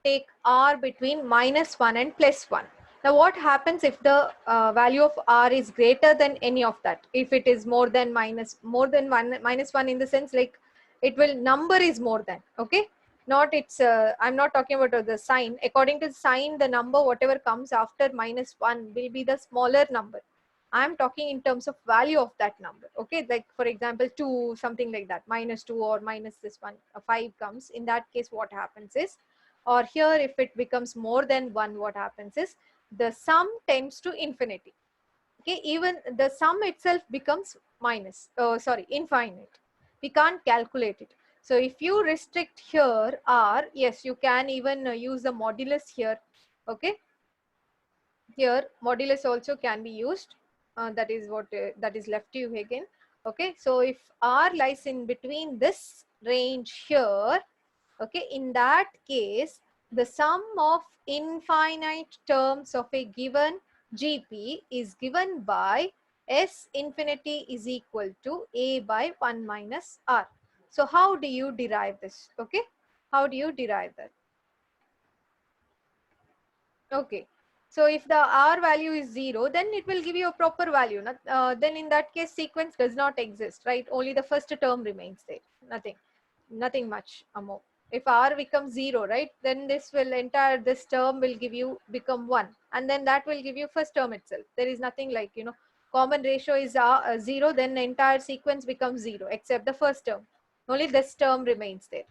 take R between -1 and +1. Now what happens if the value of R is greater than any of that? If it is more than -1 in the sense like it will number is more than, okay? Not it's, I'm not talking about the sign. According to the sign, the number whatever comes after -1 will be the smaller number. I'm talking in terms of value of that number, okay? Like for example, 2, something like that, -2 or minus this one, 5 comes. In that case, what happens is, or here if it becomes more than 1, what happens is the sum tends to infinity. Okay, even the sum itself becomes infinite. We can't calculate it. So if you restrict here R, yes, you can even use the modulus here. Okay, here modulus also can be used. That is what that is left to you again. Okay, so if R lies in between this range here, okay, in that case, the sum of infinite terms of a given GP is given by S infinity is equal to A by 1 minus R. So how do you derive this? Okay, how do you derive that? Okay, so if the R value is 0, then it will give you a proper value. Then in that case, sequence does not exist, right? Only the first term remains there, nothing much more. If R becomes 0, right, then this term will become 1, and then that will give you first term itself. There is nothing like, common ratio is 0, then the entire sequence becomes 0 except the first term. Only this term remains there.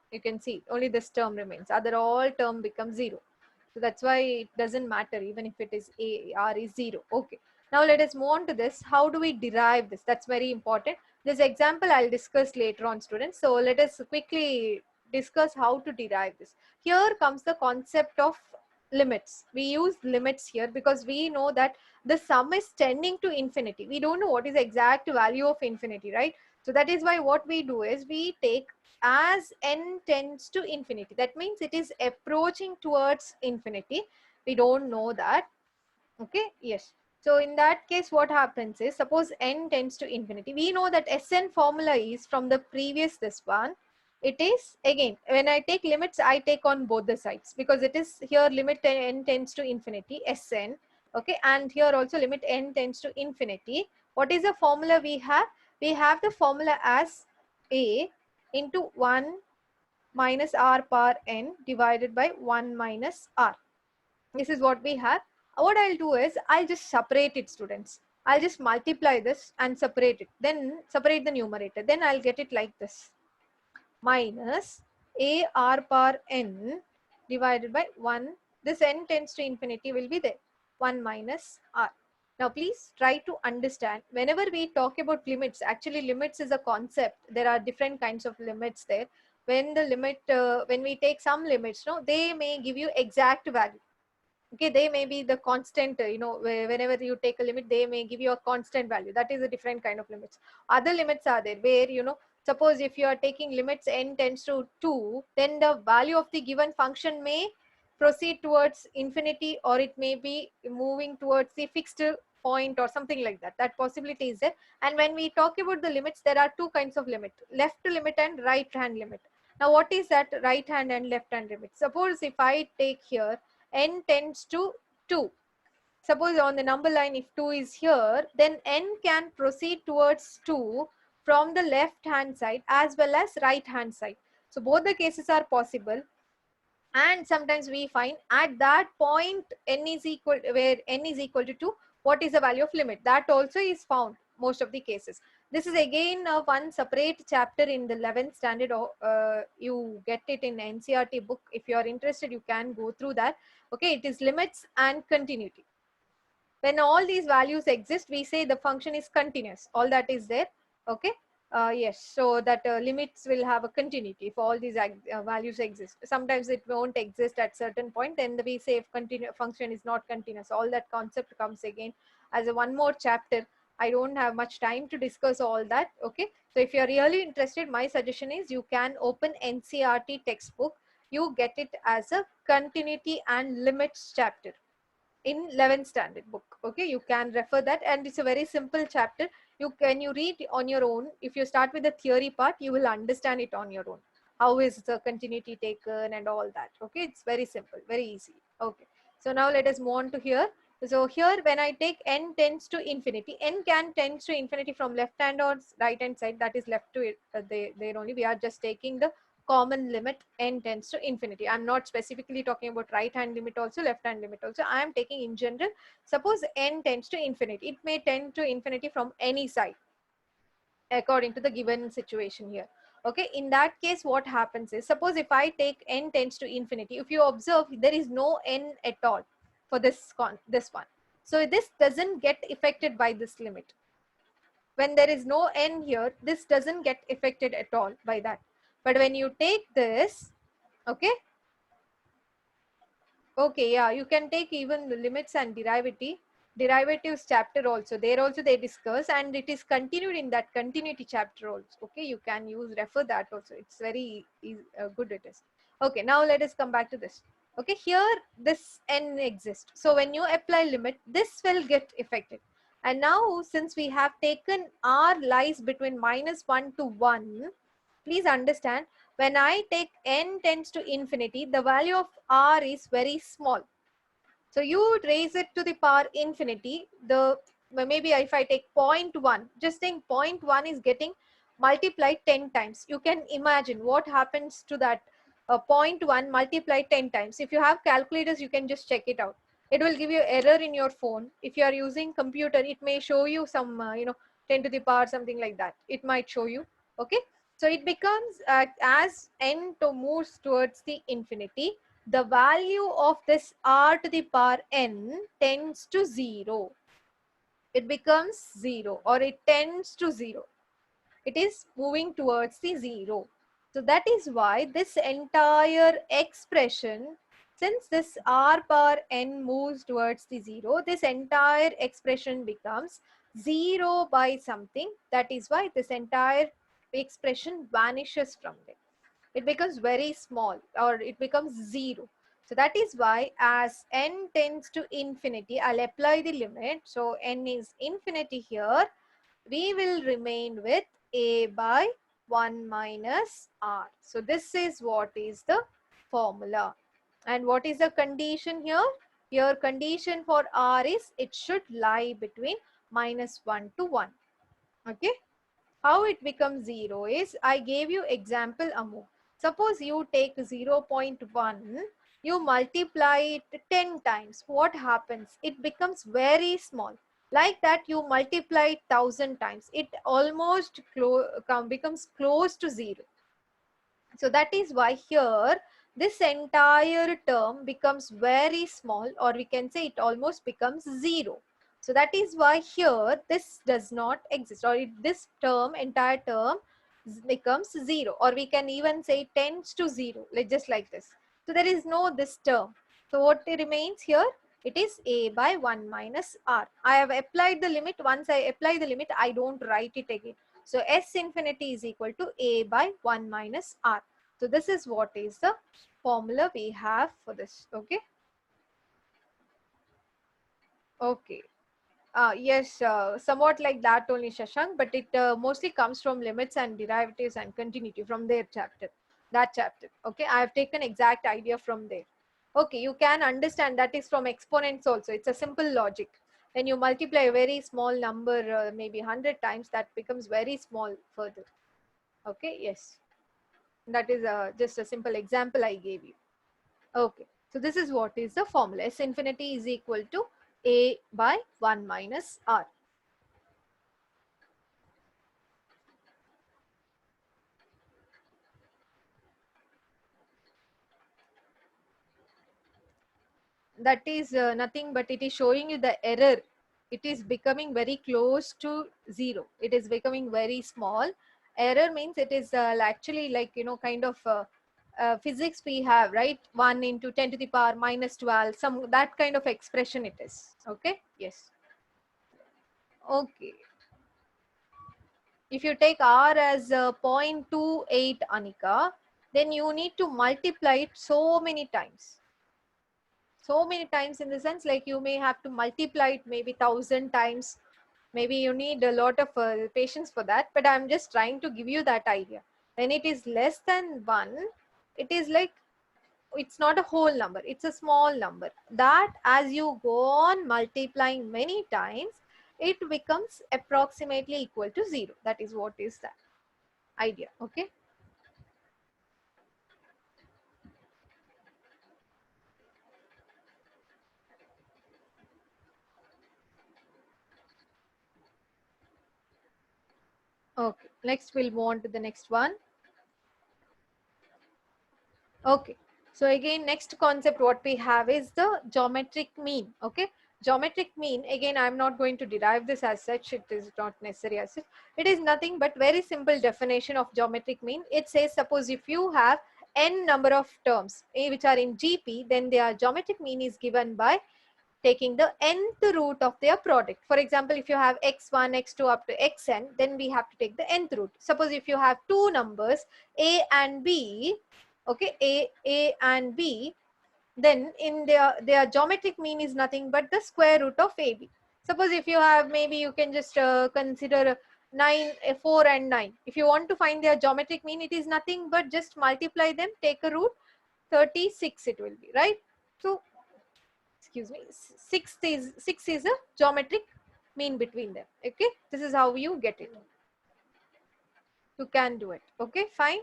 You can see only this term remains, other all term becomes 0. So that's why it doesn't matter even if it is R is 0. Okay, now let us move on to this. How do we derive this? That's very important. This example I'll discuss later on, students. So let us quickly discuss how to derive this. Here comes the concept of limits. We use limits here because we know that the sum is tending to infinity. We don't know what is the exact value of infinity, right? So that is why what we do is we take as n tends to infinity. That means it is approaching towards infinity. We don't know that. Okay, yes. So in that case, what happens is, suppose n tends to infinity. We know that Sn formula is from the previous this one. It is, again, when I take limits, I take on both the sides because it is here limit n tends to infinity, Sn. Okay, and here also limit n tends to infinity. What is the formula we have? We have the formula as A into 1 minus R power n divided by 1 minus R. This is what we have. What I'll do is I'll just separate it, students. I'll just multiply this and separate it. Then separate the numerator. Then I'll get it like this. Minus A R power n divided by 1. This n tends to infinity will be there. 1 minus R. Now please try to understand, whenever we talk about limits, actually limits is a concept. There are different kinds of limits there. When the limit, when we take some limits, they may give you exact value. Okay, they may be the constant, whenever you take a limit, they may give you a constant value. That is a different kind of limits. Other limits are there where, suppose if you are taking limits n tends to 2, then the value of the given function may proceed towards infinity, or it may be moving towards the fixed point or something like that. That possibility is there. And when we talk about the limits, there are two kinds of limit, left limit and right hand limit. Now what is that right hand and left hand limit? Suppose if I take here n tends to 2. Suppose on the number line, if 2 is here, then n can proceed towards 2 from the left hand side as well as right hand side. So both the cases are possible. And sometimes we find at that point n is equal, where n is equal to 2, what is the value of limit? That also is found most of the cases. This is again one separate chapter in the 11th standard. You get it in NCERT book. If you are interested, you can go through that. Okay, it is limits and continuity. When all these values exist, we say the function is continuous. All that is there. Okay. Yes, so that limits will have a continuity if all these values exist. Sometimes it won't exist at certain point, then we say if function is not continuous. All that concept comes again as a one more chapter. I don't have much time to discuss all that. Okay, so if you're really interested, my suggestion is you can open NCERT textbook. You get it as a continuity and limits chapter in 11th standard book. Okay, you can refer that, and it's a very simple chapter. You read on your own. If you start with the theory part, you will understand it on your own. How is the continuity taken and all that. Okay, it's very simple, very easy. Okay, so now let us move on to here. So here, when I take n tends to infinity, n can tends to infinity from left hand or right hand side. That is left to it. There only we are just taking the common limit n tends to infinity. I'm not specifically talking about right hand limit also, left hand limit also. I am taking in general. Suppose n tends to infinity. It may tend to infinity from any side according to the given situation here. Okay, in that case, what happens is, suppose if I take n tends to infinity, if you observe, there is no n at all for this one. So this doesn't get affected by this limit. When there is no n here, this doesn't get affected at all by that. But when you take this, okay, yeah, you can take even the limits and derivatives chapter also. There also they discuss, and it is continued in that continuity chapter also. Okay, you can refer that also. It's very good it is. Okay, now let us come back to this. Okay, here this n exists. So when you apply limit, this will get affected. And now since we have taken r lies between -1 to 1, please understand, when I take n tends to infinity, the value of r is very small. So you would raise it to the power infinity. Maybe if I take 0.1, just think 0.1 is getting multiplied 10 times. You can imagine what happens to that 0.1 multiplied 10 times. If you have calculators, you can just check it out. It will give you error in your phone. If you are using computer, it may show you some 10 to the power, something like that. It might show you. Okay. So it becomes as n moves towards the infinity, the value of this r to the power n tends to 0. It becomes 0, or it tends to 0. It is moving towards the 0. So that is why this entire expression, since this r power n moves towards the 0, this entire expression becomes 0 by something. That is why this entire expression vanishes from there. It becomes very small, or it becomes 0. So that is why as n tends to infinity, I'll apply the limit. So n is infinity here. We will remain with a by 1 minus r. So this is what is the formula. And what is the condition here? Here condition for r is it should lie between -1 to 1. Okay. How it becomes 0 is, I gave you example Amu. Suppose you take 0.1, you multiply it 10 times. What happens? It becomes very small. Like that, you multiply it 1000 times. It almost becomes close to 0. So that is why here, this entire term becomes very small, or we can say it almost becomes 0. So that is why here this does not exist, or this term, entire term becomes 0, or we can even say tends to 0, like just like this. So there is no this term. So what remains here? It is a by 1 minus r. I have applied the limit. Once I apply the limit, I don't write it again. So s infinity is equal to a by 1 minus r. So this is what is the formula we have for this. Okay. Okay. Yes, somewhat like that only, Shashank, but it mostly comes from limits and derivatives and continuity from their chapter, that chapter. Okay, I have taken exact idea from there. Okay, you can understand that is from exponents also. It's a simple logic. When you multiply a very small number, maybe 100 times, that becomes very small further. Okay, yes. That is just a simple example I gave you. Okay, so this is what is the formula. S infinity is equal to a by 1 minus r. that is nothing but it is showing you the error. It is becoming very close to 0. It is becoming very small. Error means it is actually like, you know, kind of physics we have, right? 1 into 10 to the power minus 12, some that kind of expression it is. Okay, yes. Okay. If you take r as 0.28 Anika, then you need to multiply it so many times. So many times in the sense like you may have to multiply it maybe 1,000 times. Maybe you need a lot of patience for that, but I'm just trying to give you that idea. When it is less than 1, it is like, it's not a whole number, it's a small number. That as you go on multiplying many times, it becomes approximately equal to 0. That is what is that idea. Okay. Okay, next we'll move on to the next one. Okay, so again, next concept what we have is the geometric mean. Okay, geometric mean, again, I'm not going to derive this as such. It is not necessary as such. It is nothing but very simple definition of geometric mean. It says, suppose if you have n number of terms which are in GP, then their geometric mean is given by taking the nth root of their product. For example, if you have x1, x2 up to xn, then we have to take the nth root. Suppose if you have two numbers a and b, okay, a and b, then in their geometric mean is nothing but the square root of ab. Suppose if you have, maybe you can just consider 4 and 9. If you want to find their geometric mean, it is nothing but just multiply them, take a root, 36 it will be, right? So excuse me, 6 is a geometric mean between them. Okay, this is how you get it. You can do it. Okay, fine.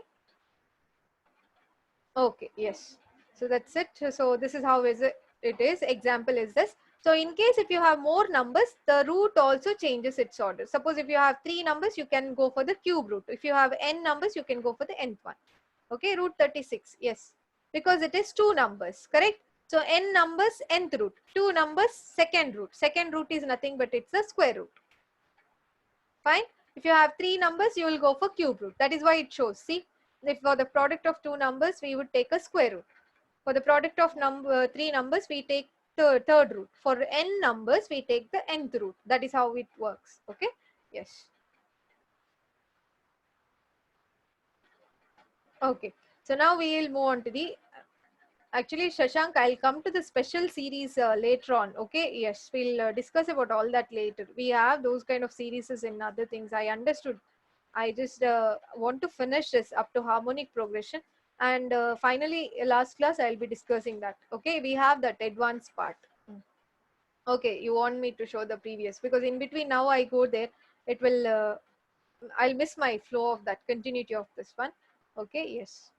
Okay, yes. So that's it. So this is how it is. Example is this. So in case if you have more numbers, the root also changes its order. Suppose if you have 3 numbers, you can go for the cube root. If you have n numbers, you can go for the nth one. Okay, root 36. Yes, because it is 2 numbers, correct? So n numbers, nth root. 2 numbers, second root. Second root is nothing but it's a square root. Fine. If you have 3 numbers, you will go for cube root. That is why it shows. See, if for the product of 2 numbers, we would take a square root. For the product of 3 numbers, we take the third root. For n numbers, we take the nth root. That is how it works. Okay. Yes. Okay. So now we will move on to the, actually Shashank, I'll come to the special series later on. Okay. Yes. We'll discuss about all that later. We have those kind of series in other things. I understood. I just want to finish this up to harmonic progression. And finally, last class, I'll be discussing that. Okay. We have that advanced part. Okay. You want me to show the previous, because in between now I go there, it will, I'll miss my flow of that continuity of this one. Okay. Yes.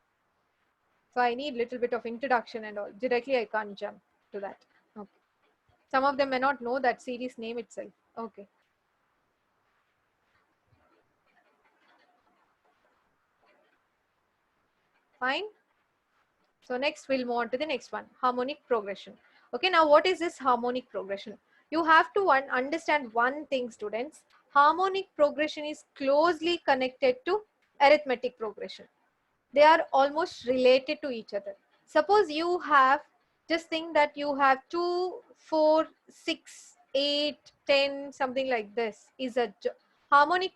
So I need little bit of introduction and all. Directly I can't jump to that. Okay. Some of them may not know that series name itself. Okay. Fine. So next we'll move on to the next one, harmonic progression. Okay, now what is this harmonic progression? You have to understand one thing, students. Harmonic progression is closely connected to arithmetic progression. They are almost related to each other. Suppose you have, just think that you have 2, 4, 6, 8, 10, something like this is a geometric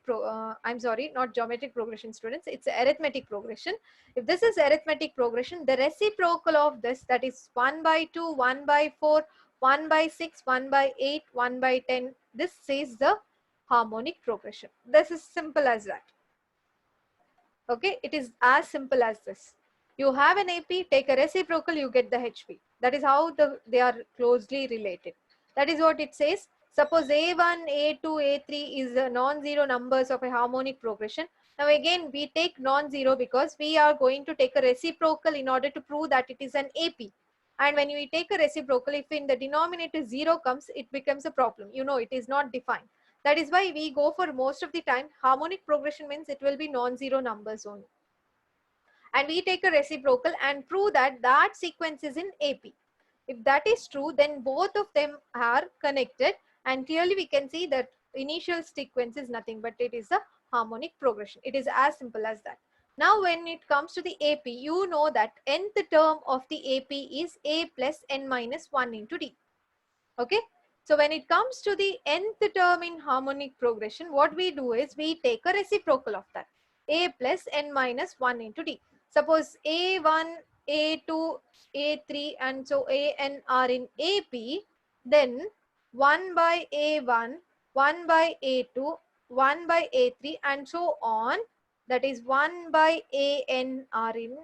not geometric progression, students, it's arithmetic progression. If this is arithmetic progression, the reciprocal of this, that is 1 by 2, 1 by 4, 1 by 6, 1 by 8, 1 by 10, this is the harmonic progression. This is simple as that. Okay, it is as simple as this. You have an AP, take a reciprocal, you get the HP. That is how they are closely related. That is what it says. Suppose A1, A2, A3 is the non-zero numbers of a harmonic progression. Now again, we take non-zero because we are going to take a reciprocal in order to prove that it is an AP. And when we take a reciprocal, if in the denominator 0 comes, it becomes a problem. You know, it is not defined. That is why we go for most of the time, harmonic progression means it will be non-zero numbers only. And we take a reciprocal and prove that that sequence is in AP. If that is true, then both of them are connected, and clearly we can see that initial sequence is nothing but it is a harmonic progression. It is as simple as that. Now when it comes to the AP, you know that nth term of the AP is A plus n minus 1 into D. Okay. So when it comes to the nth term in harmonic progression, what we do is we take a reciprocal of that. A plus n minus 1 into D. Suppose A1, A2, A3 and so AN are in AP, then 1 by A1, 1 by A2, 1 by A3 and so on. That is 1 by AN are in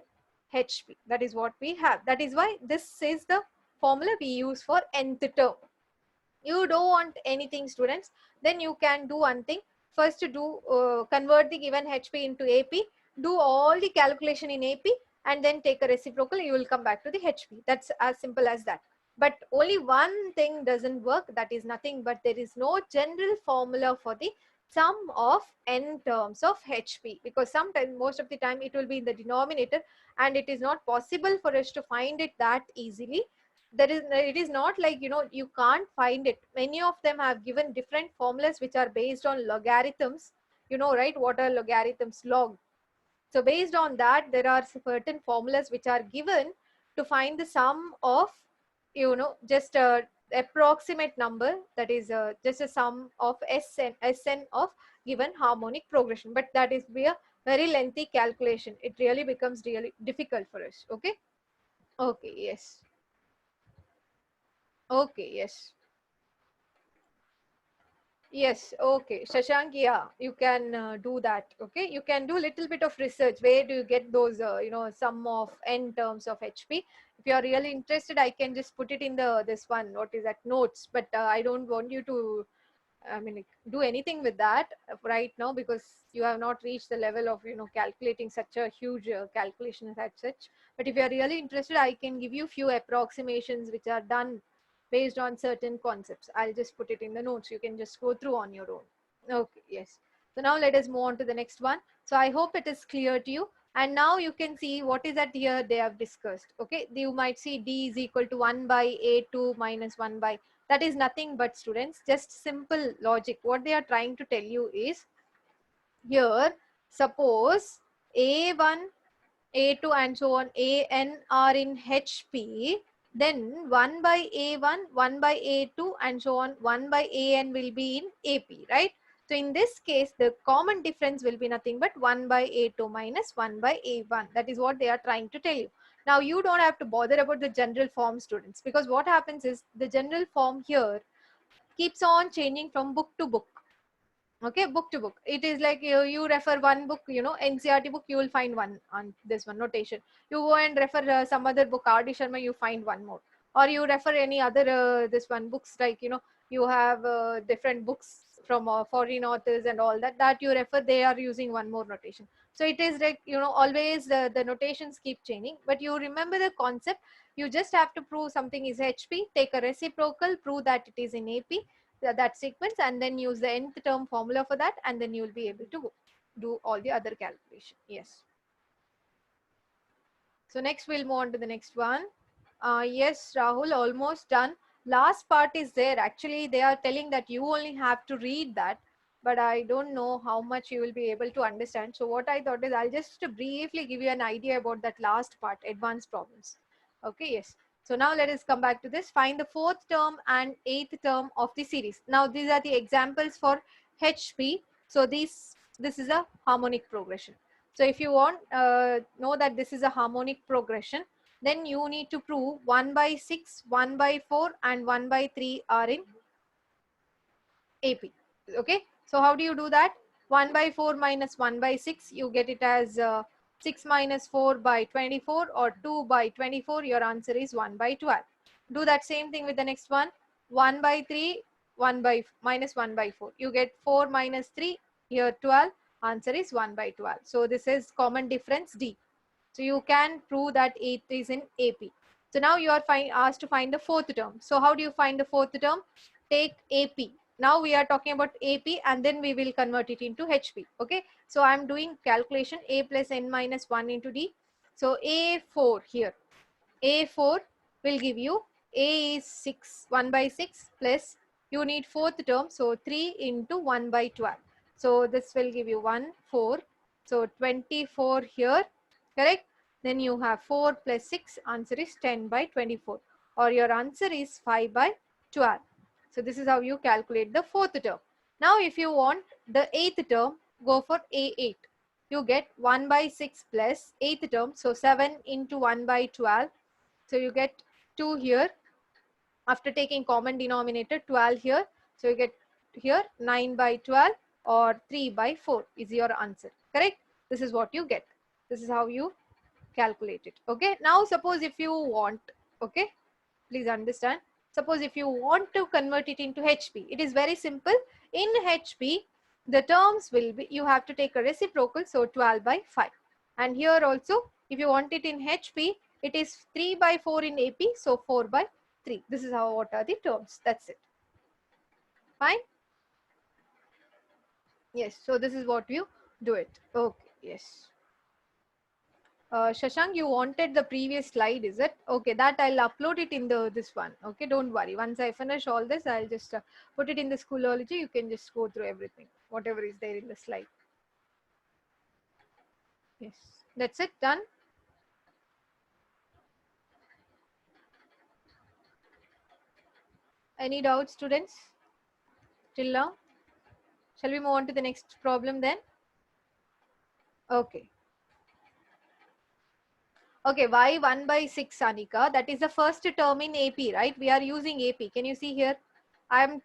HP. That is what we have. That is why this is the formula we use for nth term. You don't want anything, students, then you can do one thing. First to do convert the given HP into AP, do all the calculation in AP and then take a reciprocal, you will come back to the HP. That's as simple as that. But only one thing doesn't work, that is nothing but there is no general formula for the sum of n terms of HP, because sometimes, most of the time, it will be in the denominator and it is not possible for us to find it that easily. It is not like, you can't find it. Many of them have given different formulas which are based on logarithms, right? What are logarithms? Log. So based on that, there are certain formulas which are given to find the sum of, just a approximate number, that is just a sum of Sn of given harmonic progression. But that is be a very lengthy calculation. It really becomes really difficult for us. Okay. Okay. Yes. Okay, yes. Yes, okay. Shashank, yeah, you can do that. Okay, you can do a little bit of research. Where do you get those, sum of n terms of HP? If you are really interested, I can just put it in this one, what is that, notes. But I don't want you to, do anything with that right now, because you have not reached the level of, calculating such a huge calculation as such. But if you are really interested, I can give you few approximations which are done based on certain concepts. I'll just put it in the notes. You can just go through on your own. Okay, yes. So now let us move on to the next one. So I hope it is clear to you. And now you can see what is that here they have discussed. Okay, you might see D is equal to 1 by A2 minus 1 by, that is nothing but, students, just simple logic. What they are trying to tell you is, here, suppose A1, A2 and so on, AN are in HP, then 1 by A1, 1 by A2 and so on, 1 by AN will be in AP, right? So in this case, the common difference will be nothing but 1 by A2 minus 1 by A1. That is what they are trying to tell you. Now you don't have to bother about the general form, students, because what happens is the general form here keeps on changing from book to book. Okay, book to book. It is like you refer one book, NCERT book, you will find one on this one notation. You go and refer some other book, R.D. Sharma, you find one more. Or you refer any other this one books, like, you have different books from foreign authors and all that you refer, they are using one more notation. So it is like, always the notations keep changing, but you remember the concept. You just have to prove something is HP, take a reciprocal, prove that it is in AP, that sequence, and then use the nth term formula for that, and then you will be able to do all the other calculation. Yes. So next we'll move on to the next one. Yes, Rahul, almost done. Last part is there. Actually, they are telling that you only have to read that, but I don't know how much you will be able to understand. So what I thought is I'll just briefly give you an idea about that last part, advanced problems. Okay, yes. So now let us come back to this. Find the fourth term and eighth term of the series. Now these are the examples for HP. So this is a harmonic progression. So if you want know that this is a harmonic progression, then you need to prove 1 by 6, 1 by 4 and 1 by 3 are in AP. Okay. So how do you do that? 1 by 4 minus 1 by 6, you get it as 6 minus 4 by 24, or 2 by 24, your answer is 1 by 12. Do that same thing with the next one. 1 by 3, 1 by minus 1 by 4. You get 4 minus 3, here 12, answer is 1 by 12. So this is common difference D. So you can prove that it is in AP. So now you are asked to find the fourth term. So how do you find the fourth term? Take AP. Now we are talking about AP, and then we will convert it into HP. Okay. So I'm doing calculation A plus N minus 1 into D. So A4 here. A4 will give you A is 6, 1 by 6 plus you need fourth term. So 3 into 1 by 12. So this will give you 1, 4. So 24 here, correct? Then you have 4 plus 6, answer is 10 by 24. Or your answer is 5 by 12. So this is how you calculate the fourth term. Now if you want the eighth term, go for A8. You get 1 by 6 plus eighth term. So 7 into 1 by 12. So you get 2 here. After taking common denominator, 12 here. So you get here 9 by 12 or 3 by 4 is your answer. Correct? This is what you get. This is how you calculate it. Okay. Now suppose if you want, okay, please understand. Suppose if you want to convert it into HP, it is very simple. In HP, the terms will be, you have to take a reciprocal, so 12 by 5. And here also, if you want it in HP, it is 3 by 4 in AP, so 4 by 3. This is how, what are the terms. That's it. Fine? Yes, so this is what you do it. Okay, yes. Shashank, you wanted the previous slide, is it? Okay, that I'll upload it in this one. Okay, don't worry. Once I finish all this, I'll just put it in the Schoology. You can just go through everything, whatever is there in the slide. Yes, that's it. Done. Any doubts, students? Till now? Shall we move on to the next problem then? Okay. Okay, why 1 by 6, Anika? That is the first term in AP, right? We are using AP. Can you see here? I'm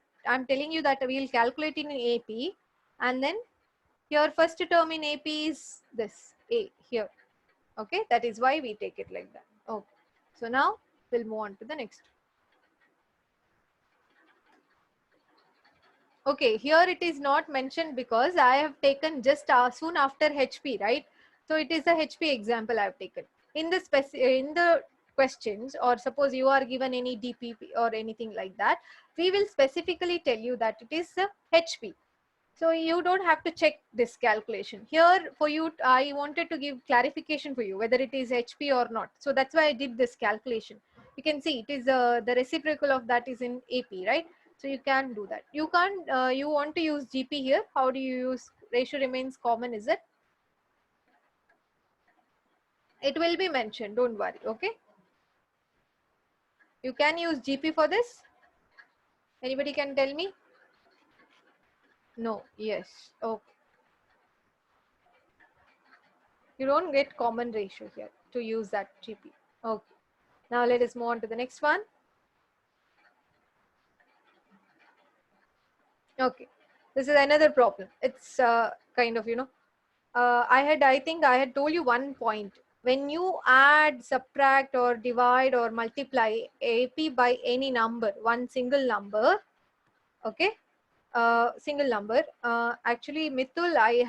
telling you that we'll calculate in AP, and then your first term in AP is this A here. Okay, that is why we take it like that. Okay, so now we'll move on to the next. Okay, here it is not mentioned because I have taken just soon after HP, right? So it is a HP example I have taken. In the questions, or suppose you are given any DPP or anything like that, we will specifically tell you that it is HP. So you don't have to check this calculation. Here for you, I wanted to give clarification for you whether it is HP or not. So that's why I did this calculation. You can see it is the reciprocal of that is in AP, right? So you can do that. You can't, you want to use GP here. How do you use ratio remains common, is it? It will be mentioned, don't worry, okay? You can use GP for this. Anybody can tell me? No, yes, okay. You don't get common ratio here to use that GP. Okay. Now let us move on to the next one. Okay. This is another problem. It's kind of, you know, I think I had told you one point. When you add, subtract or divide or multiply AP by any number, one single number, okay, single number. Actually, Mithul, I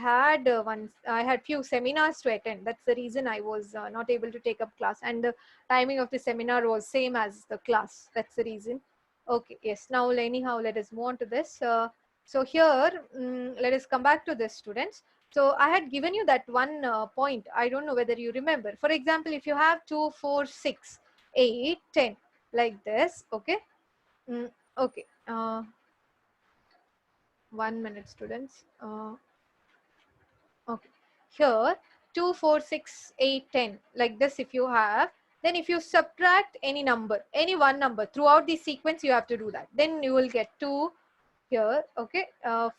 had few seminars to attend. That's the reason I was not able to take up class, and the timing of the seminar was same as the class. That's the reason. Okay, yes. Now, anyhow, let us move on to this. So here, let us come back to this, students. So I had given you that one point. I don't know whether you remember. For example, if you have 2, 4, 6, 8, 10, like this, okay. Okay. 1 minute, students. Okay. Here, 2, 4, 6, 8, 10, like this if you have, then if you subtract any number, any one number throughout the sequence, you have to do that. Then you will get 2 here, okay,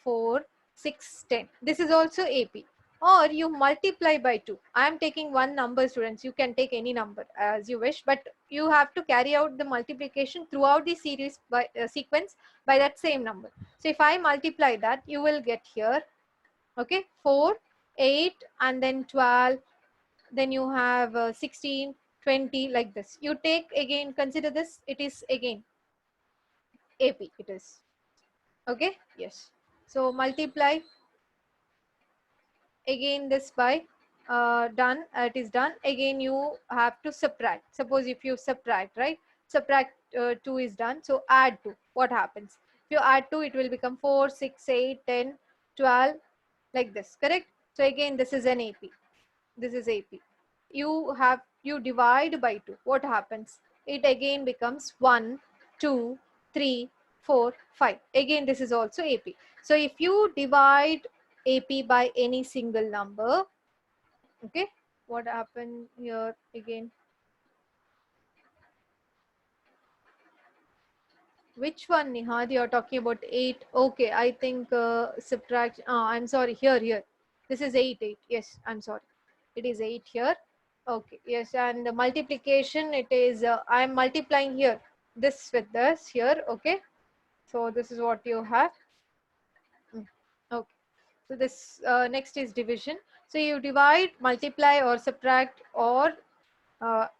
4, 6, 10. This is also AP. Or you multiply by 2. I am taking one number, students. You can take any number as you wish, but you have to carry out the multiplication throughout the series by sequence by that same number. So if I multiply that, you will get here, okay, 4, 8, and then 12. Then you have 16, 20, like this. You take again, consider this, it is again AP, it is. Okay, yes. So multiply again this by done, it is done. Again you have to subtract. Suppose if you subtract, right, subtract 2 is done. So add 2, what happens? If you add 2, it will become 4, 6, 8, 10, 12, like this, correct? So again this is an AP. This is AP. You divide by 2, what happens? it again becomes 1, 2, 3, 4, 5. Again, this is also AP. So if you divide AP by any single number, okay, what happened here again? Which one, Nihad? You're talking about 8. Okay, I think subtract. I'm sorry. Here. This is 8. Yes, I'm sorry. It is 8 here. Okay, yes, and the multiplication, it is, I'm multiplying here. This with this here, okay. So this is what you have. Okay. So this next is division. So you divide, multiply or subtract or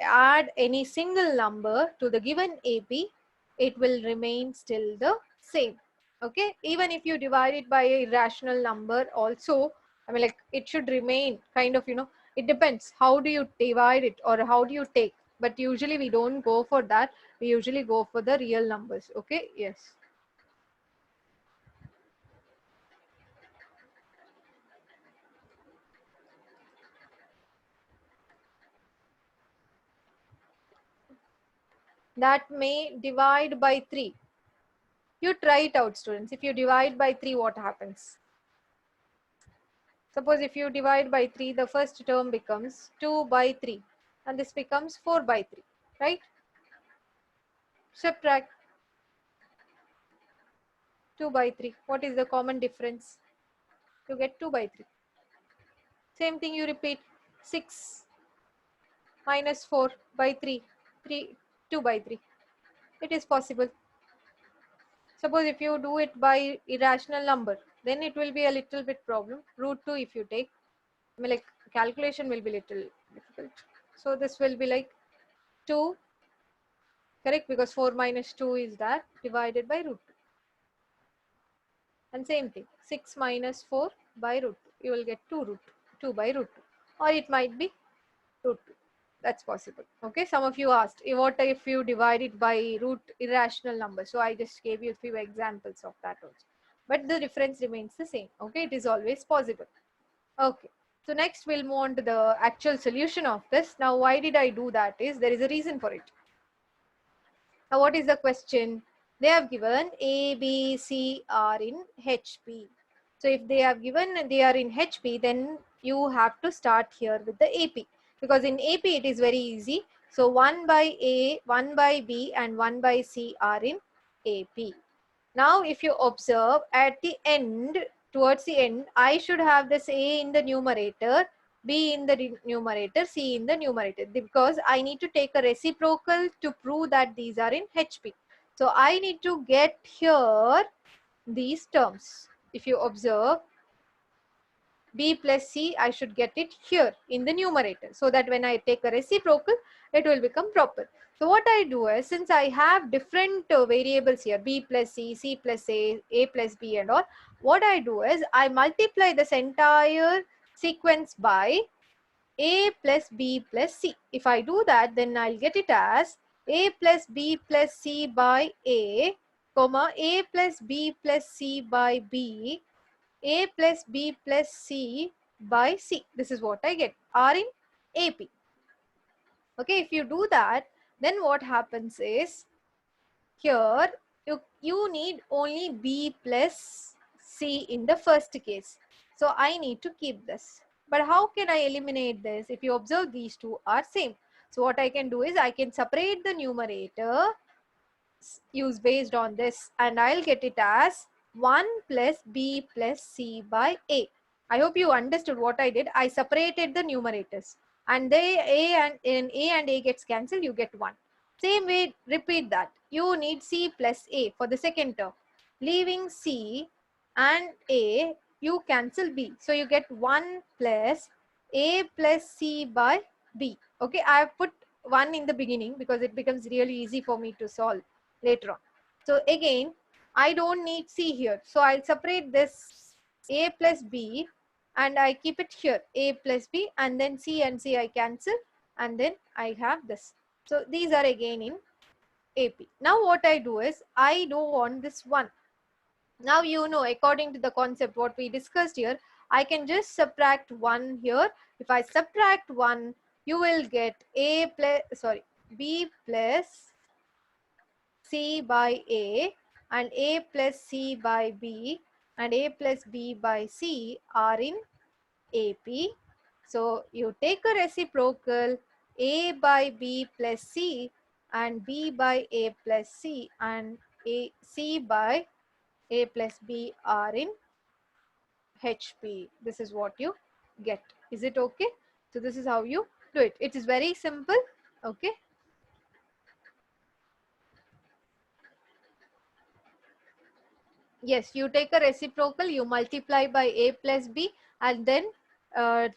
add any single number to the given AP, it will remain still the same. Okay, even if you divide it by a irrational number also, I mean, like, it should remain kind of, it depends how do you divide it or how do you take, but usually we don't go for that. We usually go for the real numbers. Okay, yes. That may divide by 3. You try it out, students. If you divide by 3, what happens? Suppose if you divide by 3, the first term becomes 2 by 3 and this becomes 4 by 3, right? Subtract 2 by 3. What is the common difference? You get 2 by 3. Same thing you repeat. 6 minus 4 by 3, 2 by 3. It is possible. Suppose if you do it by irrational number, then it will be a little bit problem. Root 2 if you take, I mean, like, calculation will be little difficult. So this will be like 2, correct, because 4 minus 2 is that, divided by root 2. And same thing, 6 minus 4 by root 2. You will get 2 by root 2. Or it might be root 2. That's possible. Okay, some of you asked, what if you divide it by root irrational number? So I just gave you a few examples of that also. But the difference remains the same. Okay, it is always possible. Okay, so next we'll move on to the actual solution of this. Now, why did I do that is, there is a reason for it. Now, what is the question? They have given A, B, C are in HP. So if they have given they are in HP, then you have to start here with the AP. Because in AP it is very easy. So 1 by A, 1 by B and 1 by C are in AP. Now if you observe at the end, towards the end, I should have this A in the numerator, B in the numerator, C in the numerator, because I need to take a reciprocal to prove that these are in HP. So I need to get here these terms. If you observe B plus C, I should get it here in the numerator, so that when I take a reciprocal, it will become proper. So what I do is, since I have different variables here, B plus C, C plus A plus B and all, what I do is I multiply this entire sequence by A plus B plus C. If I do that, then I'll get it as A plus B plus C by A, comma, A plus B plus C by B, A plus B plus C by C. This is what I get, are in AP. Okay, if you do that, then what happens is, here you need only B plus C in the first case. So I need to keep this. But how can I eliminate this? If you observe, these two are same. So what I can do is, I can separate the numerator, use based on this, and I'll get it as 1 plus B plus C by A. I hope you understood what I did. I separated the numerators, and in A and A gets cancelled, you get 1. Same way, repeat that. You need C plus A for the second term. Leaving C and A, you cancel B. So you get 1 plus A plus C by B. Okay, I have put 1 in the beginning because it becomes really easy for me to solve later on. So again, I don't need C here. So I'll separate this A plus B and I keep it here, A plus B, and then C and C I cancel, and then I have this. So these are again in AP. Now what I do is, I don't want this 1. Now you know, according to the concept what we discussed here, I can just subtract 1 here. If I subtract 1, you will get A plus, sorry, B plus C by A and A plus C by B and A plus B by C are in AP. So you take a reciprocal A by B plus C and B by A plus C and C by A plus B are in HP. This is what you get. Is it okay? So this is how you do it. It is very simple. Okay. Yes, you take a reciprocal, you multiply by A plus B and then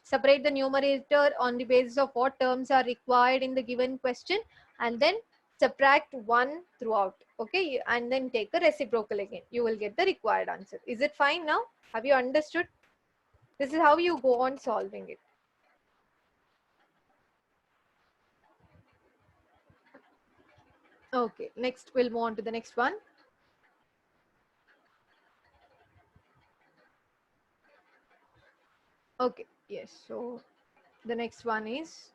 separate the numerator on the basis of what terms are required in the given question and then subtract 1 throughout. Okay, and then take a reciprocal again. You will get the required answer. Is it fine now? Have you understood? This is how you go on solving it. Okay, next we'll move on to the next one. Okay, yes, so the next one is,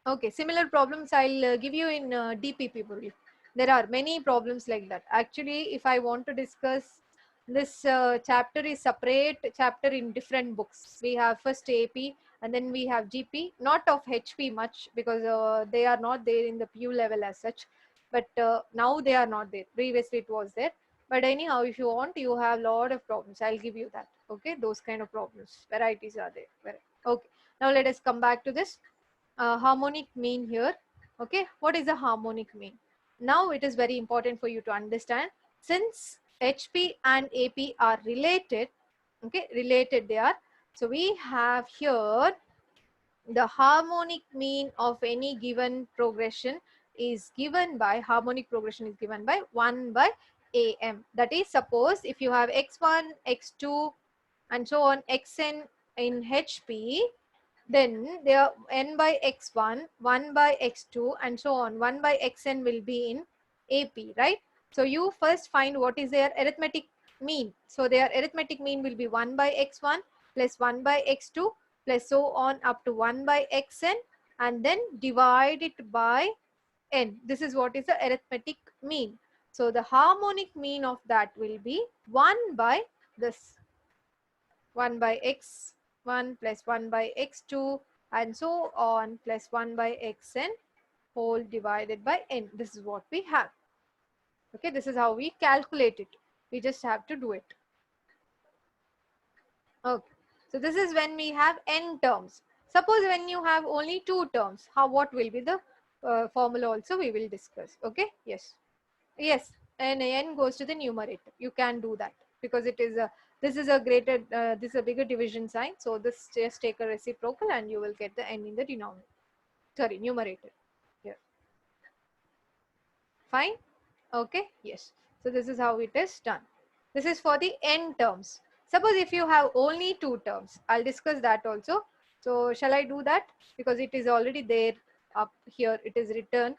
okay, similar problems I'll give you in DPP. There are many problems like that. Actually, if I want to discuss this chapter is separate chapter in different books. We have first AP and then we have GP, not of HP much because they are not there in the PU level as such. But now they are not there. Previously it was there. But anyhow, if you want, you have a lot of problems. I'll give you that. Okay, those kind of problems. Varieties are there. Okay, now let us come back to this. Harmonic mean here. Okay, what is a harmonic mean? Now it is very important for you to understand, since HP and AP are related. Okay, related they are. So we have here the harmonic mean of any given progression is given by, harmonic progression is given by 1 by AM. That is, suppose if you have x1, x2 and so on xn in HP, then there n by x1, 1 by x2 and so on 1 by xn will be in AP, right? So you first find what is their arithmetic mean. So their arithmetic mean will be 1 by x1 plus 1 by x2 plus so on up to 1 by xn and then divide it by n. This is what is the arithmetic mean. So the harmonic mean of that will be 1 by this 1 by x1 plus 1 by x2 and so on plus 1 by xn whole divided by n. This is what we have. Okay, this is how we calculate it. We just have to do it. Okay, so this is when we have n terms. Suppose when you have only 2 terms, what will be the formula also we will discuss. Okay, yes, and n goes to the numerator. You can do that because it is a, this is a greater, this is a bigger division sign. So this just take a reciprocal and you will get the n in the denominator. Sorry, numerator. Here. Fine. Okay. Yes. So this is how it is done. This is for the n terms. Suppose if you have only 2 terms, I'll discuss that also. So shall I do that? Because it is already there up here. It is written.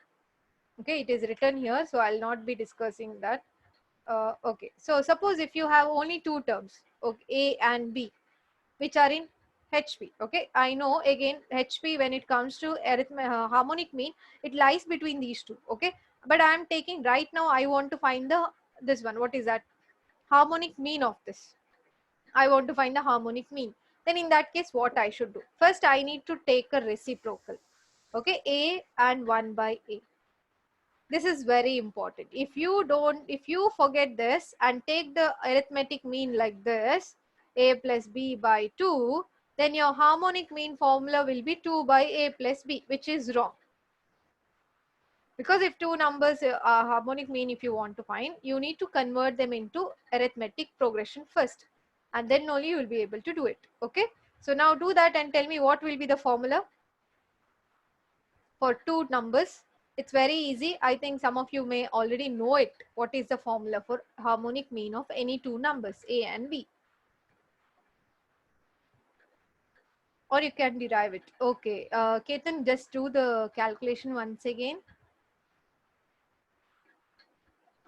Okay, it is written here. So I'll not be discussing that. Okay, so suppose if you have only 2 terms, okay, A and B, which are in HP. Okay, I know again HP when it comes to harmonic mean, it lies between these two. Okay, but I am taking right now, I want to find the this one. What is that? Harmonic mean of this. I want to find the harmonic mean. Then in that case, what I should do? First, I need to take a reciprocal. Okay, A and 1 by A. This is very important. If you forget this and take the arithmetic mean like this, A plus B by 2, then your harmonic mean formula will be 2 by A plus B, which is wrong. Because if 2 numbers are harmonic mean, if you want to find, you need to convert them into arithmetic progression first. And then only you will be able to do it. Okay. So now do that and tell me what will be the formula for 2 numbers. It's very easy. I think some of you may already know it. What is the formula for harmonic mean of any 2 numbers, A and B? Or you can derive it. Okay. Ketan, just do the calculation once again.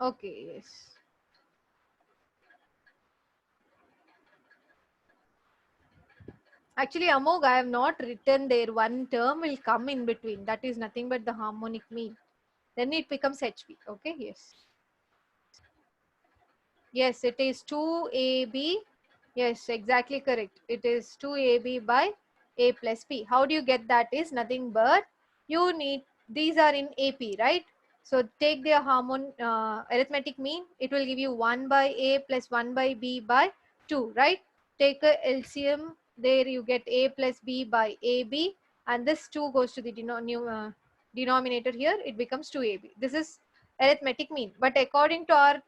Okay, yes. Actually, Amog, I have not written there. One term will come in between. That is nothing but the harmonic mean. Then it becomes HP. Okay, yes. Yes, it is 2AB. Yes, exactly correct. It is 2AB by A plus B. How do you get that? Is nothing but you need, these are in AP, right? So take their arithmetic mean. It will give you 1 by A plus 1 by B by 2, right? Take a LCM. There you get A plus B by AB. And this 2 goes to the denominator here. It becomes 2AB. This is arithmetic mean. But according to our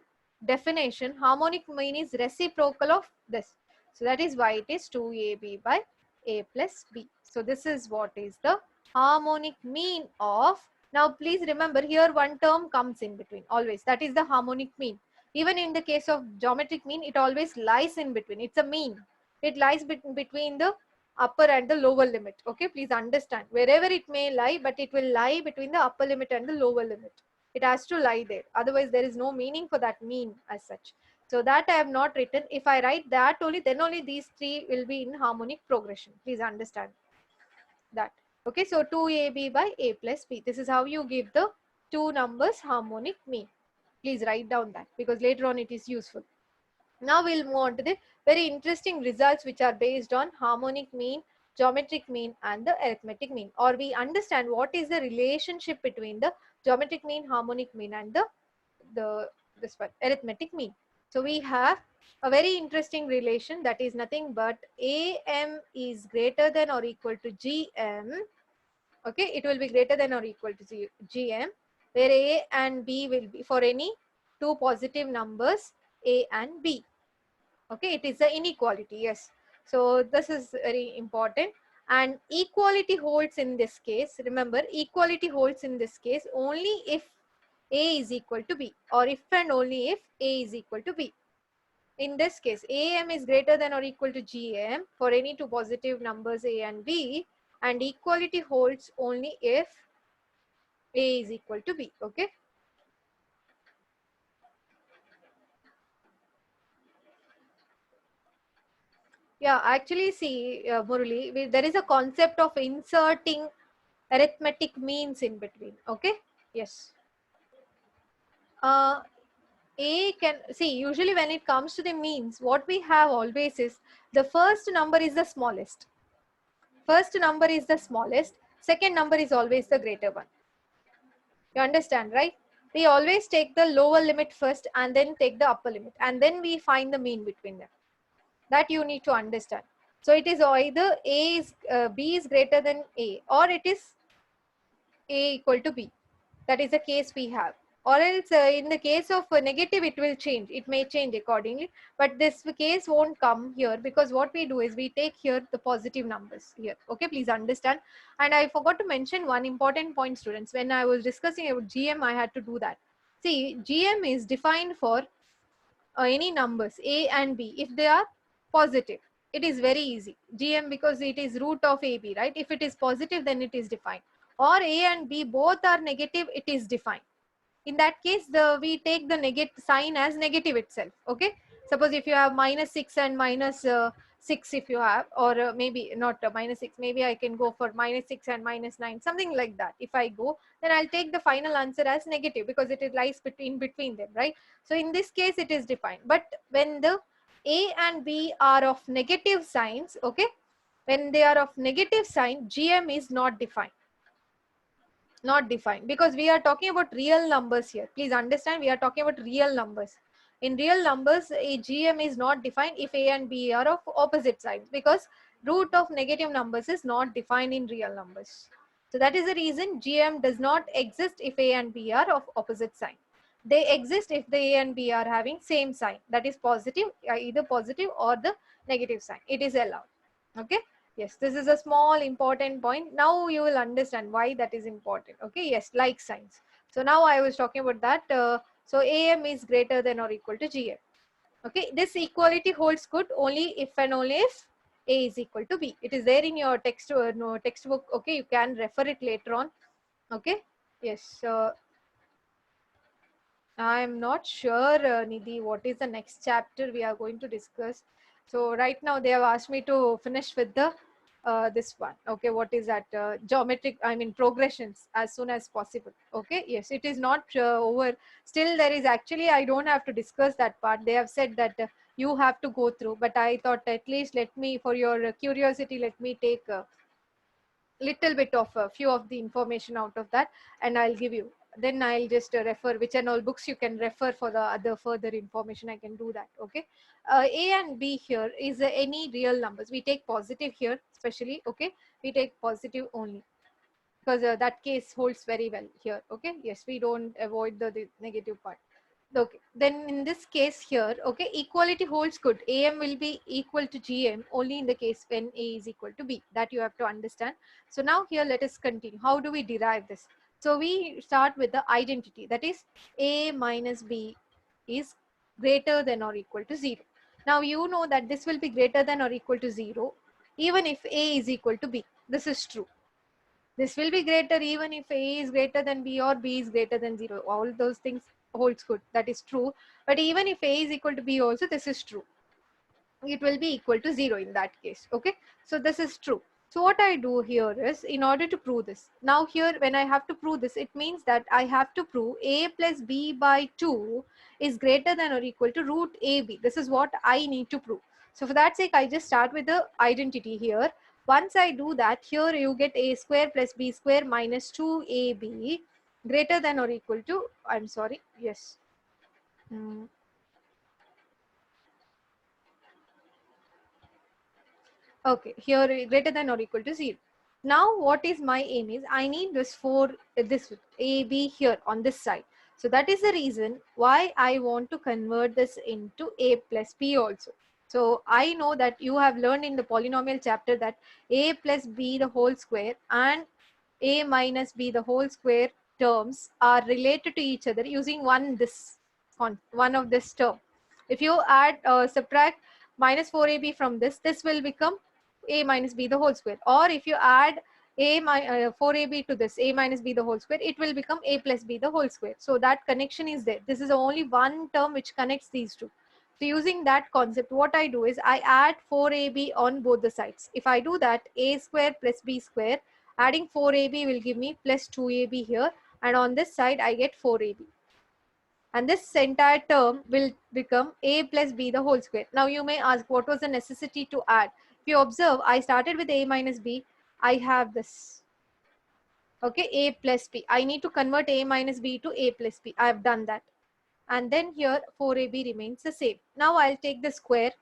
definition, harmonic mean is reciprocal of this. So that is why it is 2AB by A plus B. So this is what is the harmonic mean of. Now please remember, here one term comes in between always. That is the harmonic mean. Even in the case of geometric mean, it always lies in between. It's a mean. It lies between the upper and the lower limit. Okay, please understand. Wherever it may lie, but it will lie between the upper limit and the lower limit. It has to lie there. Otherwise, there is no meaning for that mean as such. So that I have not written. If I write that only, then only these three will be in harmonic progression. Please understand that. Okay, so 2AB by A plus B. This is how you give the two numbers harmonic mean. Please write down that because later on it is useful. Now we'll move on to the very interesting results which are based on harmonic mean, geometric mean and the arithmetic mean, or we understand what is the relationship between the geometric mean, harmonic mean and this one arithmetic mean. So we have a very interesting relation, that is nothing but AM is greater than or equal to GM. Okay, it will be greater than or equal to GM, where A and B will be for any two positive numbers A and B. Okay, it is the inequality. Yes, so this is very important, and equality holds in this case. Remember, equality holds in this case only if A is equal to B, or if and only if A is equal to B. In this case, AM is greater than or equal to GM for any two positive numbers A and B, and equality holds only if A is equal to B. Okay. Yeah, actually, see, Murali, there is a concept of inserting arithmetic means in between. Okay. Yes. A can see, usually when it comes to the means, what we have always is the first number is the smallest. First number is the smallest. Second number is always the greater one. You understand, right? We always take the lower limit first and then take the upper limit, and then we find the mean between them. That you need to understand. So it is either B is greater than A, or it is A equal to B. That is the case we have. Or else in the case of negative, it will change. It may change accordingly, but this case won't come here, because what we do is we take here the positive numbers here. Okay, please understand. And I forgot to mention one important point, students. When I was discussing about GM, I had to do that. See, GM is defined for any numbers A and B if they are positive. It is very easy. GM, because it is root of AB, right? If it is positive, then it is defined. Or A and B both are negative, it is defined. In that case, we take the negative sign as negative itself. Okay, suppose if you have -6 and -6, if you have, or maybe not -6, maybe I can go for -6 and -9, something like that. If I go, then I'll take the final answer as negative, because it lies between them, right? So in this case, it is defined. But when the A and B are of negative signs, okay, when they are of negative sign, GM is not defined. Not defined, because we are talking about real numbers here. Please understand, we are talking about real numbers. In real numbers, a GM is not defined if A and B are of opposite sides, because root of negative numbers is not defined in real numbers. So that is the reason GM does not exist if A and B are of opposite sign. They exist if the A and B are having same sign, that is positive, either positive or the negative sign. It is allowed. Okay. Yes, this is a small important point. Now you will understand why that is important. Okay, yes, like signs. So now I was talking about that. So AM is greater than or equal to GM. Okay, this equality holds good only if and only if A is equal to B. It is there in your textbook. Okay, you can refer it later on. Okay, yes. I am not sure, Nidhi, what is the next chapter we are going to discuss. So right now they have asked me to finish with the this one. Okay, what is that? Geometric, I mean progressions as soon as possible. Okay, yes, it is not over. Still there is actually, I don't have to discuss that part. They have said that you have to go through, but I thought at least let me, for your curiosity, let me take a little bit of a few of the information out of that, and I'll give you. Then I'll just refer which and all books you can refer for the other further information. I can do that. Okay, A and B here is any real numbers. We take positive here especially. Okay, we take positive only, because that case holds very well here. Okay, yes, we don't avoid the negative part. Okay, then in this case here, okay, equality holds good. AM will be equal to GM only in the case when A is equal to B. That you have to understand. So now here let us continue. How do we derive this? So we start with the identity, that is A minus B is greater than or equal to 0. Now you know that this will be greater than or equal to 0 even if A is equal to B. This is true. This will be greater even if A is greater than B or B is greater than 0. All those things holds good. That is true. But even if A is equal to B also, this is true. It will be equal to 0 in that case. Okay. So this is true. So what I do here is, in order to prove this, now here when I have to prove this, it means that I have to prove A plus B by 2 is greater than or equal to root AB. This is what I need to prove. So for that sake, I just start with the identity here. Once I do that, here you get A square plus B square minus 2AB greater than or equal to, I'm sorry, yes. Okay, here greater than or equal to 0. Now what is my aim is, I need this for this AB here on this side. So that is the reason why I want to convert this into A plus B also. So I know that you have learned in the polynomial chapter that A plus B the whole square and A minus B the whole square terms are related to each other using one of this term. If you add subtract minus 4AB from this, this will become A minus B the whole square. Or if you add 4AB to this, A minus B the whole square, it will become A plus B the whole square. So that connection is there. This is only one term which connects these two. So using that concept, what I do is I add 4AB on both the sides. If I do that, A square plus B square, adding 4AB will give me plus 2AB here, and on this side I get 4AB. And this entire term will become A plus B the whole square. Now you may ask, what was the necessity to add? If you observe, I started with A minus B. I have this. Okay, A plus B. I need to convert A minus B to A plus B. I have done that. And then here 4AB remains the same. Now I'll take the square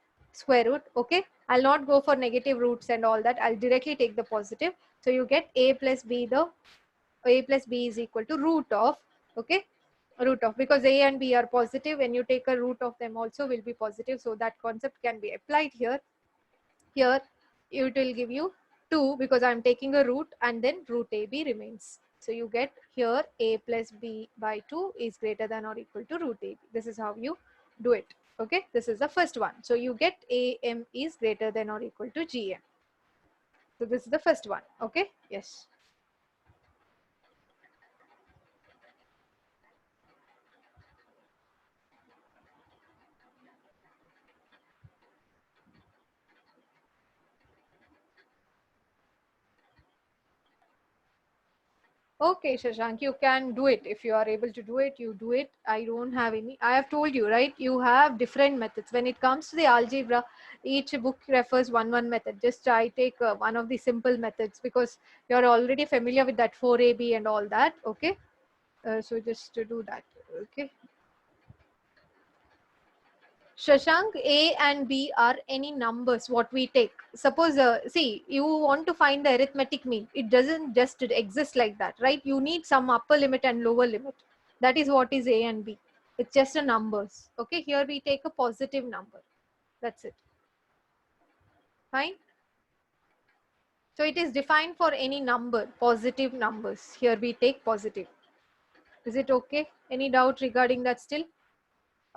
root. Okay, I'll not go for negative roots and all that. I'll directly take the positive. So you get A plus B is equal to root of, okay, root of, because A and B are positive, when you take a root of them also will be positive. So that concept can be applied here. Here it will give you 2 because I'm taking a root, and then root AB remains. So you get here A plus B by 2 is greater than or equal to root AB. This is how you do it. Okay, this is the first one. So you get AM is greater than or equal to GM. So this is the first one. Okay, yes. Okay, Shashank, you can do it. If you are able to do it, you do it. I don't have any. I have told you, right? You have different methods. When it comes to the algebra, each book refers one method. Just I take one of the simple methods because you're already familiar with that 4AB and all that. Okay. So just to do that. Okay. Shashank, A and B are any numbers what we take. Suppose, see, you want to find the arithmetic mean. It doesn't just exist like that, right? You need some upper limit and lower limit. That is what is A and B. It's just a numbers. Okay, here we take a positive number. That's it. Fine. So it is defined for any number, positive numbers. Here we take positive. Is it okay? Any doubt regarding that still?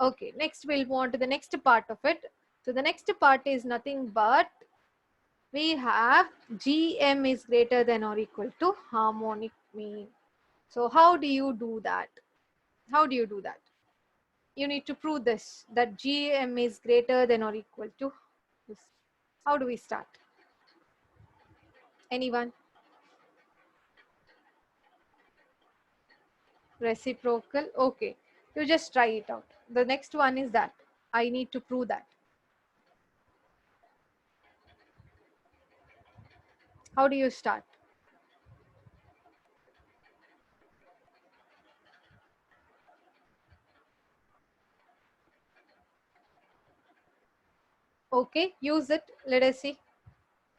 Okay, next we'll move on to the next part of it. So the next part is nothing but we have GM is greater than or equal to harmonic mean. So how do you do that? How do you do that? You need to prove this, that GM is greater than or equal to this. How do we start? Anyone? Reciprocal. Okay, you just try it out. The next one is that I need to prove that. How do you start? Okay, use it. Let us see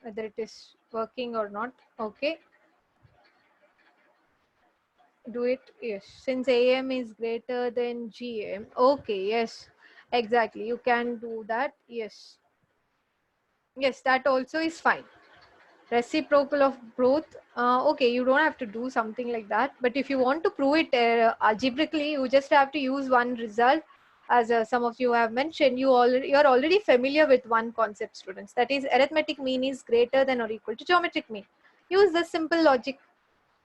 whether it is working or not. Okay, do it. Yes, since AM is greater than GM. Okay, yes, exactly. You can do that. Yes, yes, that also is fine. Reciprocal of both. Okay, you don't have to do something like that. But if you want to prove it algebraically, you just have to use one result. As some of you have mentioned, you are already familiar with one concept, students. That is, arithmetic mean is greater than or equal to geometric mean. Use the simple logic.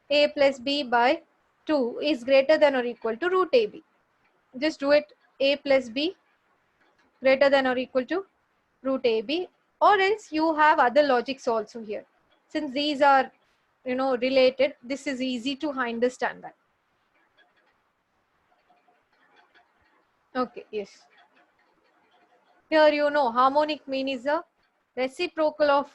A plus B by 2 is greater than or equal to root AB. Just do it. A plus B greater than or equal to root AB, or else you have other logics also here. Since these are, related, this is easy to understand that. Okay, yes. Here, harmonic mean is a reciprocal of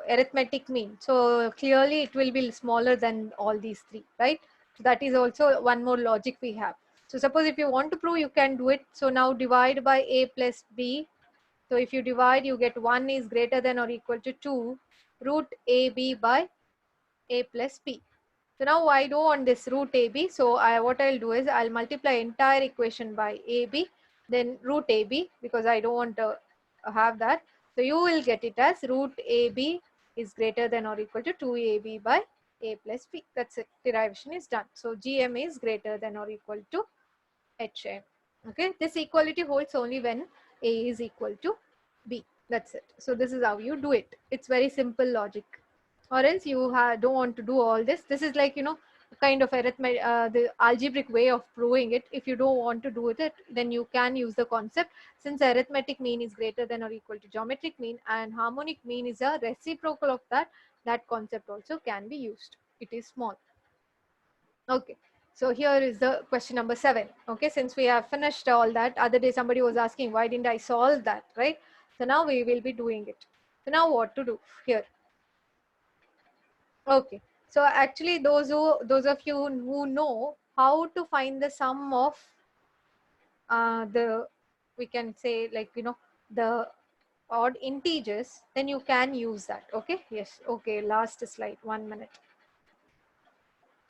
arithmetic mean. So clearly it will be smaller than all these three, right? So that is also one more logic we have. So suppose if you want to prove, you can do it. So now divide by A plus B. So if you divide, you get 1 is greater than or equal to 2 root AB by A plus B. So now I don't want this root AB. So what I'll do is I'll multiply entire equation by AB, then root AB, because I don't want to have that. So you will get it as root AB is greater than or equal to 2AB by A plus B. That's it. Derivation is done. So GM is greater than or equal to HM. Okay. This equality holds only when A is equal to B. That's it. So this is how you do it. It's very simple logic. Or else you don't want to do all this. This is like, kind of arithmetic, the algebraic way of proving it. If you don't want to do it, then you can use the concept. Since arithmetic mean is greater than or equal to geometric mean, and harmonic mean is a reciprocal of that, that concept also can be used. It is small. Okay. So here is the question number 7. Okay, since we have finished all that, other day somebody was asking, why didn't I solve that, right? So now we will be doing it. So now what to do here? Okay, so actually those of you who know how to find the sum of we can say, like, the odd integers, then you can use that. Okay, yes. Okay, last slide, 1 minute.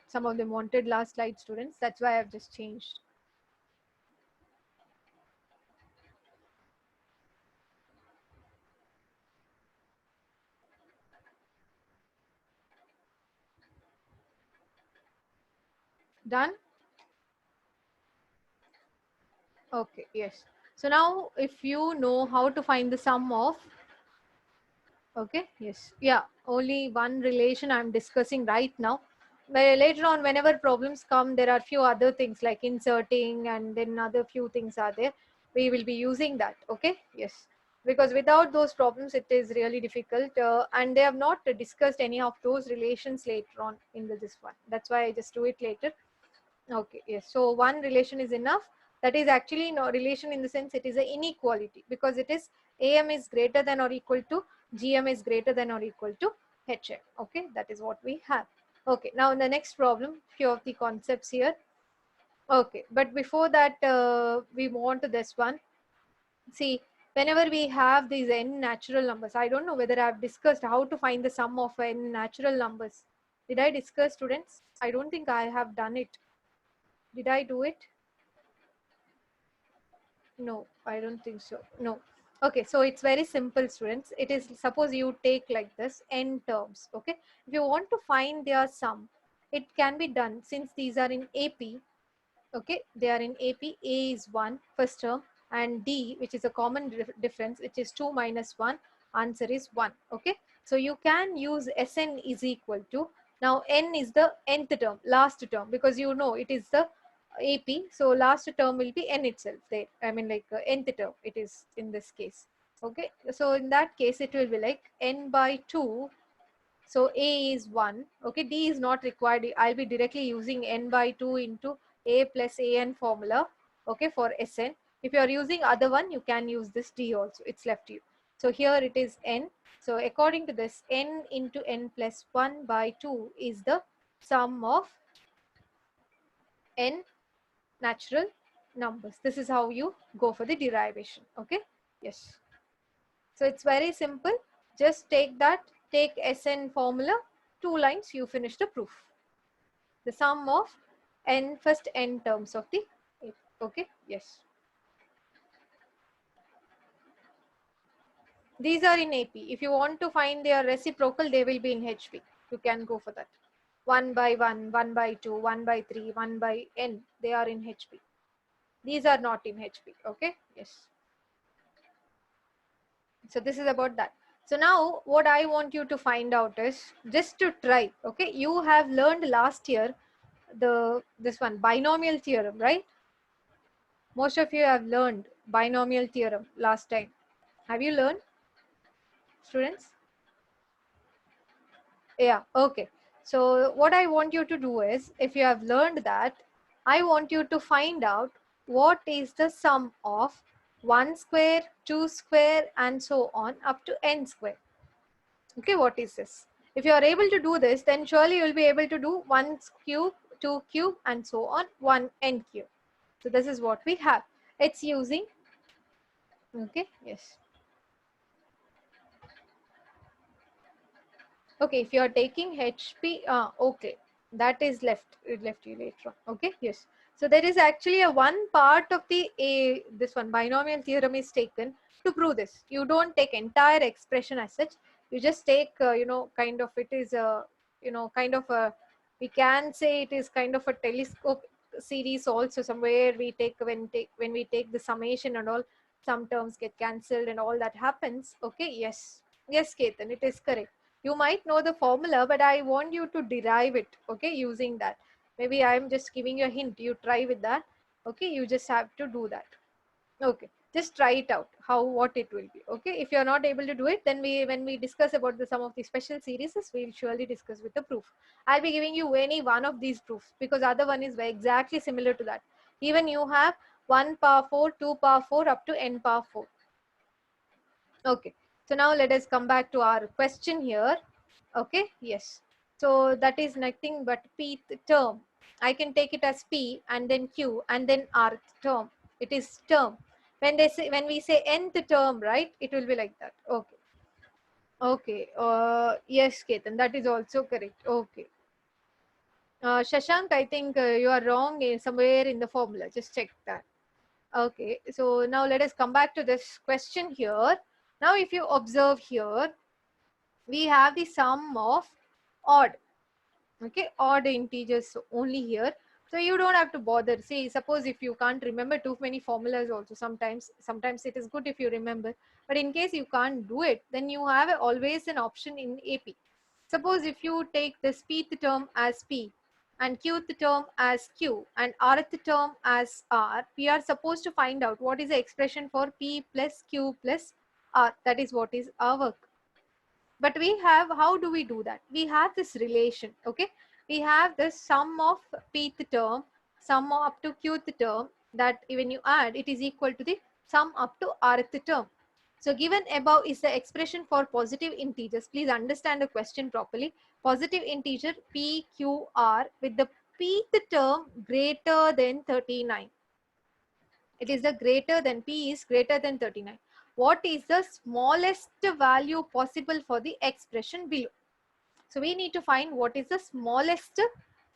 Some of them wanted last slide, students. That's why I've just changed. Done? Okay, yes. So now if you know how to find the sum of, okay, yes, yeah, only one relation I'm discussing right now. But later on, whenever problems come, there are few other things like inserting, and then other few things are there. We will be using that. Okay, yes, because without those problems, it is really difficult. And they have not discussed any of those relations later on in this one. That's why I just do it later. Okay, yes. So one relation is enough. That is actually no relation in the sense it is an inequality, because it is AM is greater than or equal to GM is greater than or equal to HM. Okay, that is what we have. Okay, now in the next problem, few of the concepts here. Okay, but before that, we move on to this one. See, whenever we have these n natural numbers, I don't know whether I have discussed how to find the sum of n natural numbers. Did I discuss, students? I don't think I have done it. Did I do it? No, I don't think so. No. Okay, so it's very simple, students. It is, suppose you take like this n terms. Okay, if you want to find their sum, it can be done since these are in AP. Okay, they are in AP. A is 1 first term, and D, which is a common difference, which is 2 minus 1. Answer is 1. Okay, so you can use Sn is equal to, now n is the nth term, last term, because you know it is the AP, so last term will be n itself there. I mean, like nth term it is in this case. Okay, so in that case it will be like n by 2 So A is 1. Okay, D is not required. I'll be directly using n by 2 into A plus an formula. Okay, for Sn. If you are using other one, you can use this D also. It's left to you. So here it is n. So according to this, n into n plus 1 by 2 is the sum of n natural numbers. This is how you go for the derivation. Okay, yes. So it's very simple. Just take that, take Sn formula, 2 lines, you finish the proof. The sum of n, first n terms of the AP. Okay, yes. These are in AP. If you want to find their reciprocal, they will be in HP. You can go for that. 1 by 1, 1 by 2, 1 by 3, 1 by n. They are in HP. These are not in HP. Okay, yes. So this is about that. So now what I want you to find out is just to try. Okay, you have learned last year this one binomial theorem, right? Most of you have learned binomial theorem last time. Have you learned, students? Yeah, okay. So what I want you to do is, if you have learned that, I want you to find out what is the sum of 1 square, 2 square, and so on up to n square. Okay, what is this? If you are able to do this, then surely you will be able to do 1 cube, 2 cube, and so on, 1 n cube. So this is what we have. It's using, okay, yes. Okay, if you are taking HP, okay, that is left, it left you later on. Okay, yes. So there is actually a one part of the this one binomial theorem is taken to prove this. You don't take entire expression as such. You just take, you know, kind of, it is a, you know, kind of a, we can say it is kind of a telescope series also, somewhere we take, when we take the summation and all, some terms get cancelled and all that happens. Okay, yes. Yes, Ketan, it is correct. You might know the formula, but I want you to derive it, okay, using that. Maybe I'm just giving you a hint. You try with that. Okay, you just have to do that. Okay, just try it out, what it will be. Okay, if you're not able to do it, then when we discuss about some of the special series, we'll surely discuss with the proof. I'll be giving you any one of these proofs, because other one is exactly similar to that. Even you have 1 power 4, 2 power 4, up to n power 4. Okay, so now let us come back to our question here. Okay, yes. So that is nothing but pth term. I can take it as p and then q and then rth term. It is term. When we say nth term, right? It will be like that. Okay. Okay. Yes, Ketan, that is also correct. Okay. Shashank, I think you are wrong somewhere in the formula. Just check that. Okay. So now let us come back to this question here. Now, if you observe here, we have the sum of odd, okay, odd integers only here. So you don't have to bother. See, suppose if you can't remember too many formulas also, sometimes it is good if you remember, but in case you can't do it, then you have always an option in AP. Suppose if you take this pth term as p and qth term as q and rth term as r, we are supposed to find out what is the expression for p plus q plus r. That is what is our work. But we have, how do we do that? We have this relation, okay? We have the sum of pth term, sum up to qth term, that when you add, it is equal to the sum up to rth term. So given above is the expression for positive integers. Please understand the question properly. Positive integer p, q, r with the pth term greater than 39. It is the greater than, p is greater than 39. What is the smallest value possible for the expression below? So we need to find what is the smallest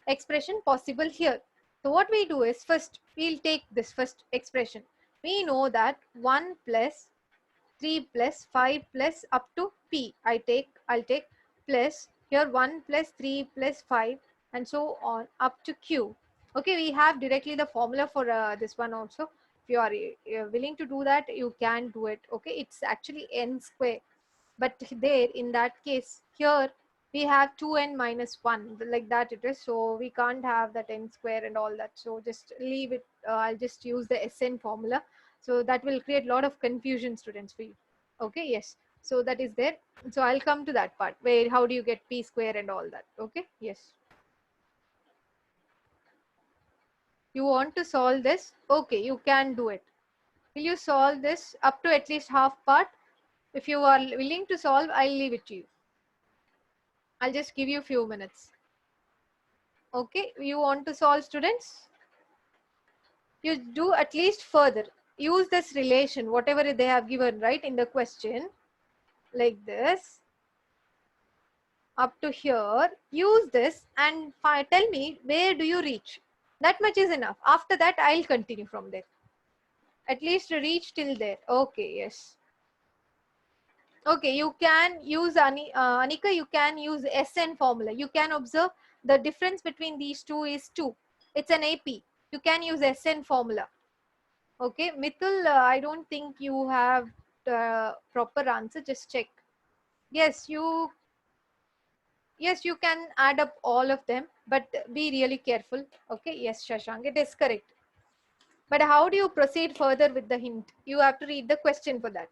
expression possible here. So what we do is, first we'll take this first expression. We know that 1 plus 3 plus 5 plus up to p. I'll take plus here 1 plus 3 plus 5 and so on up to q. Okay, we have directly the formula for this one also. If you are willing to do that, you can do it. Okay, it's actually n square, but there in that case here we have 2n minus 1, like that it is. So we can't have that n square and all that. So just leave it. I'll just use the Sn formula. So that will create a lot of confusion, students, for you. Okay, yes. So that is there. So I'll come to that part where how do you get p square and all that. Okay, yes. You want to solve this? Okay, you can do it. Will you solve this up to at least half part? If you are willing to solve, I'll leave it to you. I'll just give you a few minutes. Okay, you want to solve, students? You do at least further. Use this relation, whatever they have given, right, in the question, like this, up to here. Use this and tell me where do you reach. That much is enough. After that, I'll continue from there. At least reach till there. Okay, yes. Okay, you can use, Anika, you can use SN formula. You can observe the difference between these two is 2. It's an AP. You can use SN formula. Okay, Mithul, I don't think you have the proper answer. Just check. Yes, you can add up all of them, but be really careful. Okay, yes, Shashank, it is correct. But how do you proceed further with the hint? You have to read the question for that.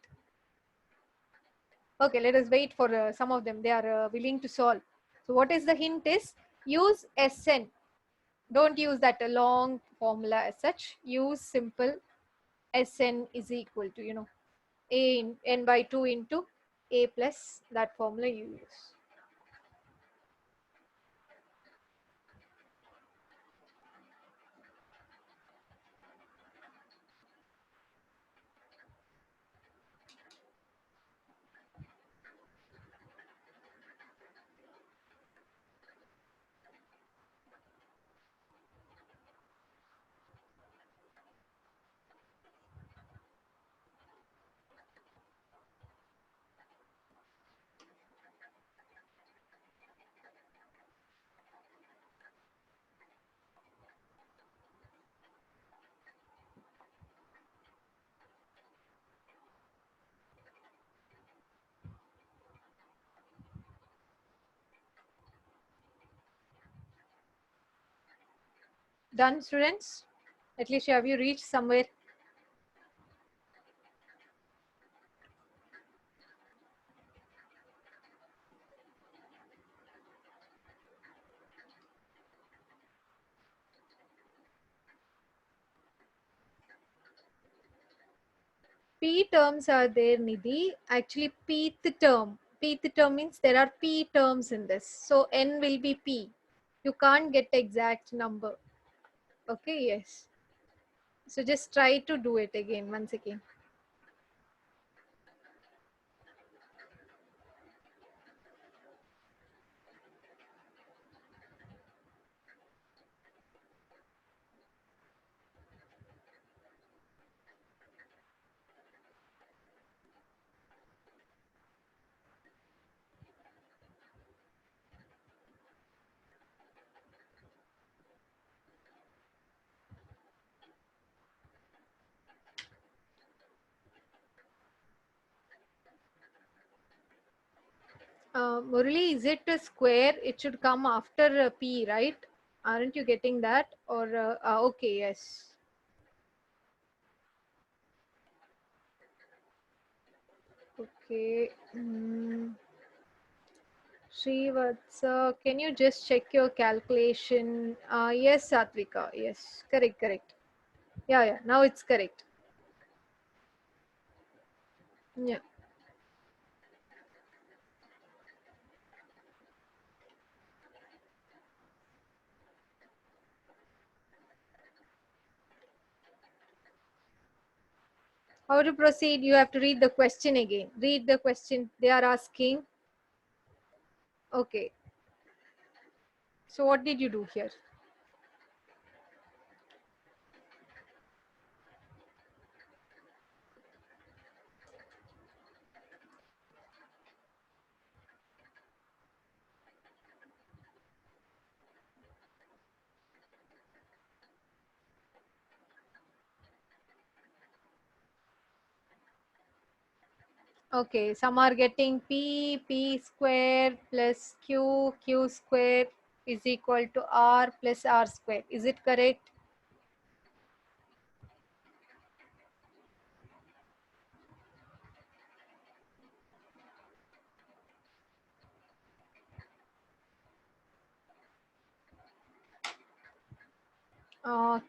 Okay, let us wait for some of them. They are willing to solve. So what is the hint is, use SN. Don't use that long formula as such. Use simple SN is equal to, A in n by 2 into A plus that formula you use. Done, students? At least have you reached somewhere? P terms are there, Nidhi. Actually, pth term. Pth term means there are P terms in this. So n will be P. You can't get exact number. Okay, yes. So just try to do it again, once again. Murali, is it a square? It should come after P, right? Aren't you getting that? Or okay, yes. Okay. Srivatsa, can you just check your calculation? Yes, Satvika. Yes, correct, correct. Yeah. Now it's correct. Yeah. How to proceed? You have to read the question again. Read the question. They are asking. Okay. So what did you do here? Okay, some are getting P square plus Q square is equal to R plus R square. Is it correct?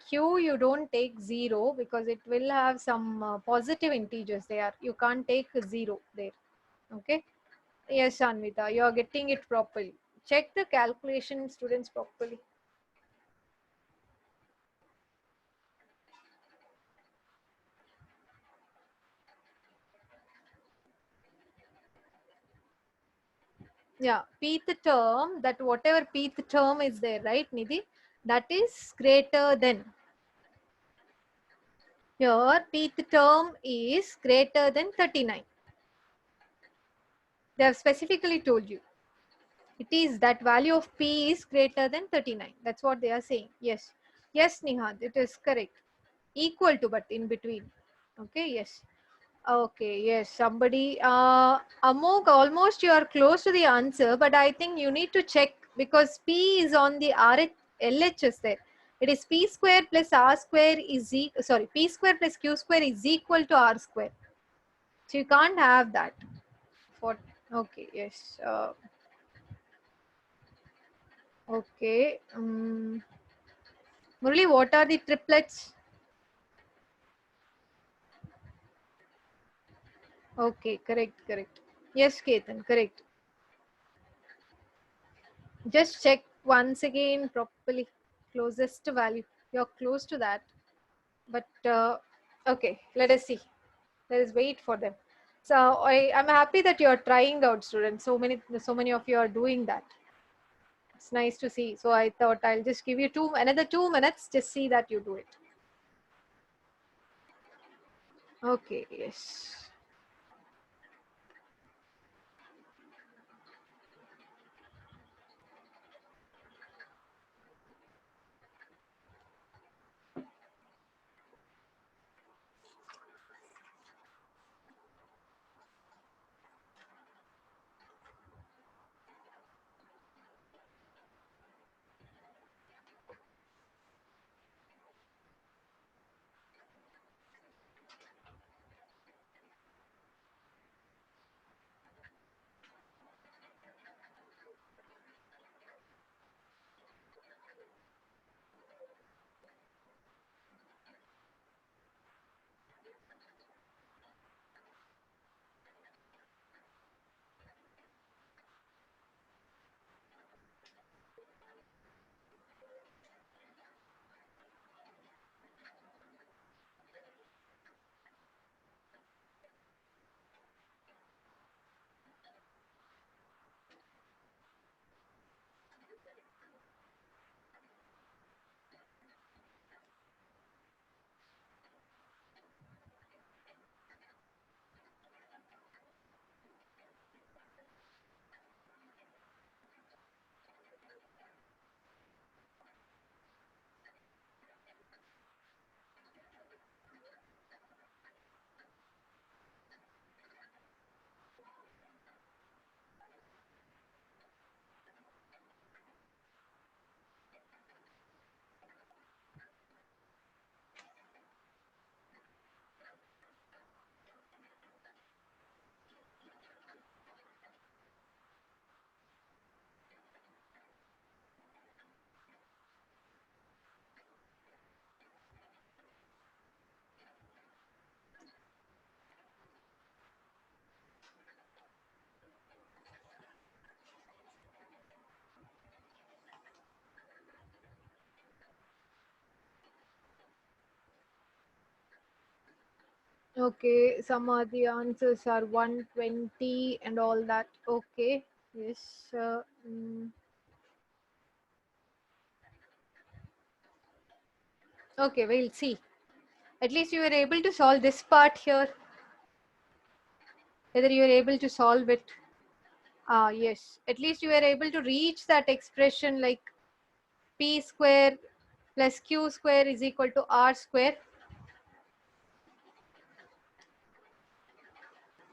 Q you don't take 0 because it will have some positive integers there. You can't take 0 there. Okay. Yes, Anvita, you are getting it properly. Check the calculation, students, properly. Yeah, pth term, that whatever pth term is there, right, Nidhi, that is greater than. Here, pth term is greater than 39. They have specifically told you. It is that value of p is greater than 39. That's what they are saying. Yes. Yes, Nihad, it is correct. Equal to, but in between. Okay, yes. Okay, yes, somebody, Amok, almost you are close to the answer, but I think you need to check because P is on the LHS there. It is P square plus R square is sorry, P square plus Q square is equal to R square. So you can't have that. Okay, yes. Okay. Murali, what are the triplets? Okay, correct, correct. Yes, Ketan, correct. Just check once again properly. Closest value. You're close to that. But okay, let us see. Let us wait for them. So I'm happy that you're trying out, students. So many of you are doing that. It's nice to see. So I thought I'll just give you another 2 minutes. Just see that you do it. Okay, yes. Okay, some of the answers are 120 and all that. Okay, yes. Okay, we'll see. At least you were able to solve this part here. Whether you were able to solve it. Yes. At least you were able to reach that expression like P square plus Q square is equal to R square.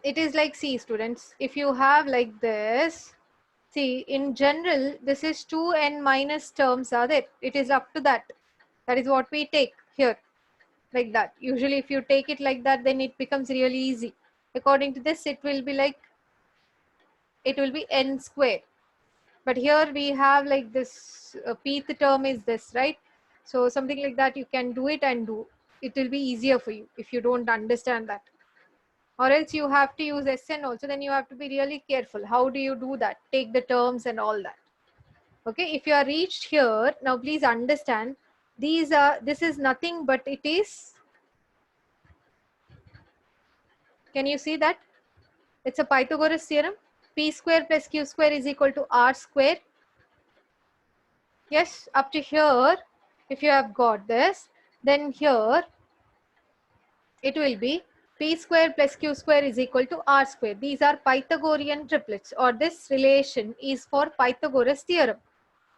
It is like, see students, if you have like this, see in general, this is 2n minus terms are there. It is up to that. That is what we take here. Like that. Usually if you take it like that, then it becomes really easy. According to this, it will be like, it will be n square. But here we have like this, pth term is this, right? So something like that, you can do it and do. It will be easier for you if you don't understand that. Or else you have to use SN also, then you have to be really careful. How do you do that? Take the terms and all that. Okay, if you are reached here, now please understand, this is nothing but it is, can you see that? It's a Pythagoras theorem. P square plus Q square is equal to R square. Yes, up to here, if you have got this, then here it will be P square plus Q square is equal to R square. These are Pythagorean triplets, or this relation is for Pythagoras theorem.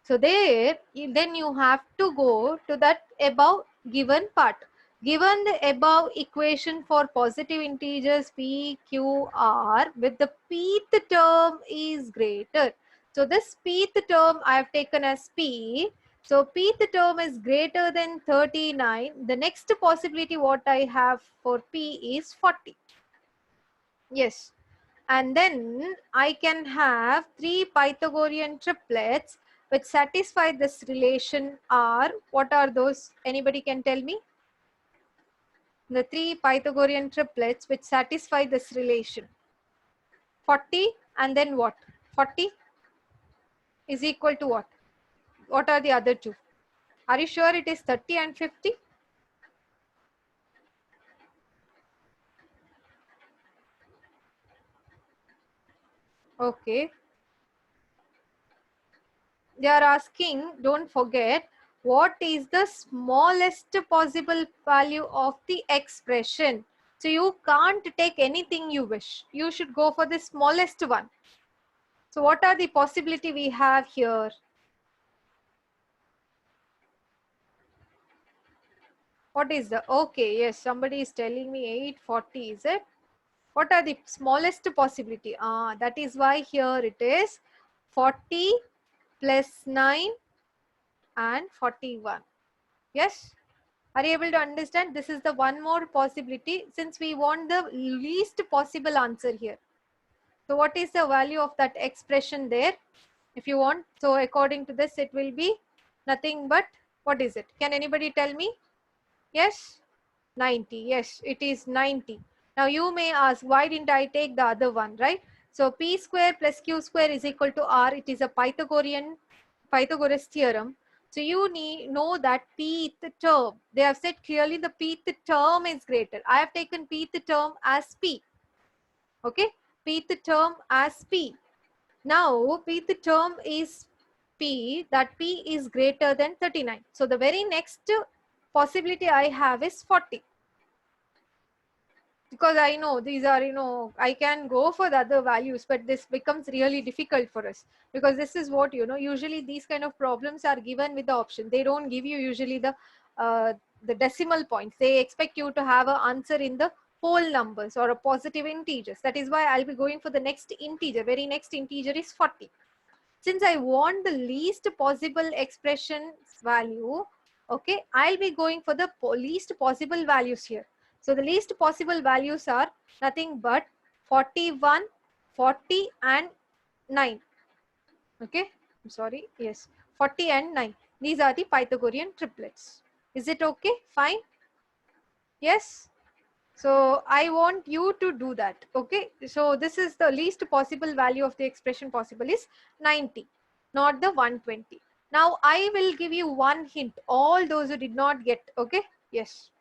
So there, then you have to go to that above given part. Given the above equation for positive integers P, Q, R, with the pth term is greater. So this pth term I have taken as P. So pth term is greater than 39. The next possibility what I have for P is 40. Yes. And then I can have 3 Pythagorean triplets which satisfy this relation R. What are those? Anybody can tell me? The 3 Pythagorean triplets which satisfy this relation. 40 and then what? 40 is equal to what? What are the other two? Are you sure it is 30 and 50? Okay. They are asking, don't forget, what is the smallest possible value of the expression? So you can't take anything you wish. You should go for the smallest one. So what are the possibility we have here? What is the, okay, yes, somebody is telling me 840, is it? What are the smallest possibility? That is why here it is 40 plus 9 and 41. Yes? Are you able to understand? This is the one more possibility since we want the least possible answer here. So what is the value of that expression there? If you want, so according to this, it will be nothing but, what is it? Can anybody tell me? Yes? 90. Yes, it is 90. Now you may ask, why didn't I take the other one, right? So P square plus Q square is equal to R. It is a Pythagoras theorem. So you need know that pth term. They have said clearly the pth term is greater. I have taken pth term as P. Okay, pth term as P. Now pth term is P. That P is greater than 39. So the very next possibility I have is 40. Because I know these are, I can go for the other values, but this becomes really difficult for us because this is what, usually these kind of problems are given with the option. They don't give you usually the decimal points. They expect you to have an answer in the whole numbers or a positive integers. That is why I'll be going for the next integer. Very next integer is 40. Since I want the least possible expression value, okay, I'll be going for the least possible values here. So the least possible values are nothing but 41, 40 and 9. Okay, I'm sorry. Yes, 40 and 9. These are the Pythagorean triplets. Is it okay? Fine? Yes? So I want you to do that. Okay, so this is the least possible value of the expression possible is 90, not the 120. Now I will give you one hint. All those who did not get, okay? Yes.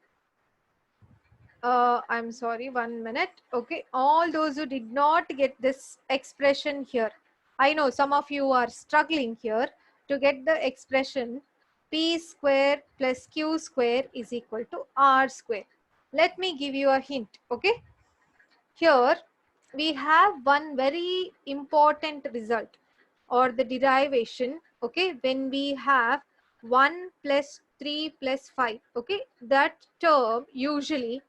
I'm sorry, 1 minute. Okay, all those who did not get this expression here. I know some of you are struggling here to get the expression P square plus Q square is equal to R square. Let me give you a hint, okay? Here we have one very important result or the derivation, okay? When we have 1 plus 3 plus 5, okay? That term usually,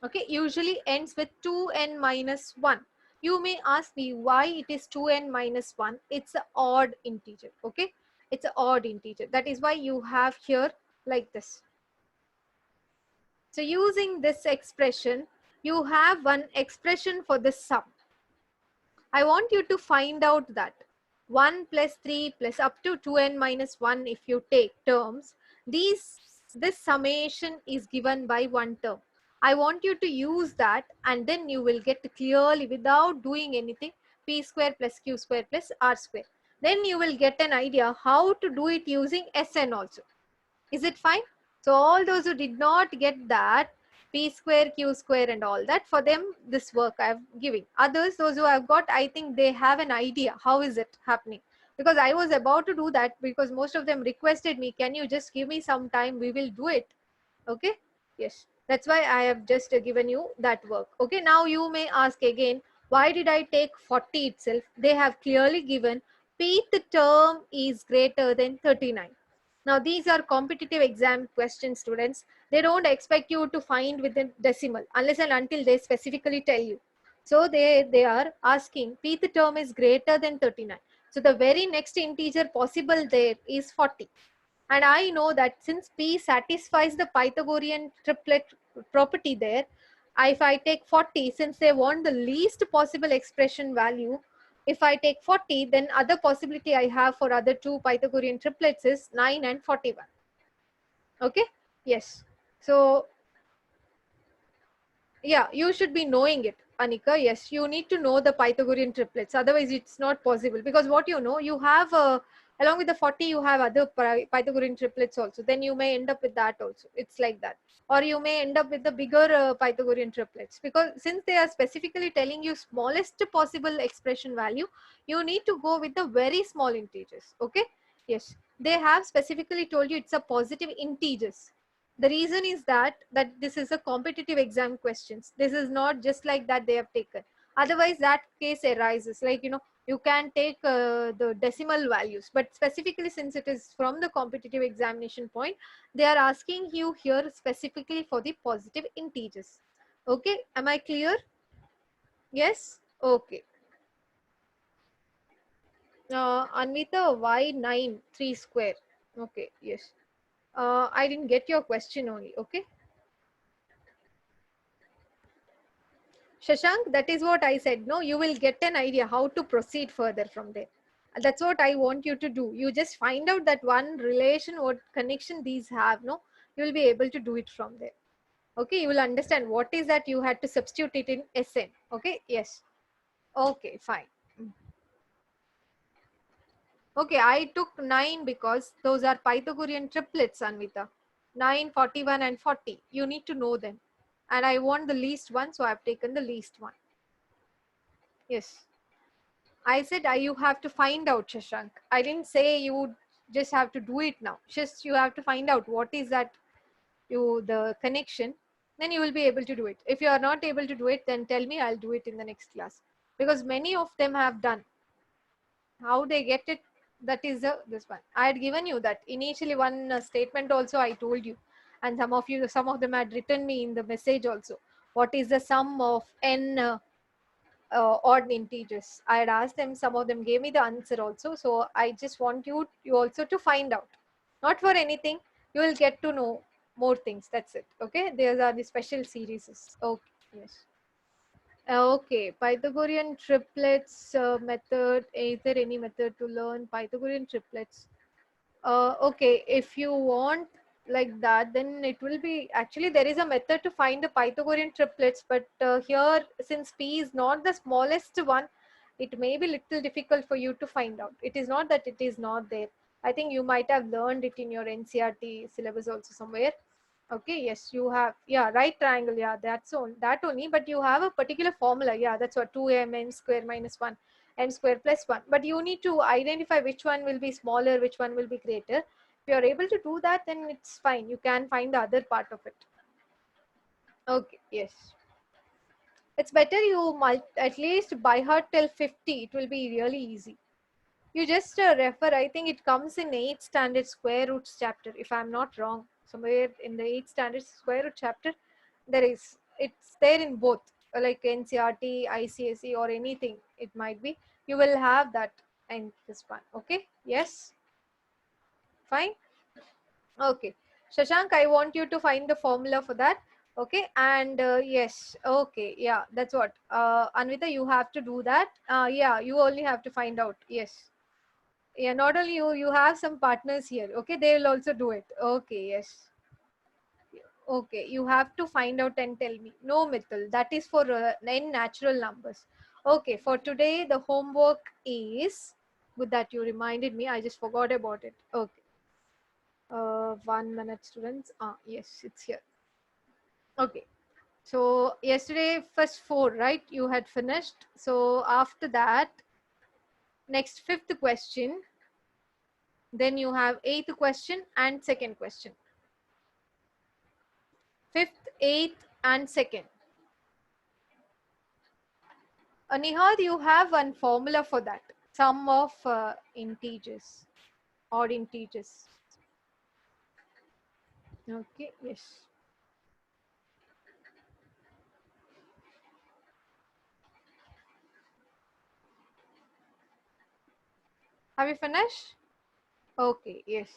okay, usually ends with 2n minus 1. You may ask me why it is 2n minus 1. It's an odd integer, okay? It's an odd integer. That is why you have here like this. So using this expression, you have one expression for the sum. I want you to find out that 1 plus 3 plus up to 2n minus 1 if you take terms, This summation is given by one term. I want you to use that, and then you will get clearly, without doing anything, p square plus q square plus r square. Then you will get an idea how to do it using Sn also. Is it fine? So all those who did not get that, p square, q square and all that, for them this work I am giving. Others, those who have got, I think they have an idea how is it happening. Because I was about to do that, because most of them requested me, can you just give me some time, we will do it. Okay, yes, that's why I have just given you that work. Okay, now you may ask again, why did I take 40 itself? They have clearly given pth term is greater than 39. Now these are competitive exam questions, students. They don't expect you to find within decimal unless and until they specifically tell you. So they are asking pth term is greater than 39. So the very next integer possible there is 40. And I know that since p satisfies the Pythagorean triplet property there, if I take 40, since they want the least possible expression value, if I take 40, then other possibility I have for other two Pythagorean triplets is 9 and 41. Okay, yes. So yeah, you should be knowing it, Anika. Yes, you need to know the Pythagorean triplets. Otherwise, it's not possible, because what you know, you have along with the 40, you have other Pythagorean triplets also. Then you may end up with that also. It's like that. Or you may end up with the bigger Pythagorean triplets, because since they are specifically telling you smallest possible expression value, you need to go with the very small integers. Okay. Yes, they have specifically told you it's a positive integers. The reason is that this is a competitive exam questions. This is not just like that they have taken. Otherwise that case arises, like, you know, you can take the decimal values, but specifically since it is from the competitive examination point, they are asking you here specifically for the positive integers. Okay, am I clear? Yes. Okay. Anvita, why 9 3 square? Okay, yes. I didn't get your question only. Okay. Shashank, that is what I said. No, you will get an idea how to proceed further from there. That's what I want you to do. You just find out that one relation, what connection these have. No, you will be able to do it from there. Okay, you will understand what is that you had to substitute it in Sn. Okay, yes. Okay, fine. Okay, I took 9 because those are Pythagorean triplets, Anvita. 9, 41 and 40. You need to know them. And I want the least one, so I have taken the least one. Yes. I said you have to find out, Shashank. I didn't say you just have to do it now. Just you have to find out what is that the connection. Then you will be able to do it. If you are not able to do it, then tell me, I'll do it in the next class. Because many of them have done. How they get it, that is this one. I had given you that. Initially one statement also I told you. And some of them had written me in the message also. What is the sum of n odd integers? I had asked them, some of them gave me the answer also. So I just want you also to find out. Not for anything, you will get to know more things. That's it. Okay, these are the special series. Okay, yes. Okay, Pythagorean triplets method. Is there any method to learn Pythagorean triplets? Okay, if you want like that, then it will be, actually there is a method to find the Pythagorean triplets, but here since p is not the smallest one, it may be little difficult for you to find out. It is not that it is not there. I think you might have learned it in your NCERT syllabus also somewhere. Okay, yes, you have, yeah, right triangle, yeah, that only, but you have a particular formula, yeah, that's what 2m square minus 1 n square plus 1, but you need to identify which one will be smaller, which one will be greater. If you are able to do that, then it's fine, you can find the other part of it. Okay, yes, it's better you at least by heart till 50, it will be really easy. You just refer, I think it comes in 8th standard square roots chapter, if I'm not wrong. Somewhere in the 8th standard square root chapter, it's there in both, like NCERT, ICSE or anything it might be. You will have that in this one. Okay, yes, fine. Okay, Shashank, I want you to find the formula for that. Okay, and yes, okay, yeah, that's what. Anvita, you have to do that. Yeah, you only have to find out. Yes. Yeah, not only you, you have some partners here. Okay, they will also do it. Okay, yes. Okay, you have to find out and tell me. No, Mithil, that is for n natural numbers. Okay, for today, the homework is, good that you reminded me. I just forgot about it. Okay. 1 minute, students. Ah, yes, it's here. Okay. So yesterday, first 4, right? You had finished. So after that, next 5th question. Then you have 8th question and 2nd question. 5th, 8th, and 2nd. Nihad, you have one formula for that. Sum of integers, odd integers. Okay, yes. Have you finished? Okay, yes.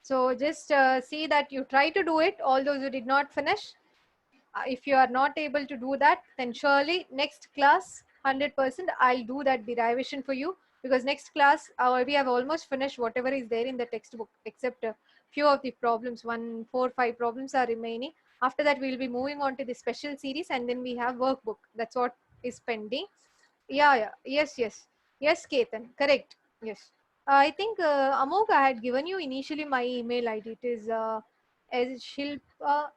So just see that you try to do it, all those who did not finish. If you are not able to do that, then surely next class, 100%, I'll do that derivation for you, because next class we have almost finished whatever is there in the textbook, except a few of the problems, 4, 5 problems are remaining. After that, we'll be moving on to the special series, and then we have workbook. That's what is pending. Yeah, yes, Ketan, correct. Yes. I think Amog, I had given you initially my email ID. It is as Shilpa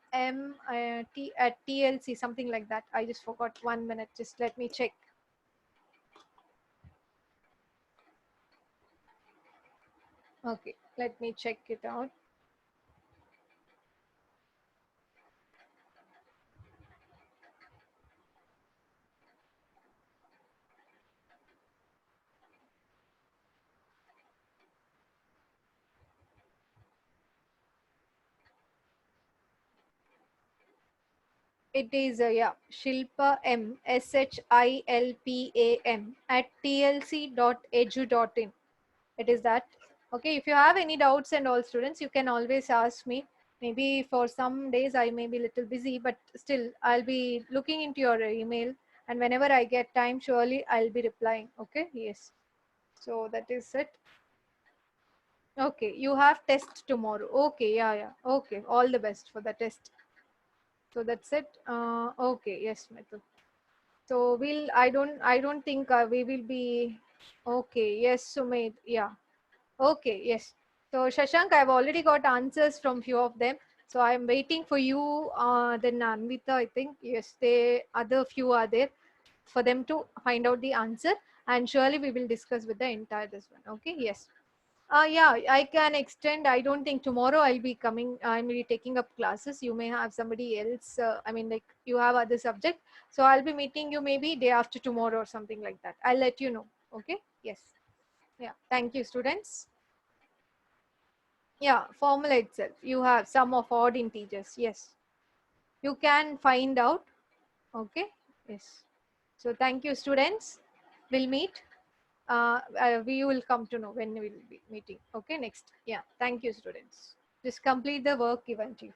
T at TLC, something like that. I just forgot. 1 minute. Just let me check. Okay, let me check it out. It is yeah, Shilpa M, SHILPAM at tlc.edu.in. It is that. Okay, if you have any doubts and all, students, you can always ask me. Maybe for some days I may be a little busy, but still I'll be looking into your email, and whenever I get time, surely I'll be replying. Okay, yes. So that is it. Okay, you have test tomorrow. Okay, yeah. Okay, all the best for the test. So that's it. Okay, yes, Mithil. So I don't think we will be. Okay, yes, Sumit. Yeah. Okay, yes. So Shashank, I've already got answers from few of them. So I'm waiting for you. Then Anvita, I think, yes, they other few are there for them to find out the answer, and surely we will discuss with the entire this one. Okay, yes. Yeah, I can extend. I don't think tomorrow I'll be coming. I'm be taking up classes. You may have somebody else. I mean, like you have other subject. So I'll be meeting you maybe day after tomorrow or something like that. I'll let you know. Okay. Yes. Yeah. Thank you, students. Yeah, formula itself. You have sum of odd integers. Yes. You can find out. Okay. Yes. So thank you, students. We'll meet. We will come to know when we will be meeting. Okay, next. Yeah. Thank you, students. Just complete the work given to you.